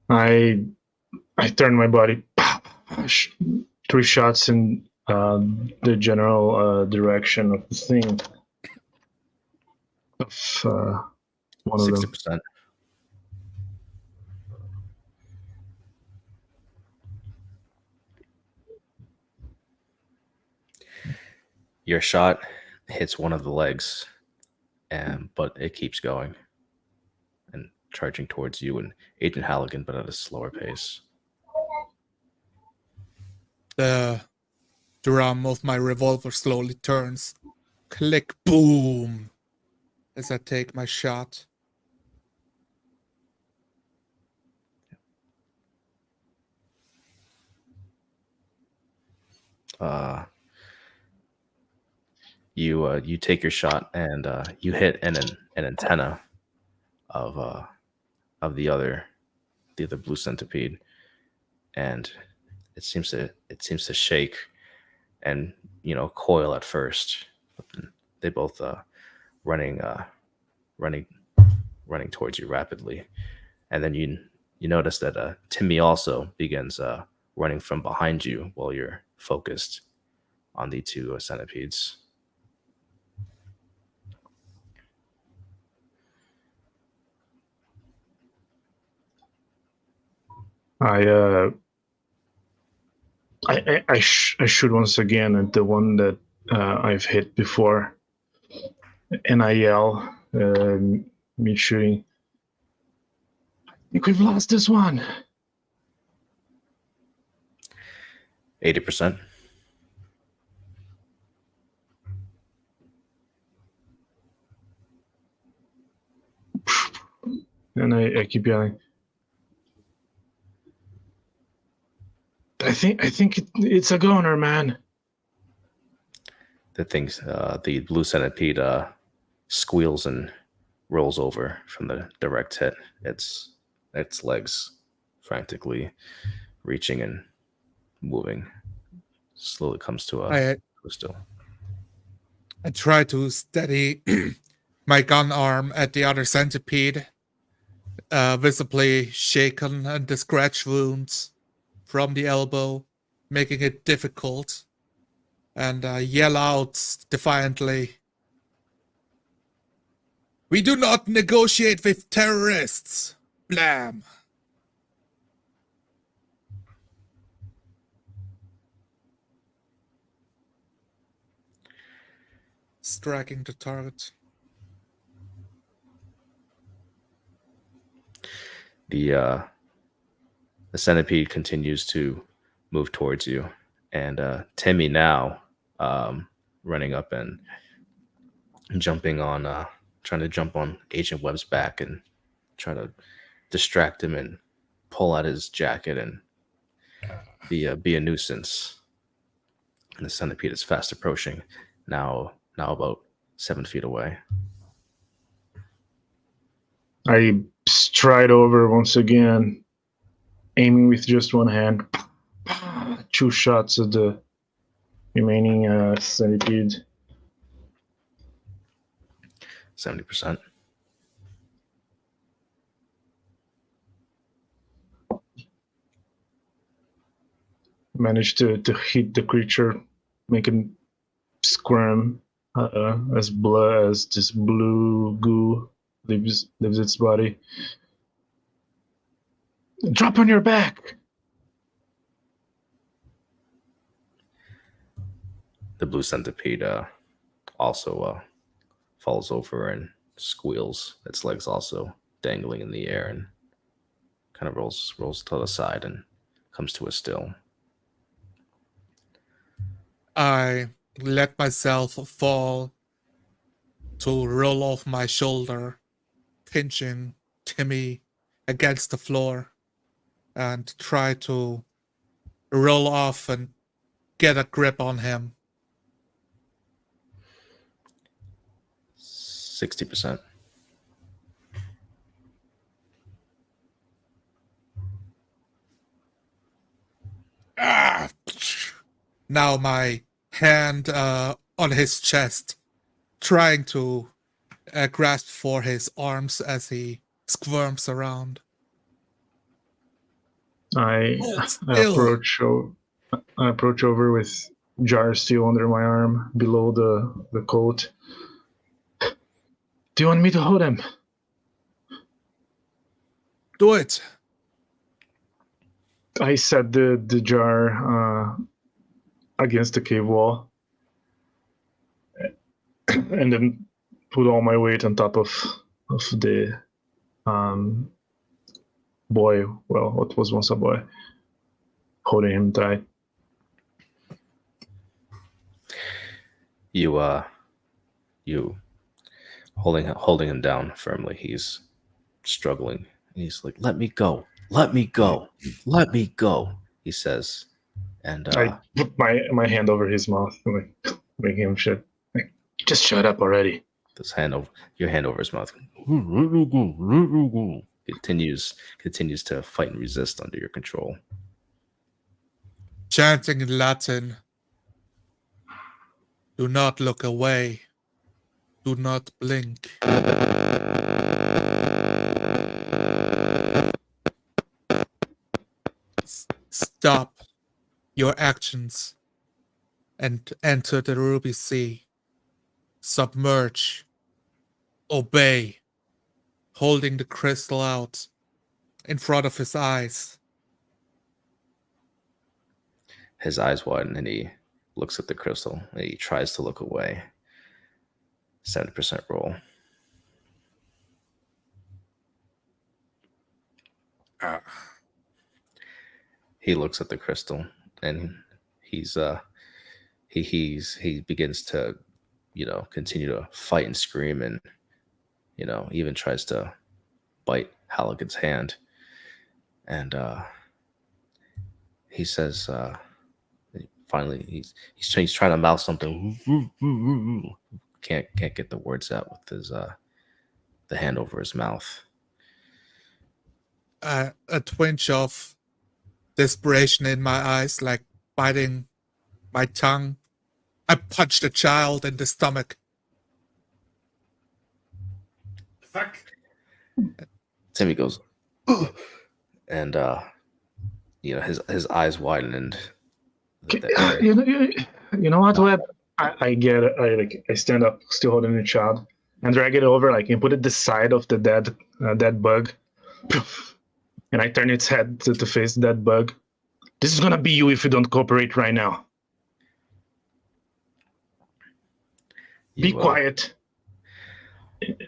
I turn my body, 3 shots in the general direction of the thing. Of one of them. 60%. Your shot hits one of the legs, but it keeps going and charging towards you and Agent Halligan, but at a slower pace. The drum of my revolver slowly turns. Click, boom, as I take my shot. You take your shot and you hit an antenna of the other blue centipede, and it seems to shake and coil at first, but then they both running towards you rapidly, and then you notice that Timmy also begins running from behind you while you're focused on the two centipedes. I shoot once again at the one that I've hit before, and I yell, me shooting. I think we've lost this one. 80%. And I keep yelling. I think it's a goner, man. The blue centipede squeals and rolls over from the direct hit. Its legs frantically reaching and moving. Slowly comes to a still. I try to steady my gun arm at the other centipede, visibly shaken, and the scratch wounds from the elbow, making it difficult, and yell out defiantly, "We do not negotiate with terrorists! Blam!" Striking the target. The centipede continues to move towards you, and Timmy now running up and jumping on, trying to jump on Agent Webb's back and try to distract him and pull out his jacket and be a nuisance. And the centipede is fast approaching, now about 7 feet away. I stride over once again, aiming with just one hand. 2 shots at the remaining centipede. 70%. Managed to hit the creature, make him squirm as blood, as this blue goo leaves its body. Drop on your back. The blue centipede also falls over and squeals, its legs also dangling in the air, and kind of rolls to the side and comes to a still. I let myself fall to roll off my shoulder, pinching Timmy against the floor, and try to roll off and get a grip on him. 60%. Now my hand on his chest, trying to grasp for his arms as he squirms around. I approach over with jar steel under my arm, below the coat. Do you want me to hold him? Do it. I set the jar against the cave wall, and then put all my weight on top of the boy. Well, what was once a boy, holding him tight. You holding him down firmly. He's struggling. He's like, "Let me go. Let me go. Let me go," he says. And I put my hand over his mouth, like making him shut. Like, just shut up already. Your hand over his mouth. Continues to fight and resist under your control. Chanting in Latin, "Do not look away. Do not blink." Stop your actions and enter the ruby sea. Submerge. Obey. Holding the crystal out in front of his eyes. His eyes widen and he looks at the crystal and he tries to look away. 70% roll. He looks at the crystal and he begins to, continue to fight and scream, and even tries to bite Halligan's hand. And he says, finally, he's trying to mouth something. Can't get the words out with his the hand over his mouth. A twinge of desperation in my eyes, like biting my tongue. I punched the child in the stomach. Fuck. Timmy goes, "Ugh," and his eyes widen, and You know what, Web? I get it. I stand up, still holding the child, and drag it over, and put it the side of the dead bug, and I turn its head to face that bug. This is gonna be you if you don't cooperate right now. Be quiet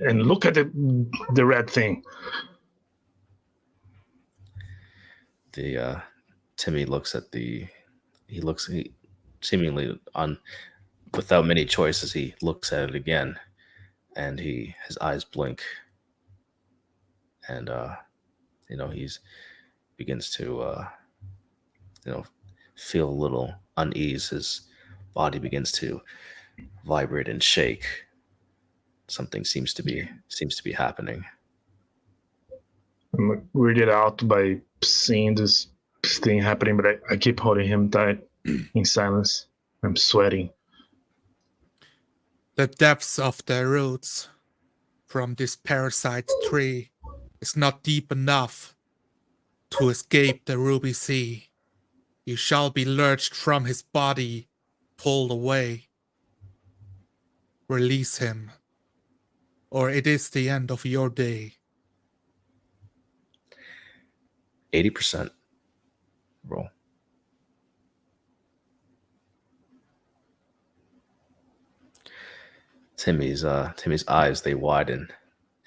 and look at the red thing. Timmy looks at he seemingly without many choices, he looks at it again, and his eyes blink, and he's begins to feel a little unease. His body begins to vibrate and shake. Something seems to be happening. I'm weirded out by seeing this thing happening, but I keep holding him tight in silence. I'm sweating. The depths of the roots from this parasite tree is not deep enough to escape the ruby sea. You shall be lurched from his body, pulled away. Release him, or it is the end of your day. 80% roll. Timmy's eyes, they widen,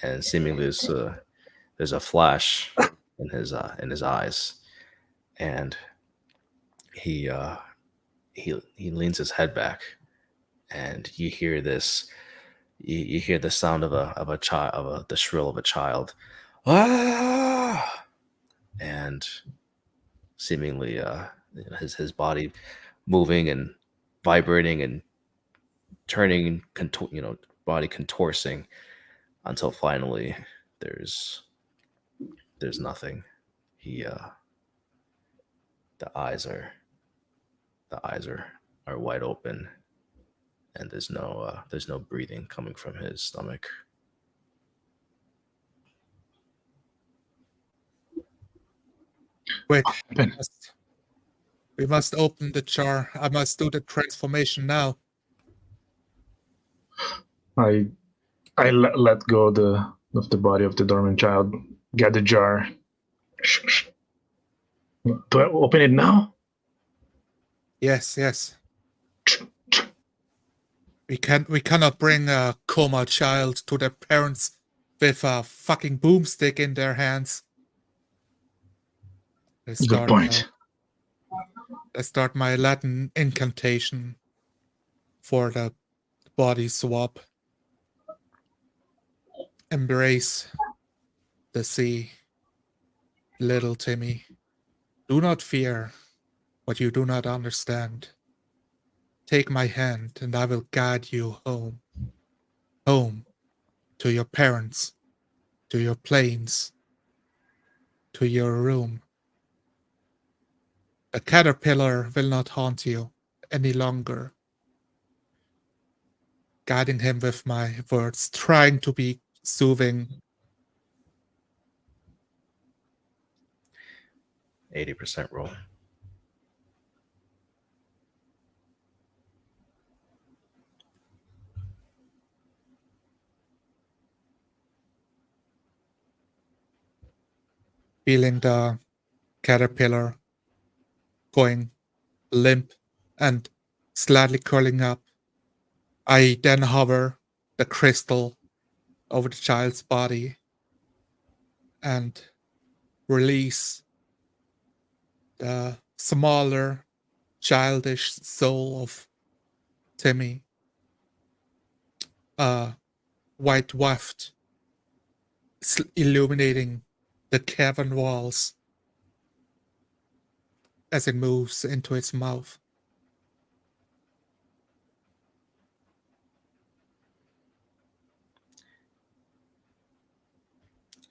and seemingly there's a flash in his eyes, and he leans his head back, and you hear this. You hear the sound of a child, the shrill of a child, ah, and seemingly his body moving and vibrating and turning, body contorting until finally there's nothing. The eyes are wide open, and there's no breathing coming from his stomach. Wait, we must open the jar. I must do the transformation now. I let go of the body of the dormant child. Get the jar. Shh. Do I open it now? Yes. We cannot bring a coma child to their parents with a fucking boomstick in their hands. Good point. I start my Latin incantation for the body swap. Embrace the sea, little Timmy. Do not fear what you do not understand. Take my hand and I will guide you home. Home to your parents, to your planes, to your room. The caterpillar will not haunt you any longer. Guiding him with my words, trying to be soothing. 80% roll. feeling the caterpillar going limp and slightly curling up. I then hover the crystal over the child's body and release the smaller, childish soul of Timmy, a white waft illuminating the cavern walls as it moves into its mouth.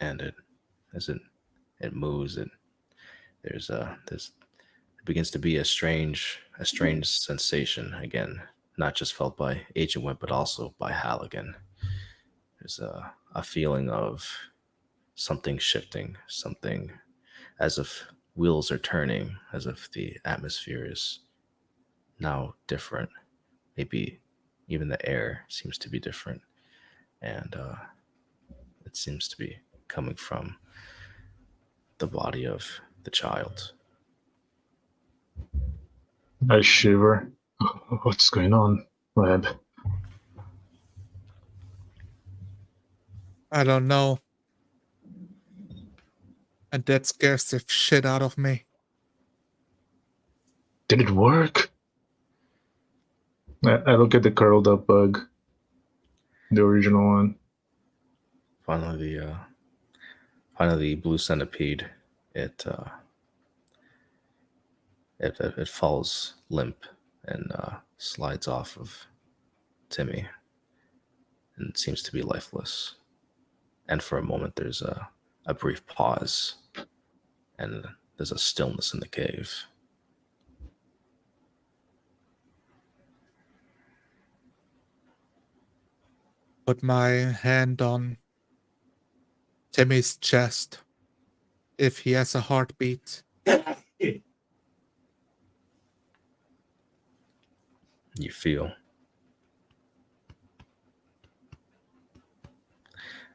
And it moves, there's it begins to be a strange sensation again, not just felt by Agent Wimp, but also by Halligan. There's a feeling of something shifting, something as if wheels are turning, as if the atmosphere is now different. Maybe even the air seems to be different. And it seems to be coming from the body of the child. I shiver. What's going on, Webb? I don't know. And that scares the shit out of me. Did it work? I look at the curled up bug, the original one. Finally, the blue centipede, it it falls limp and slides off of Timmy and seems to be lifeless. And for a moment, there's a brief pause, and there's a stillness in the cave. Put my hand on Timmy's chest. If he has a heartbeat, You feel.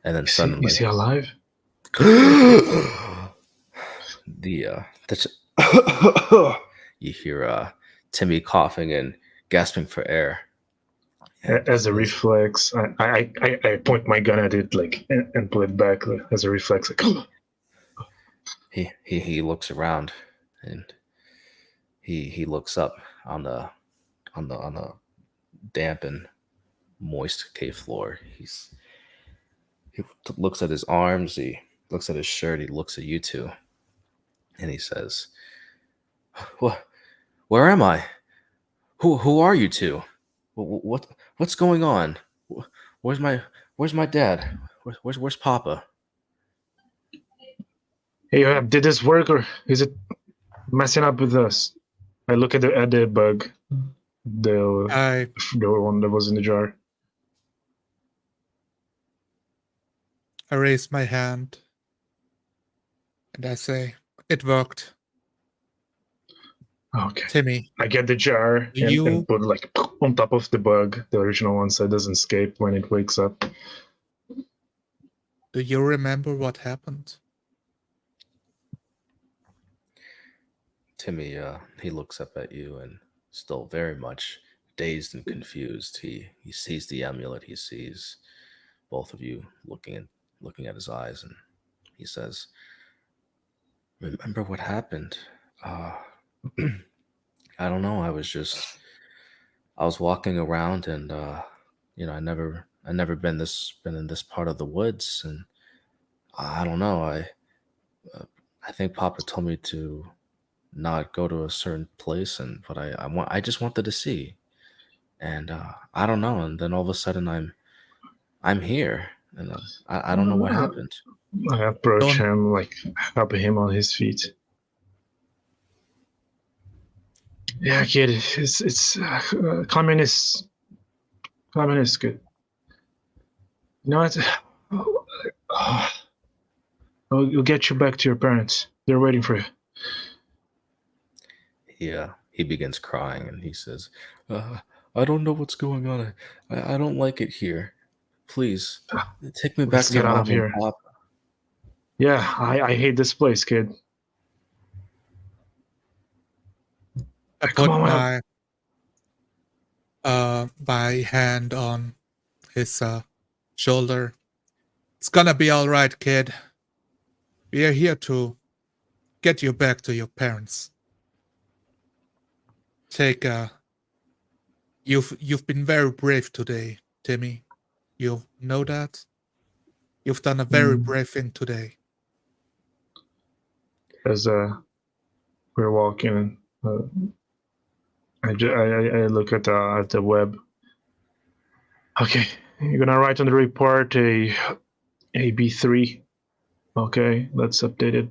And then suddenly, Is he alive? You hear Timmy coughing and gasping for air. And As a reflex, I point my gun at it like and pull it back as a reflex. Like, he looks around, and he looks up on the damp and moist cave floor. He looks at his arms, he looks at his shirt, he looks at you two, and he says, "What? Where am I? Who are you two? What's going on? Where's my dad? Where's Papa?" hey, did this work or is it messing up with us? I look at the bug, the one that was in the jar. I raise my hand and I say, "It worked." Okay. Timmy, I get the jar and put like on top of the bug, the original one, so it doesn't escape when it wakes up. do you remember what happened? Timmy, he looks up at you and still very much dazed and confused. He sees the amulet. He sees both of you looking at his eyes, and he says, "Remember what happened? I don't know. I was walking around, and I never been in this part of the woods, and I don't know. I think Papa told me to not go to a certain place, but I just wanted to see, and I don't know. And then all of a sudden, I'm here, and I don't know what happened." I approach him, like helping him on his feet. Yeah, kid, it's climbing is good. You know what? I'll get you back to your parents. They're waiting for you. Yeah, he begins crying, and he says, "I don't know what's going on. I don't like it here. Please take me back to Let's get out Mom of and here. Papa." Yeah, I hate this place, kid. I Come put on, my hand on his shoulder. It's gonna be all right, kid. We are here to get you back to your parents. Take you've been very brave today, Timmy. You know that? You've done a very brave thing today. as we're walking, I look at the web. Okay, you're gonna write on the report a B3. Okay, let's update it.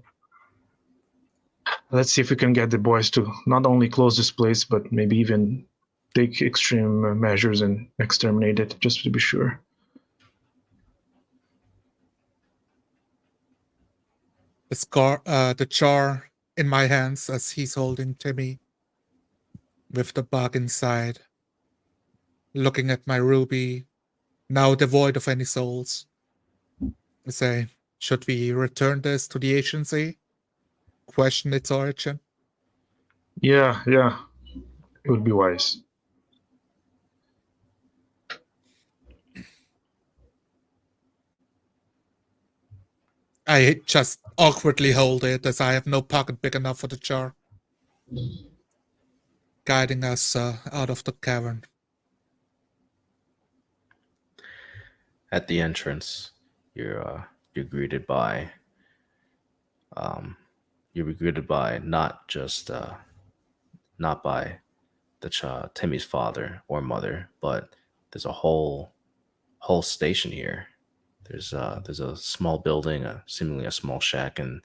Let's see if we can get the boys to not only close this place, but maybe even take extreme measures and exterminate it, just to be sure. The jar in my hands as he's holding Timmy with the bug inside, looking at my ruby, now devoid of any souls. I say, should we return this to the agency? Question its origin? Yeah, it would be wise. I just awkwardly hold it as I have no pocket big enough for the jar, guiding us out of the cavern. At the entrance, you're greeted by not just not by Timmy's father or mother, but there's a whole station here. There's a small building, seemingly a small shack, and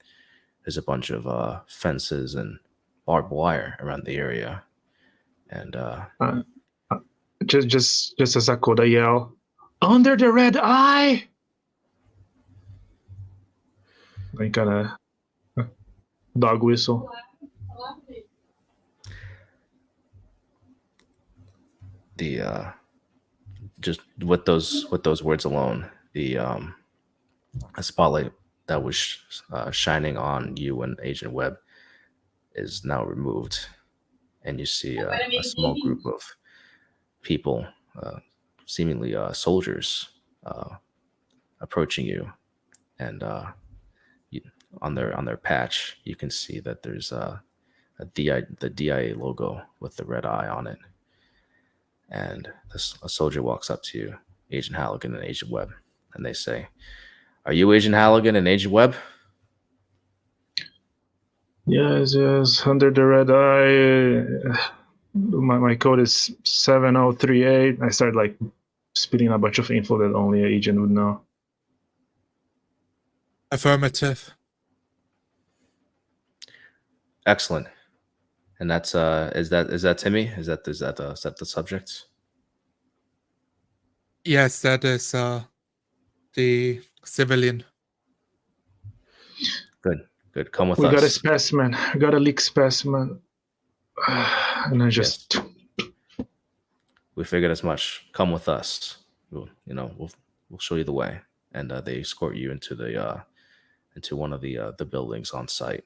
there's a bunch of fences and barbed wire around the area. And Just as Akoda yell, under the red eye. Like kind of dog whistle. the just with those words alone, the a spotlight that was shining on you and Agent Webb is now removed, and you see a small group of people, seemingly soldiers, approaching you, and you, on their patch, you can see that there's the D.I.A logo with the red eye on it, and a soldier walks up to you, Agent Halligan and Agent Webb, and they say, "Are you Agent Halligan and Agent Webb?" Yes, under the red eye. My code is 7038. I started like spitting a bunch of info that only an agent would know. Affirmative. Excellent. And that's is that Timmy? Is that the subject? Yes, that is the civilian. Good. Come with We us. got a specimen. We got a leak specimen. And I just We figured as much. Come with us. We'll show you the way, and they escort you into one of the buildings on site,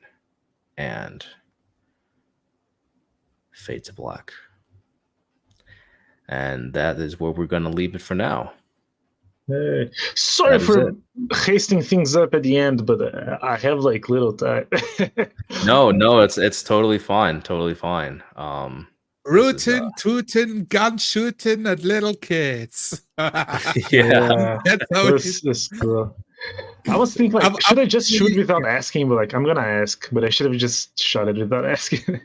and fade to black. And that is where we're going to leave it for now. Hey, sorry for hasting things up at the end, but I have like little time. No, it's totally fine. Totally fine. Rootin', tootin', gun shooting at little kids. Yeah. That's cool. I was thinking, like, should I just shoot without asking? But like, I'm gonna ask, but I should have just shot it without asking.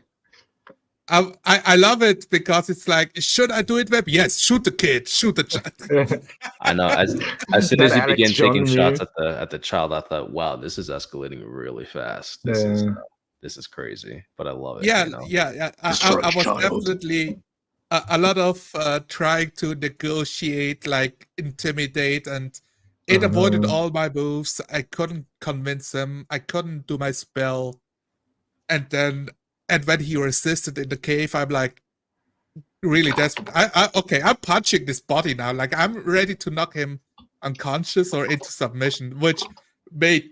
I love it because it's like, should I do it, Web? Yes, shoot the kid, shoot the child. I know. As soon as you begin taking shots at the child, I thought, wow, this is escalating really fast. This is crazy, but I love it. Yeah, you know? yeah. I was definitely a lot of trying to negotiate, like intimidate, and it avoided all my moves. I couldn't convince him. I couldn't do my spell, and when he resisted in the cave, I'm like, really desperate. I'm punching this body now. Like, I'm ready to knock him unconscious or into submission, which made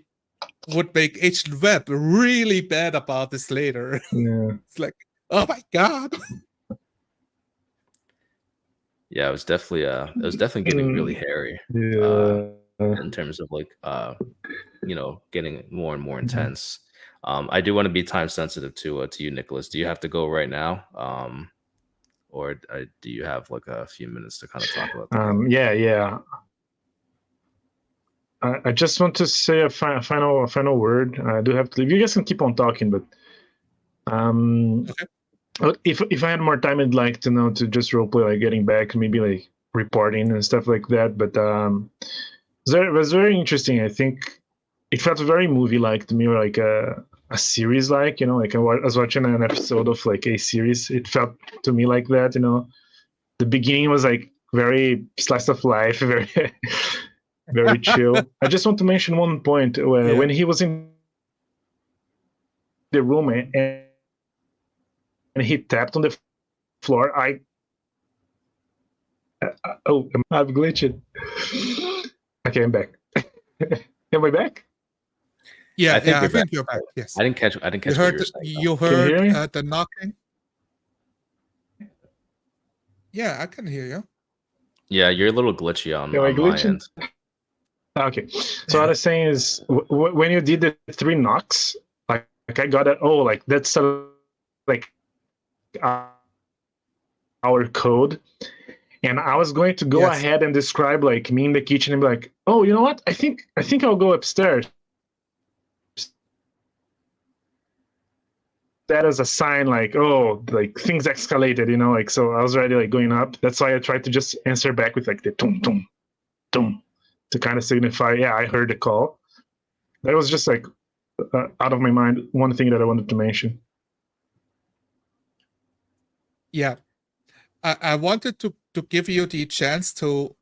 would make Agent Webb really bad about this later. Yeah. It's like, oh my god. Yeah, it was definitely getting really hairy. Yeah. In terms of like getting more and more intense. I do want to be time sensitive to you, Nicholas. Do you have to go right now, or do you have like a few minutes to kind of talk about the game? Yeah. I just want to say a final word. I do have to leave. You guys can keep on talking, but Okay. if I had more time, I'd like to just roleplay, like getting back, maybe like reporting and stuff like that. But it was very interesting. I think it felt very movie-like to me, or like a series, like like I was watching an episode of like a series. It felt to me like that. The beginning was like very slice of life, very very chill. I just want to mention one point where when he was in the room and he tapped on the floor, I'm glitching. Okay, I'm back. Am I back? Yeah, I think I you're think back. you're back. Yes. I didn't catch You what heard you were saying. you Can you hear heard me? the knocking? Yeah, I can hear you. Yeah, you're a little glitchy on Am I my glitching? end. Okay. So what I was saying is, when you did the 3 knocks, like I got it. Oh, like that's like our code. And I was going to go Yes. ahead and describe like me in the kitchen and be like, oh, you know what? I think I'll go upstairs. That as a sign, like, oh, like things escalated, like, so I was already like going up. That's why I tried to just answer back with like the tum tum tum to kind of signify, yeah, I heard the call. That was just like out of my mind, one thing that I wanted to mention. Yeah. I wanted to give you the chance to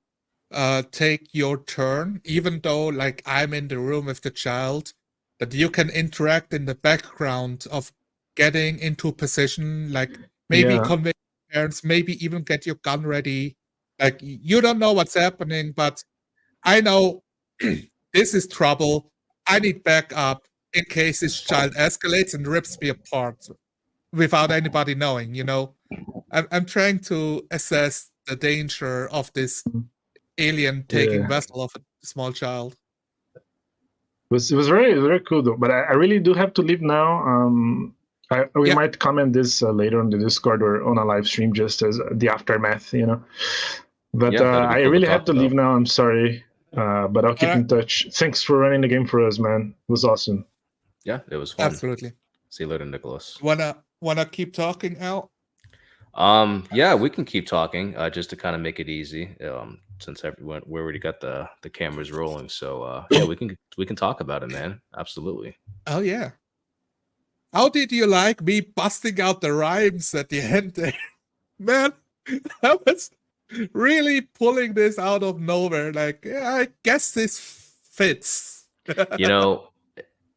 take your turn, even though like I'm in the room with the child, that you can interact in the background of getting into position, like maybe convince parents, maybe even get your gun ready. Like you don't know what's happening, but I know this is trouble. I need backup in case this child escalates and rips me apart without anybody knowing, I'm trying to assess the danger of this alien taking vessel of a small child. It was very, very cool though, but I really do have to leave now. We might comment this later on the Discord or on a live stream, just as the aftermath, But I really have to leave now. I'm sorry, but I'll keep in touch. Thanks for running the game for us, man. It was awesome. Yeah, it was fun. Absolutely. See you later, Nicholas. Wanna keep talking, Al? Yeah, we can keep talking just to kind of make it easy. Since we already got the cameras rolling, so yeah, we can talk about it, man. Absolutely. Oh yeah. How did you like me busting out the rhymes at the end there? Man, I was really pulling this out of nowhere. Like, yeah, I guess this fits.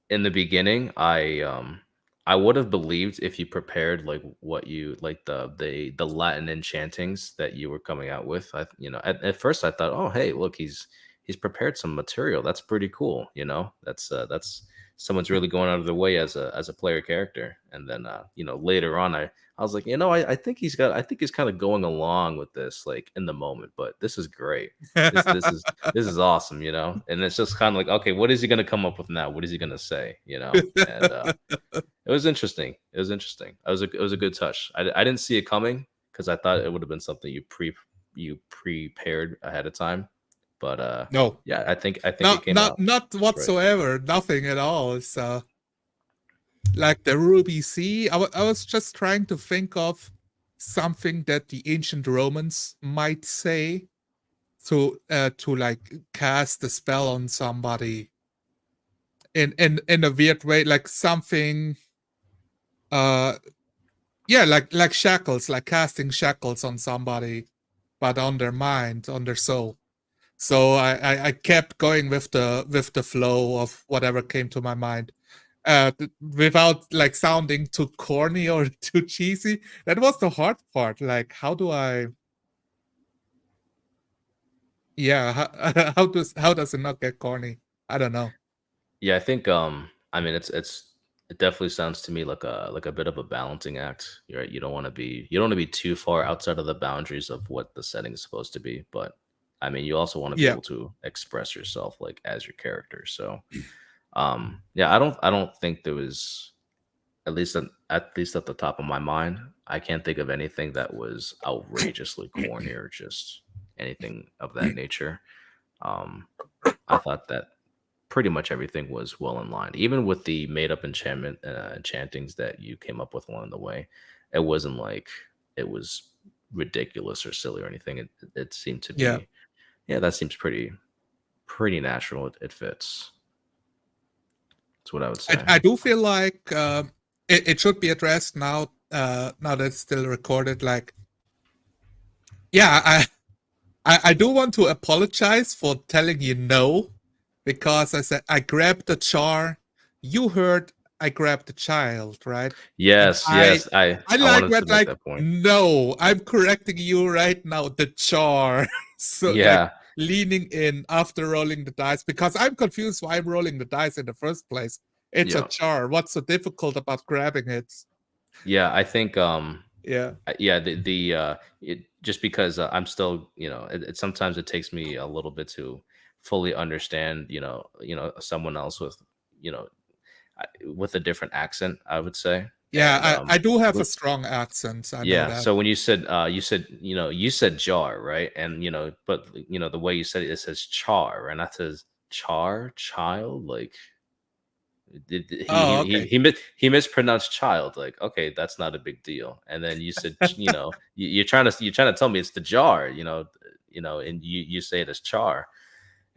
In the beginning, I would have believed if you prepared like what you like the Latin enchantings that you were coming out with. At first I thought, oh hey, look, he's prepared some material. That's pretty cool. That's someone's really going out of their way as a player character. And then later on I was like, I think he's kind of going along with this like in the moment, but this is great. This is awesome, and it's just kind of like, okay, what is he going to come up with now? What is he going to say, and it was interesting. It was a good touch. I didn't see it coming because I thought it would have been something you prepared ahead of time, but no, yeah, I think it came not out not whatsoever. Right. Nothing at all. It's like the Ruby Sea. I was just trying to think of something that the ancient Romans might say to like cast a spell on somebody in a weird way, like something yeah, like shackles, like casting shackles on somebody, but on their mind, on their soul. So I kept going with the flow of whatever came to my mind, without like sounding too corny or too cheesy. That was the hard part. Like, how do I? Yeah, how does it not get corny? I don't know. Yeah, I think I mean it definitely sounds to me like a bit of a balancing act. You're right. You don't want to be too far outside of the boundaries of what the setting is supposed to be, but I mean you also want to be Yeah, able to express yourself like as your character. So yeah, I don't think there was at least at the top of my mind, I can't think of anything that was outrageously corny or just anything of that nature. Um I thought that pretty much everything was well in line. Even with the made up enchantings that you came up with along the way, it wasn't like it was ridiculous or silly or anything. It seemed to yeah. be, yeah, that seems pretty natural. It fits. That's what I would say. I do feel like it should be addressed now. Now that it's still recorded, like, yeah, I do want to apologize for telling you no, because I said I grabbed the jar. You heard I grabbed the child, right? And Yes, yes. I I I like wanted to that, make like, that point. no, I'm correcting you right now, the jar. So, like, Yeah, leaning in after rolling the dice, because I'm confused why I'm rolling the dice in the first place. It's a yeah, jar. What's so difficult about grabbing it? yeah. I think Yeah. yeah, it just because I'm still, sometimes it takes me a little bit to fully understand, someone else with, you know, with a different accent, I would say. Yeah, And I do have a when- strong accent. I know yeah, that. so when you said jar, right? And but the way you said it, it says char, and that says char, child, like Oh, okay. he mispronounced child. Like, okay, that's not a big deal. And then you said, you're trying to tell me it's the jar, and you say it as char.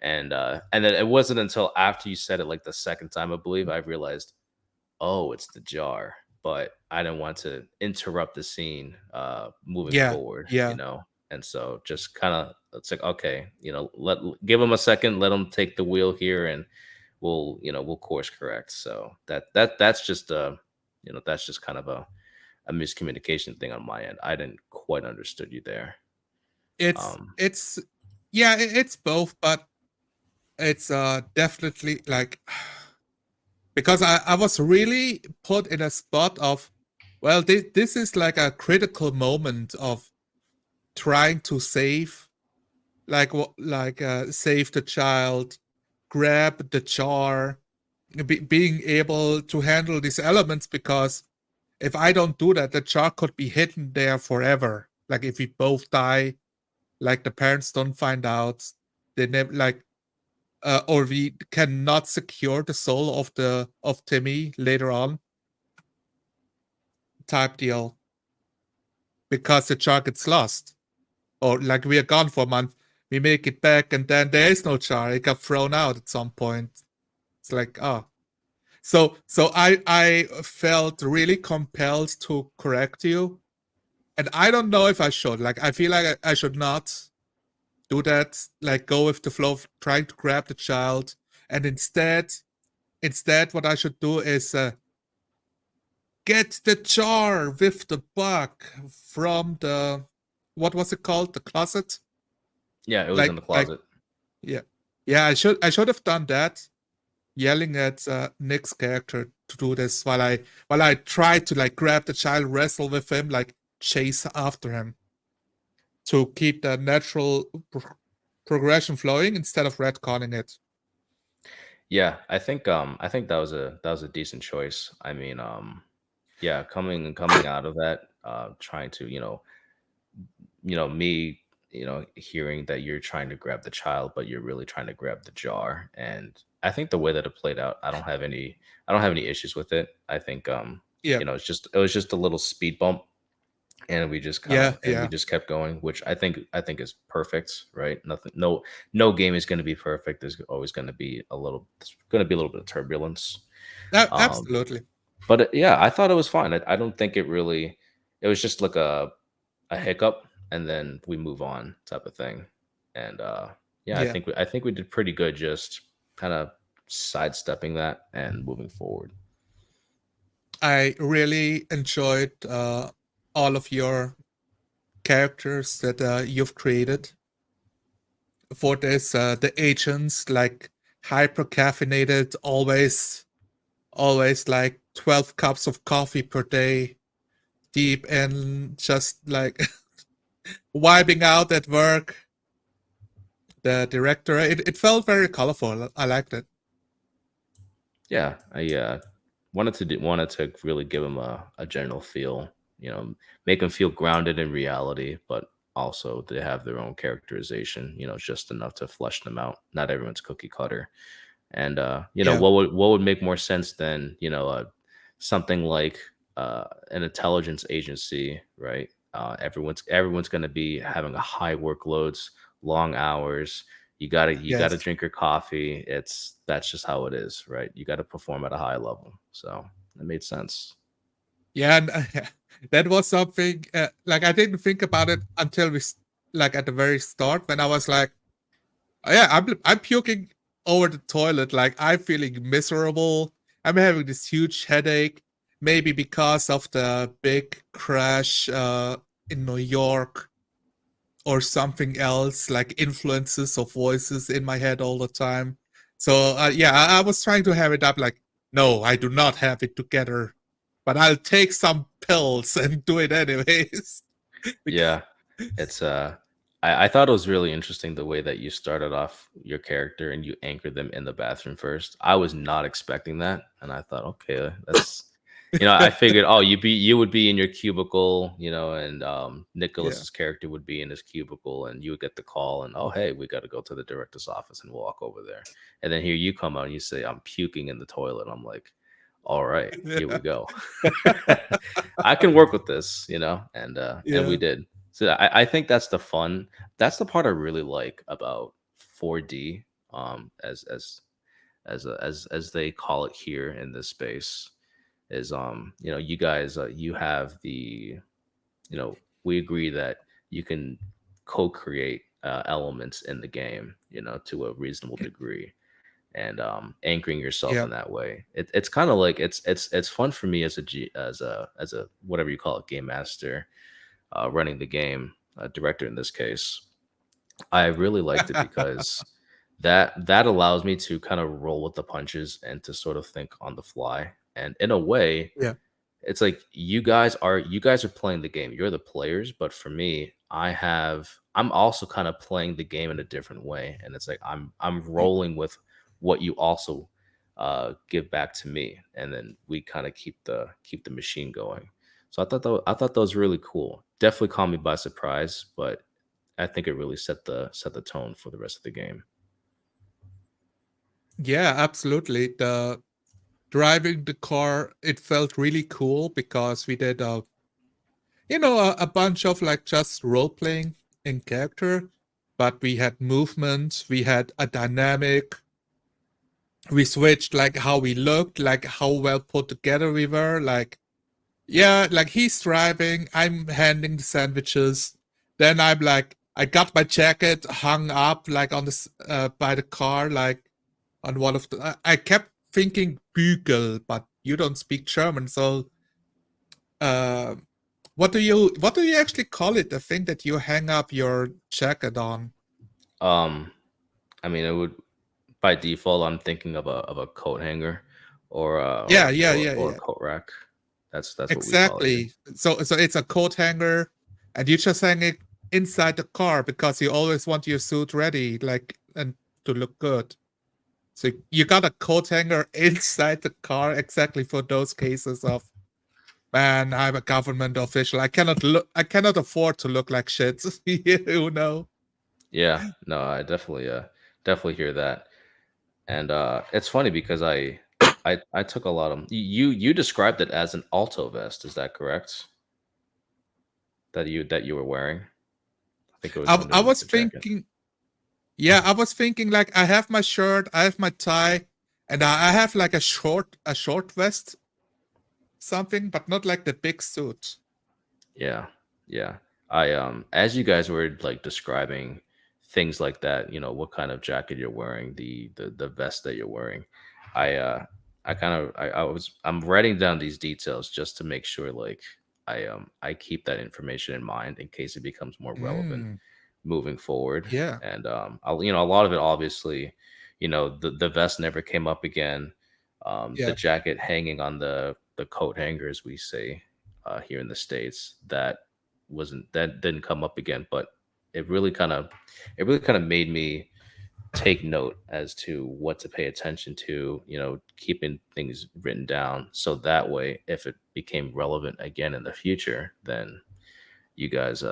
And then it wasn't until after you said it like the second time, I believe, I realized, oh, it's the jar. But I didn't want to interrupt the scene moving Yeah, forward, yeah. and so just kind of, it's like, okay, give him a second, let him take the wheel here, and we'll course correct. So that's just kind of a miscommunication thing on my end. I didn't quite understood you there. It's um it's yeah, it's both, but it's definitely like, because I was really put in a spot of, well, this is like a critical moment of trying to save, like, what, like, save the child, grab the jar, being able to handle these elements, because if I don't do that, the jar could be hidden there forever. Like, if we both die, like, the parents don't find out, they never, like, or we cannot secure the soul of Timmy later on, type deal, because the jar gets lost, or like we are gone for a month, we make it back, and then there is no jar. It got thrown out at some point. It's like, oh, so I felt really compelled to correct you, and I don't know if I should. Like, I feel like I should not do that. Like, go with the flow of trying to grab the child, and instead, what I should do is get the jar with the bug from the, what was it called? The closet? yeah, it was in the Like, closet. yeah. Yeah, I should have done that. Yelling at Nick's character to do this while I try to, like, grab the child, wrestle with him, like, chase after him to keep the natural progression flowing instead of retconning it. Yeah, I think that was a decent choice. I mean, yeah, coming out of that, trying to, me, hearing that you're trying to grab the child, but you're really trying to grab the jar. And I think the way that it played out, I don't have any issues with it. I think, Yeah, it was just a little speed bump, and yeah, we yeah. just kept going, which I think is perfect, right? Nothing, no game is going to be perfect. There's always going to be a little bit of turbulence. Um, Absolutely. but yeah, I thought it was fine. I don't think it was just like a hiccup, and then we move on type of thing. And yeah, Yeah. I think we did pretty good, just kind of sidestepping that and moving forward. I really enjoyed all of your characters that you've created for this. The agents, like, hyper caffeinated, always like 12 cups of coffee per day, deep and just like vibing out at work. The director, it felt very colorful. I liked it. Yeah, I wanted to really give them a general feel, you know, make them feel grounded in reality, but also they have their own characterization, you know, just enough to flesh them out. Not everyone's cookie cutter. And you know, Yeah, what would make more sense than, you know, something like an intelligence agency, right? Everyone's going to be having a high workloads, long hours. You gotta yes. drink your coffee. That's just how it is, right? You got to perform at a high level. So it made sense. Yeah, and that was something like I didn't think about it until like at the very start when I was like, oh, yeah, I'm puking over the toilet. Like I'm feeling miserable. I'm having this huge headache, maybe because of the big crash in New York or something else, like influences of voices in my head all the time. So yeah, I was trying to have it up like, no, I do not have it together, but I'll take some pills and do it anyways. Yeah, it's I thought it was really interesting the way that you started off your character and you anchored them in the bathroom first. I was not expecting that, and I thought, okay, that's, you know, I figured, oh, you would be in your cubicle, you know, and Yeah. Nicholas's character would be in his cubicle, and you would get the call, and oh, hey, we got to go to the director's office and walk over there, and then here you come out and you say, I'm puking in the toilet. I'm like, all right, here we Yeah. go. I can work with this, you know, and we Yeah. did. So I think that's the fun. That's the part I really like about 4D, as they call it here in this space, is you know, you guys, you have the, you know, we agree that you can co-create elements in the game, you know, to a reasonable degree, and anchoring yourself Yeah. in that way. It's kind of like it's fun for me as a as a whatever you call it, game master, running the game, director in this case. I really liked it because that allows me to kind of roll with the punches and to sort of think on the fly. And in a way, Yeah. it's like you guys are playing the game. You're the players, but for me, I'm also kind of playing the game in a different way. And it's like I'm rolling with what you also give back to me, and then we kind of keep the machine going. So I thought that was really cool. Definitely caught me by surprise, but I think it really set the tone for the rest of the game. Yeah, absolutely. The driving the car, it felt really cool because we did a bunch of like just role playing in character, but we had movement, we had a dynamic, we switched like how we looked, like how well put together we were. Like, yeah, like he's driving, I'm handing the sandwiches. Then I'm like, I got my jacket hung up like on this by the car, like on one of the. I kept thinking Bügel, but you don't speak German, so uh, what do you actually call it? The thing that you hang up your jacket on? Um, I mean, it would by default. I'm thinking of a coat hanger, Yeah, yeah, yeah, or a yeah. coat rack. That's what we call it here. Exactly. So it's a coat hanger, and you just hang it inside the car because you always want your suit ready, like and to look good. So you got a coat hanger inside the car exactly for those cases of, man, I'm a government official. I cannot afford to look like shit. you know. Yeah, no, I definitely hear that. And it's funny because I took a lot of you described it as an alto vest. Is that correct? That you were wearing? I think it was I underneath was the jacket. thinking, yeah, I was thinking like I have my shirt, I have my tie, and I have like a short vest, something, but not like the big suit. Yeah. Yeah. I as you guys were like describing things like that, you know, what kind of jacket you're wearing, the vest that you're wearing. I I kind of I'm writing down these details just to make sure like I keep that information in mind in case it becomes more relevant Mm, moving forward. yeah. And I'll, you know, a lot of it obviously the vest never came up again. The Yeah. jacket hanging on the coat hanger, as we say here in the states, that didn't come up again. But it really kind of it really kind of made me take note as to what to pay attention to, keeping things written down. So that way, if it became relevant again in the future, then you guys,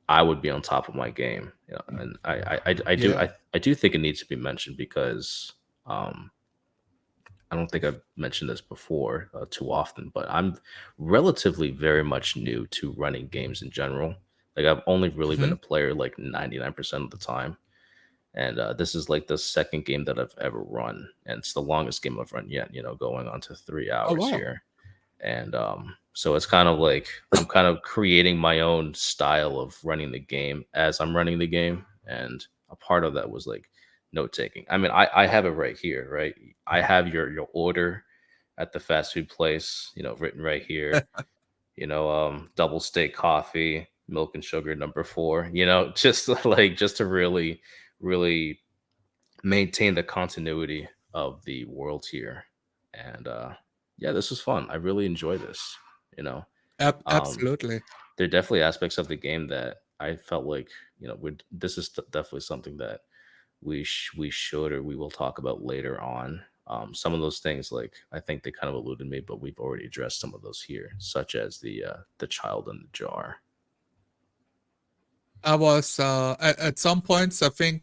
I would be on top of my game. And Yeah. I do think it needs to be mentioned because, um, I don't think I've mentioned this before too often, but I'm relatively very much new to running games in general. Like I've only really been Hmm. a player like 99% of the time, and this is like the second game that I've ever run, and it's the longest game I've run yet. Going on to 3 hours Oh, wow. here, and so it's kind of like I'm kind of creating my own style of running the game as I'm running the game, and a part of that was like note taking. I mean, I have it right here, right? I have your order at the fast food place, written right here. Double steak coffee, milk and sugar number 4. Just like just to really maintain the continuity of the world here. And yeah, this was fun. I really enjoy this. You know, um, Absolutely. there are definitely aspects of the game that I felt like this is definitely something that we should or we will talk about later on. Some of those things, like I think they kind of alluded me, but we've already addressed some of those here, such as the child in the jar. I was at some points, I think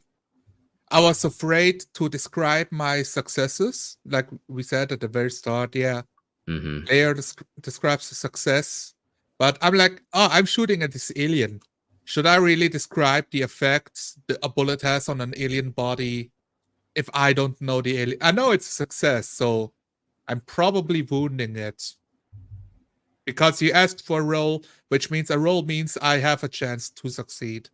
I was afraid to describe my successes. Like we said at the very start, yeah, Hmm. player describes the success. But I'm like, oh, I'm shooting at this alien. Should I really describe the effects a bullet has on an alien body if I don't know the alien? I know it's a success, so I'm probably wounding it. Because you asked for a roll, which means a roll means I have a chance to succeed.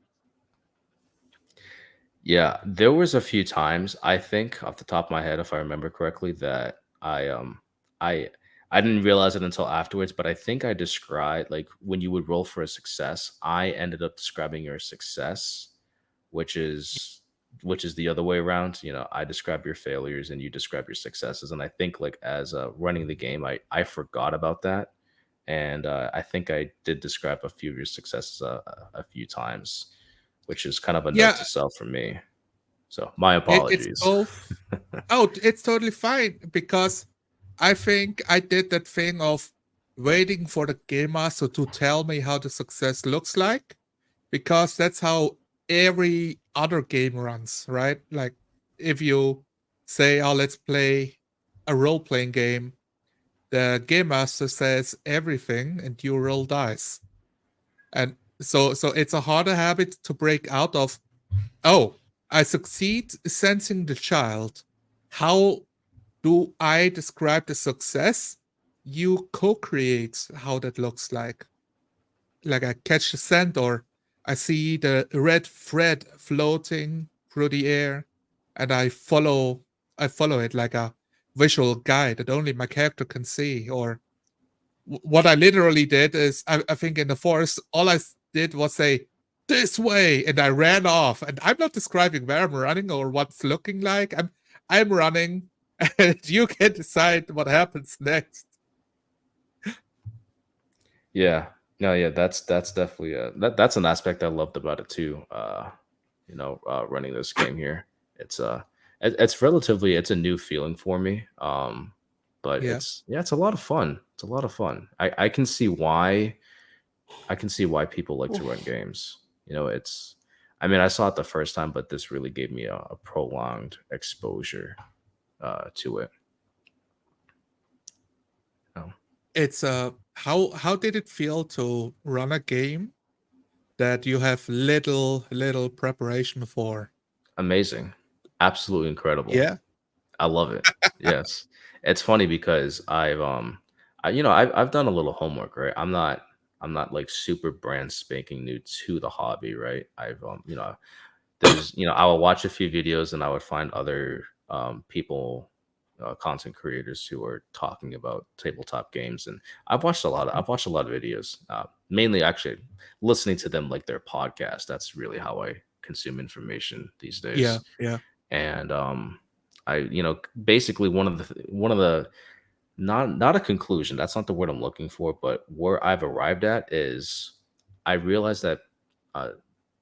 Yeah, there was a few times I think off the top of my head, if I remember correctly, that I I didn't realize it until afterwards, but I think I described like when you would roll for a success, I ended up describing your success, which is which is the other way around. I describe your failures and you describe your successes. And I think like as running the game, I forgot about that. And I think I did describe a few of your successes a few times, which is kind of a note Yeah, to self for me. So my it's apologies. both. Oh, it's totally fine because I think I did that thing of waiting for the game master to tell me how the success looks like because that's how every other game runs, right? Like if you say, "Oh, let's play a role-playing game," the game master says everything and you roll dice. And so it's a harder habit to break out of. Oh, I succeed sensing the child. How do I describe the success? You co-create how that looks like. Like I catch the scent or I see the red thread floating through the air and I follow it like a visual guide that only my character can see. Or what I literally did is I think in the forest, all did was say, this way, and I ran off. And I'm not describing where I'm running or what's looking like. I'm running, and you can decide what happens next. Yeah. No, yeah, that's definitely that's an aspect I loved about it too. Running this game here. It's it's relatively it's a new feeling for me. But Yeah. it's a lot of fun. It's a lot of fun. I can see why people like to run Oof. games. It's I mean, I saw it the first time, but this really gave me a prolonged exposure to it. Oh, It's how did it feel to run a game that you have little preparation for? amazing. Absolutely incredible. Yeah. I love it. Yes. It's funny because I've done a little homework, right? I'm not like super brand spanking new to the hobby, right? I would watch a few videos and I would find other people, content creators who are talking about tabletop games, and Mhm. I've watched a lot of videos, mainly actually listening to them like their podcast. That's really how I consume information these Yeah, days. yeah. And basically one of the not a conclusion. That's not the word I'm looking for, but where I've arrived at is I realized that uh,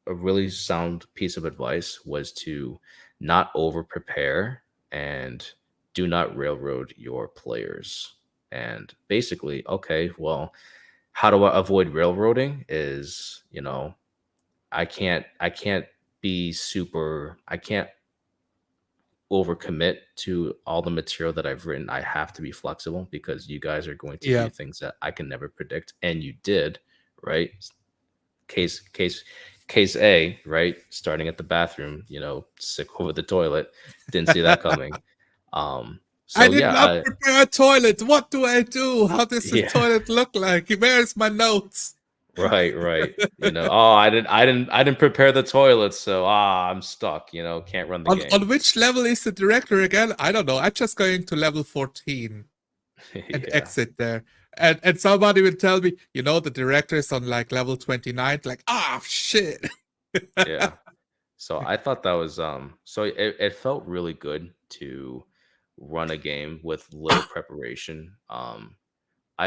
a really sound piece of advice was to not over prepare and do not railroad your players. And basically, okay, well, how do I avoid railroading? Is I can't be super. I can't overcommit to all the material that I've written. I have to be flexible because you guys are going to do Yeah. things that I can never predict. And you did, right? Case case case A, right? Starting at the bathroom, sick over the toilet. Didn't see that coming. I So did yeah, not prepare a toilet. What do I do? How does this yeah, toilet look like? Where's my notes? right. Oh, I didn't prepare the toilet, so I'm stuck, can't run the On game. which level is the director again? I don't know. I'm just going to level 14 and Yeah. exit there. And somebody will tell me, the director is on like level 29. Like, shit. Yeah. So I thought that was so it felt really good to run a game with little preparation.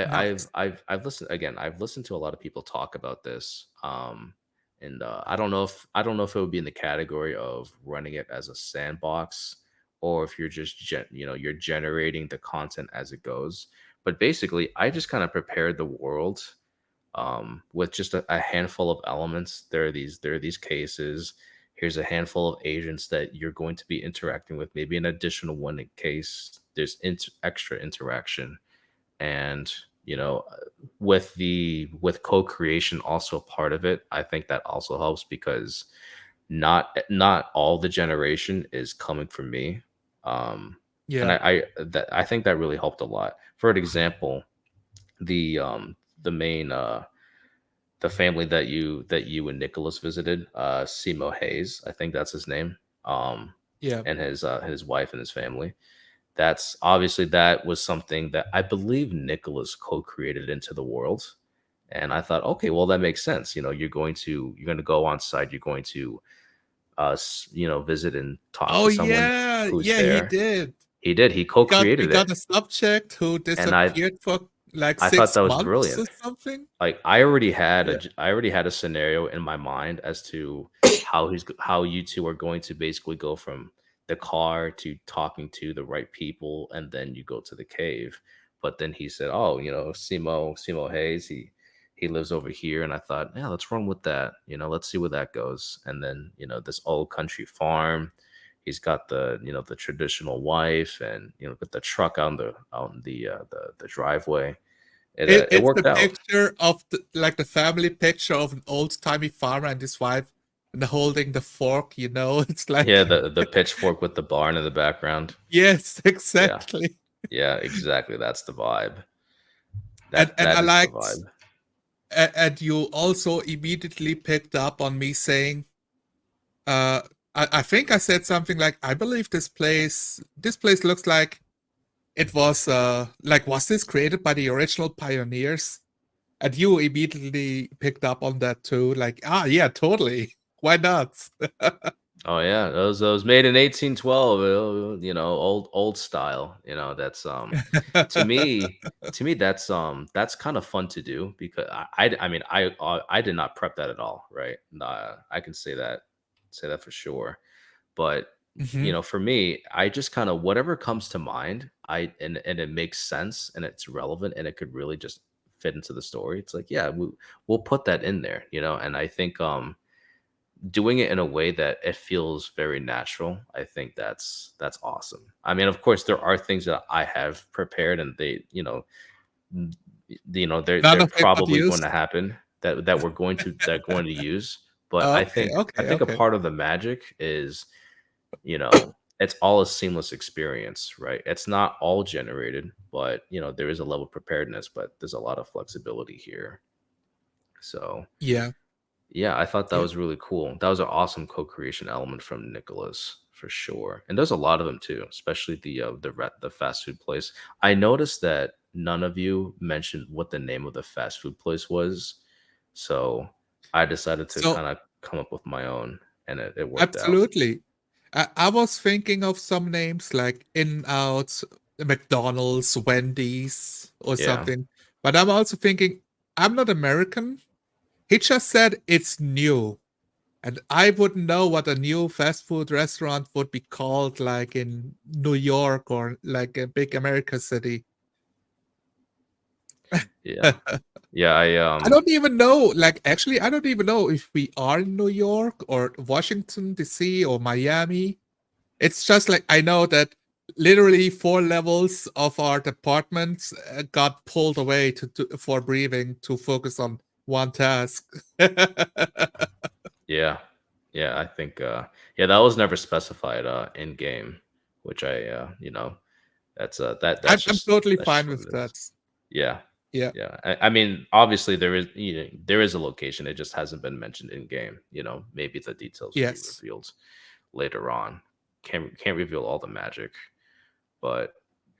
Nice. I've listened again, I've listened to a lot of people talk about this. And I don't know if it would be in the category of running it as a sandbox or if you're just you're generating the content as it goes. But basically, I just kind of prepared the world with just a handful of elements. There are these cases. Here's a handful of agents that you're going to be interacting with. Maybe an additional one in case there's extra interaction. And with co-creation also a part of it, I think that also helps because not all the generation is coming from me. And Yeah. I think that really helped a lot. For an example, the main the family that you and Nicholas visited, Simo Hayes, I think that's his name, Yeah. and his wife and his family. That's obviously that was something that I believe Nicholas co-created into the world. And I thought, okay, well, that makes sense. You're going to go on site. You're going to, visit and talk Oh to someone yeah. who's Yeah, he there. did. He did. He We co-created got it, a subject who and I disappeared for like I thought 6 that was months brilliant. or something. Like Yeah. I already had a scenario in my mind as to how you two are going to basically go from the car to talking to the right people, and then you go to the cave. But then he said, "Oh, Simo Hayes, he lives over here," and I thought, "Yeah, let's run with that. Let's see where that goes." And then this old country farm. He's got the traditional wife, and got the truck on the driveway. It It's the worked out. picture of the family picture of an old-timey farmer and his wife and holding the fork, It's Yeah, like the pitchfork with the barn in the background. yes, Yeah. exactly. Yeah, exactly. That's the vibe. And That and I that is the liked vibe. and you also immediately picked up on me saying, uh I think I said something like, I believe this place looks like it was was this created by the original pioneers? And you immediately picked up on that too, like, yeah, totally. Why not? Oh yeah, those made in 1812, old style. To me that's kind of fun to do because I mean I did not prep that at all, right? I can say that for sure. But Hmm. for me, I just kind of whatever comes to mind, and it makes sense and it's relevant and it could really just fit into the story. It's like, yeah, we'll put that in there, and I think doing it in a way that it feels very natural, I think that's awesome. I mean, of course, there are things that I have prepared and they, n- they're None of it got probably going to used. happen that we're going to use. But I Okay, think I okay, think a okay. part of the magic is, it's all a seamless experience, right? It's not all generated, but there is a level of preparedness, but there's a lot of flexibility here. So Yeah, yeah, I thought that yeah. was really cool. That was an awesome co-creation element from Nicholas for sure. And there's a lot of them too, especially the fast food place. I noticed that none of you mentioned what the name of the fast food place was. So I decided to So kind of come up with my own, and it worked out. absolutely. I was thinking of some names like In-N-Out, McDonald's, Wendy's, or Yeah. something. But I'm also thinking, I'm not American. He just said it's new. And I wouldn't know what a new fast food restaurant would be called, like in New York or like a big America city. Yeah. Yeah, I don't even know. Like, actually, I don't even know if we are in New York or Washington, D.C. or Miami. It's just like I know that literally 4 levels of our department got pulled away for breathing to focus on one task. yeah. Yeah, I think yeah, that was never specified in game, which I'm totally that's just fine what with it is. that. Yeah. Yeah. Yeah. I mean, obviously there is a location. It just hasn't been mentioned in game. Maybe the details will be Yes. revealed later on. Can't reveal all the magic, but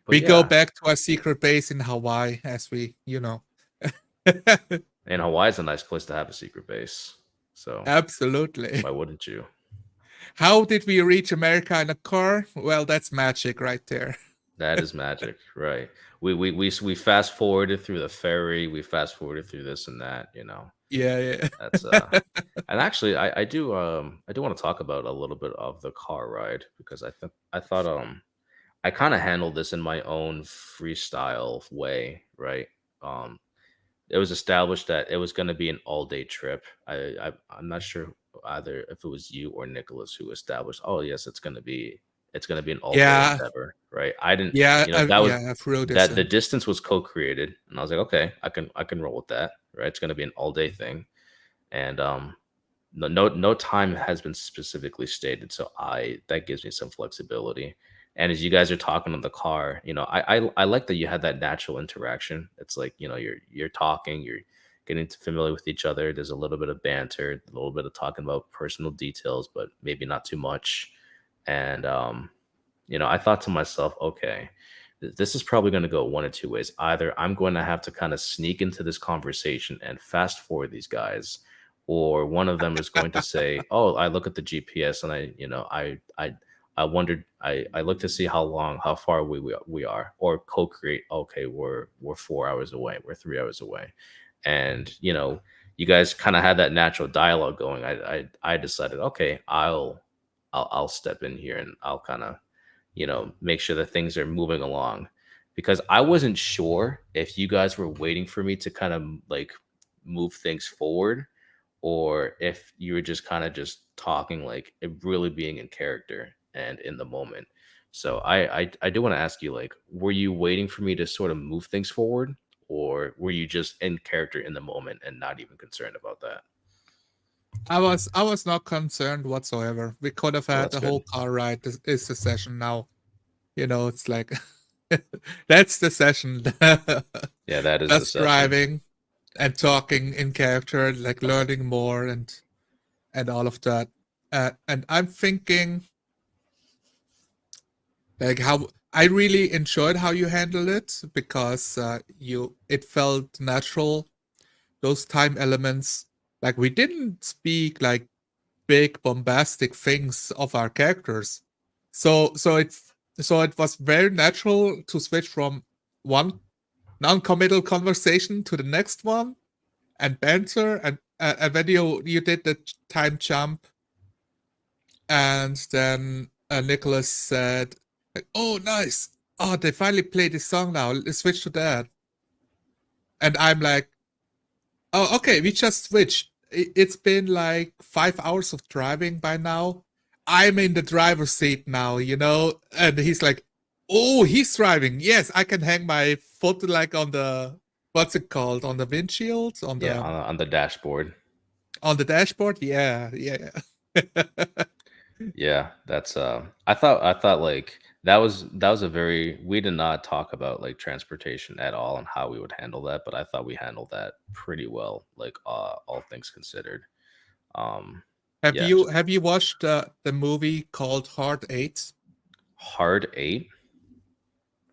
We go yeah, back to our secret base in Hawaii as we. and Hawaii's a nice place to have a secret base. So Absolutely. why wouldn't you? How did we reach America in a car? Well, that's magic right there. That is magic, right? We fast forwarded through the ferry. We fast forwarded through this and that. Yeah, That's yeah. and actually I do want to talk about a little bit of the car ride because I thought I kind of handled this in my own freestyle way, right? Um it was established that it was going to be an all-day trip. I'm not sure either if it was you or Nicholas who established, oh yes, it's going to be an all-day Yeah, endeavor, right? I didn't, yeah, that was I threw this that the in. distance was co-created, and I was like, okay, I can roll with that, right? It's going to be an all-day thing, and no time has been specifically stated, so I that gives me some flexibility. And as you guys are talking in the car, I like that you had that natural interaction. It's like, you're talking, you're getting familiar with each other. There's a little bit of banter, a little bit of talking about personal details, but maybe not too much. And I thought to myself, okay, this is probably going to go one of two ways. Either I'm going to have to kind of sneak into this conversation and fast forward these guys, or one of them is going to say, "Oh, I look at the GPS and I wondered, I look to see how far we are, or co-create. Okay, we're 4 hours away, we're 3 hours away, and you guys kind of had that natural dialogue going. I decided, okay, I'll step in here and I'll kind of make sure that things are moving along, because I wasn't sure if you guys were waiting for me to kind of like move things forward, or if you were just kind of just talking, like it really being in character and in the moment. So I do want to ask you, like, were you waiting for me to sort of move things forward, or were you just in character in the moment and not even concerned about that? I was not concerned whatsoever. We could have Oh, had that's the good. whole car ride. This is the session now. It's like that's the session. Yeah, that is the Just session. driving and talking in character, like learning more and all of that. And I'm thinking like how I really enjoyed how you handled it because it felt natural. Those time elements, like we didn't speak like big bombastic things of our characters. So it was very natural to switch from one non-committal conversation to the next one and banter and when you did the time jump and then Nicholas said like, oh nice, oh they finally played this song now, let's switch to that. And I'm like, oh, okay. We just switched. It's been like 5 hours of driving by now. I'm in the driver's seat now. And he's like, oh, he's driving. Yes, I can hang my foot like on the what's it called, on the windshield, on Yeah, the on the dashboard. dashboard. Yeah, yeah. Yeah, that's I thought like that was a very, we did not talk about like transportation at all and how we would handle that, but I thought we handled that pretty well, like all things considered. Um have yeah, you have you watched the movie called Hard Eight? hard 8.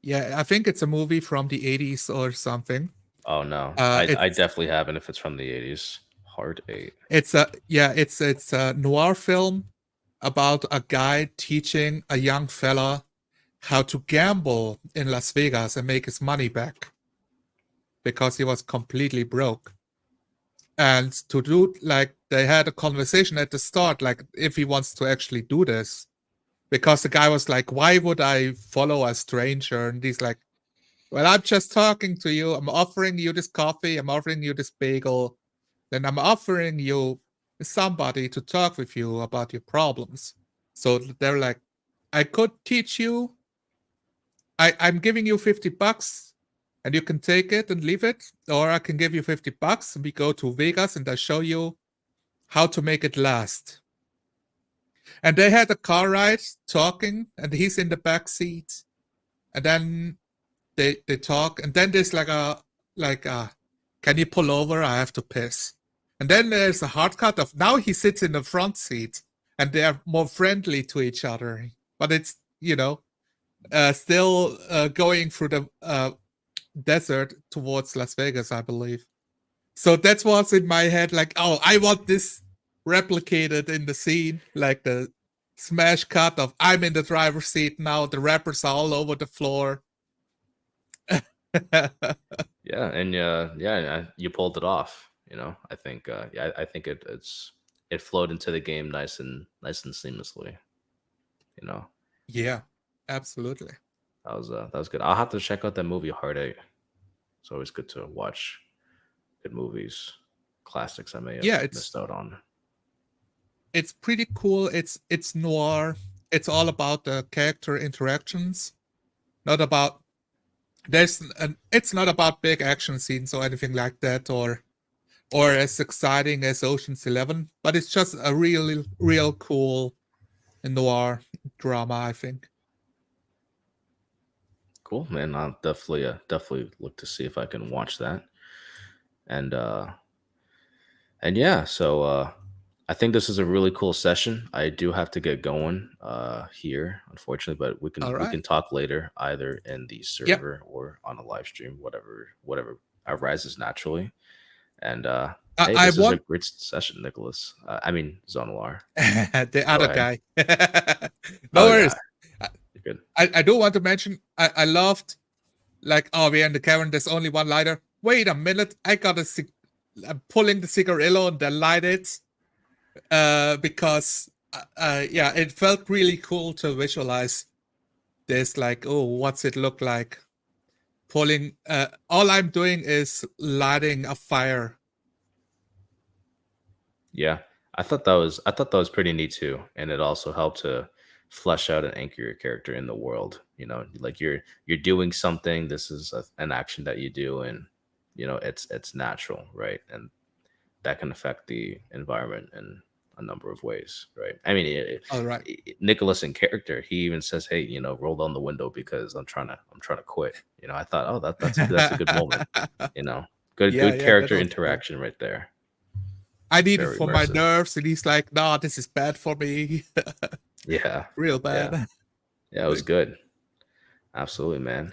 Yeah, I think it's a movie from the 80s or something. Oh no. Uh, I it's definitely haven't if it's from the 80s. Hard 8. it's a noir film. about a guy teaching a young fella how to gamble in Las Vegas and make his money back because he was completely broke. And to do, like, they had a conversation at the start, like, if he wants to actually do this, because the guy was like, why would I follow a stranger? And he's like, well, I'm just talking to you. I'm offering you this coffee. I'm offering you this bagel. Then I'm offering you somebody to talk with you about your problems. So they're like, I could teach you. I'm giving you $50 and you can take it and leave it. Or I can give you $50 and we go to Vegas and I show you how to make it last. And they had a car ride talking and he's in the back seat. And then they talk, and then there's like a can you pull over? I have to piss. And then there's a hard cut of now he sits in the front seat, and they are more friendly to each other. But it's still going through the desert towards Las Vegas, I believe. So that's what's in my head. Like, oh, I want this replicated in the scene, like the smash cut of I'm in the driver's seat now. The rappers are all over the floor. Yeah, and you pulled it off. I think I think it flowed into the game nice and seamlessly. Yeah, absolutely. That was good. I'll have to check out that movie Heartache. It's always good to watch good movies, classics I may have missed out on. It's pretty cool. It's noir. It's all about the character interactions, not about it's not about big action scenes or anything like that, or as exciting as Ocean's 11, but it's just a real cool noir drama, I think. Cool, man. I'll definitely look to see if I can watch that. And yeah, so I think this is a really cool session. I do have to get going here, unfortunately, but we can talk later, either in the server or on a live stream, whatever arises naturally. And hey, this is a great session, Nicholas. I mean, Zonalar. The other guy. No worries. Yeah. Good. I do want to mention I loved, like, oh, we're in the cavern, there's only one lighter. Wait a minute, I'm pulling the cigarillo and then light it. Because it felt really cool to visualize this, like, oh, what's it look like? Pulling all I'm doing is lighting a fire. Yeah. I thought that was pretty neat too. And it also helped to flesh out and anchor your character in the world. Like you're doing something. This is an action that you do, and it's natural, right? And that can affect the environment in a number of ways, right? I mean, Nicholas in character, he even says, "Hey, roll down the window because I'm trying to quit." I thought, oh, that's a good moment. Good character interaction right there. I need it for my nerves, and he's like, "No, this is bad for me." Yeah, real bad. Yeah, it was good. Absolutely, man.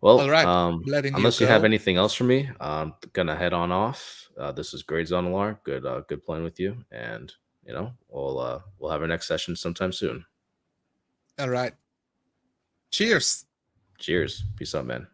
Well, all right. Unless you have anything else for me, I'm gonna head on off. This is great, Zonalar. Good playing with you, and we'll have our next session sometime soon. All right. Cheers. Cheers. Peace out, man.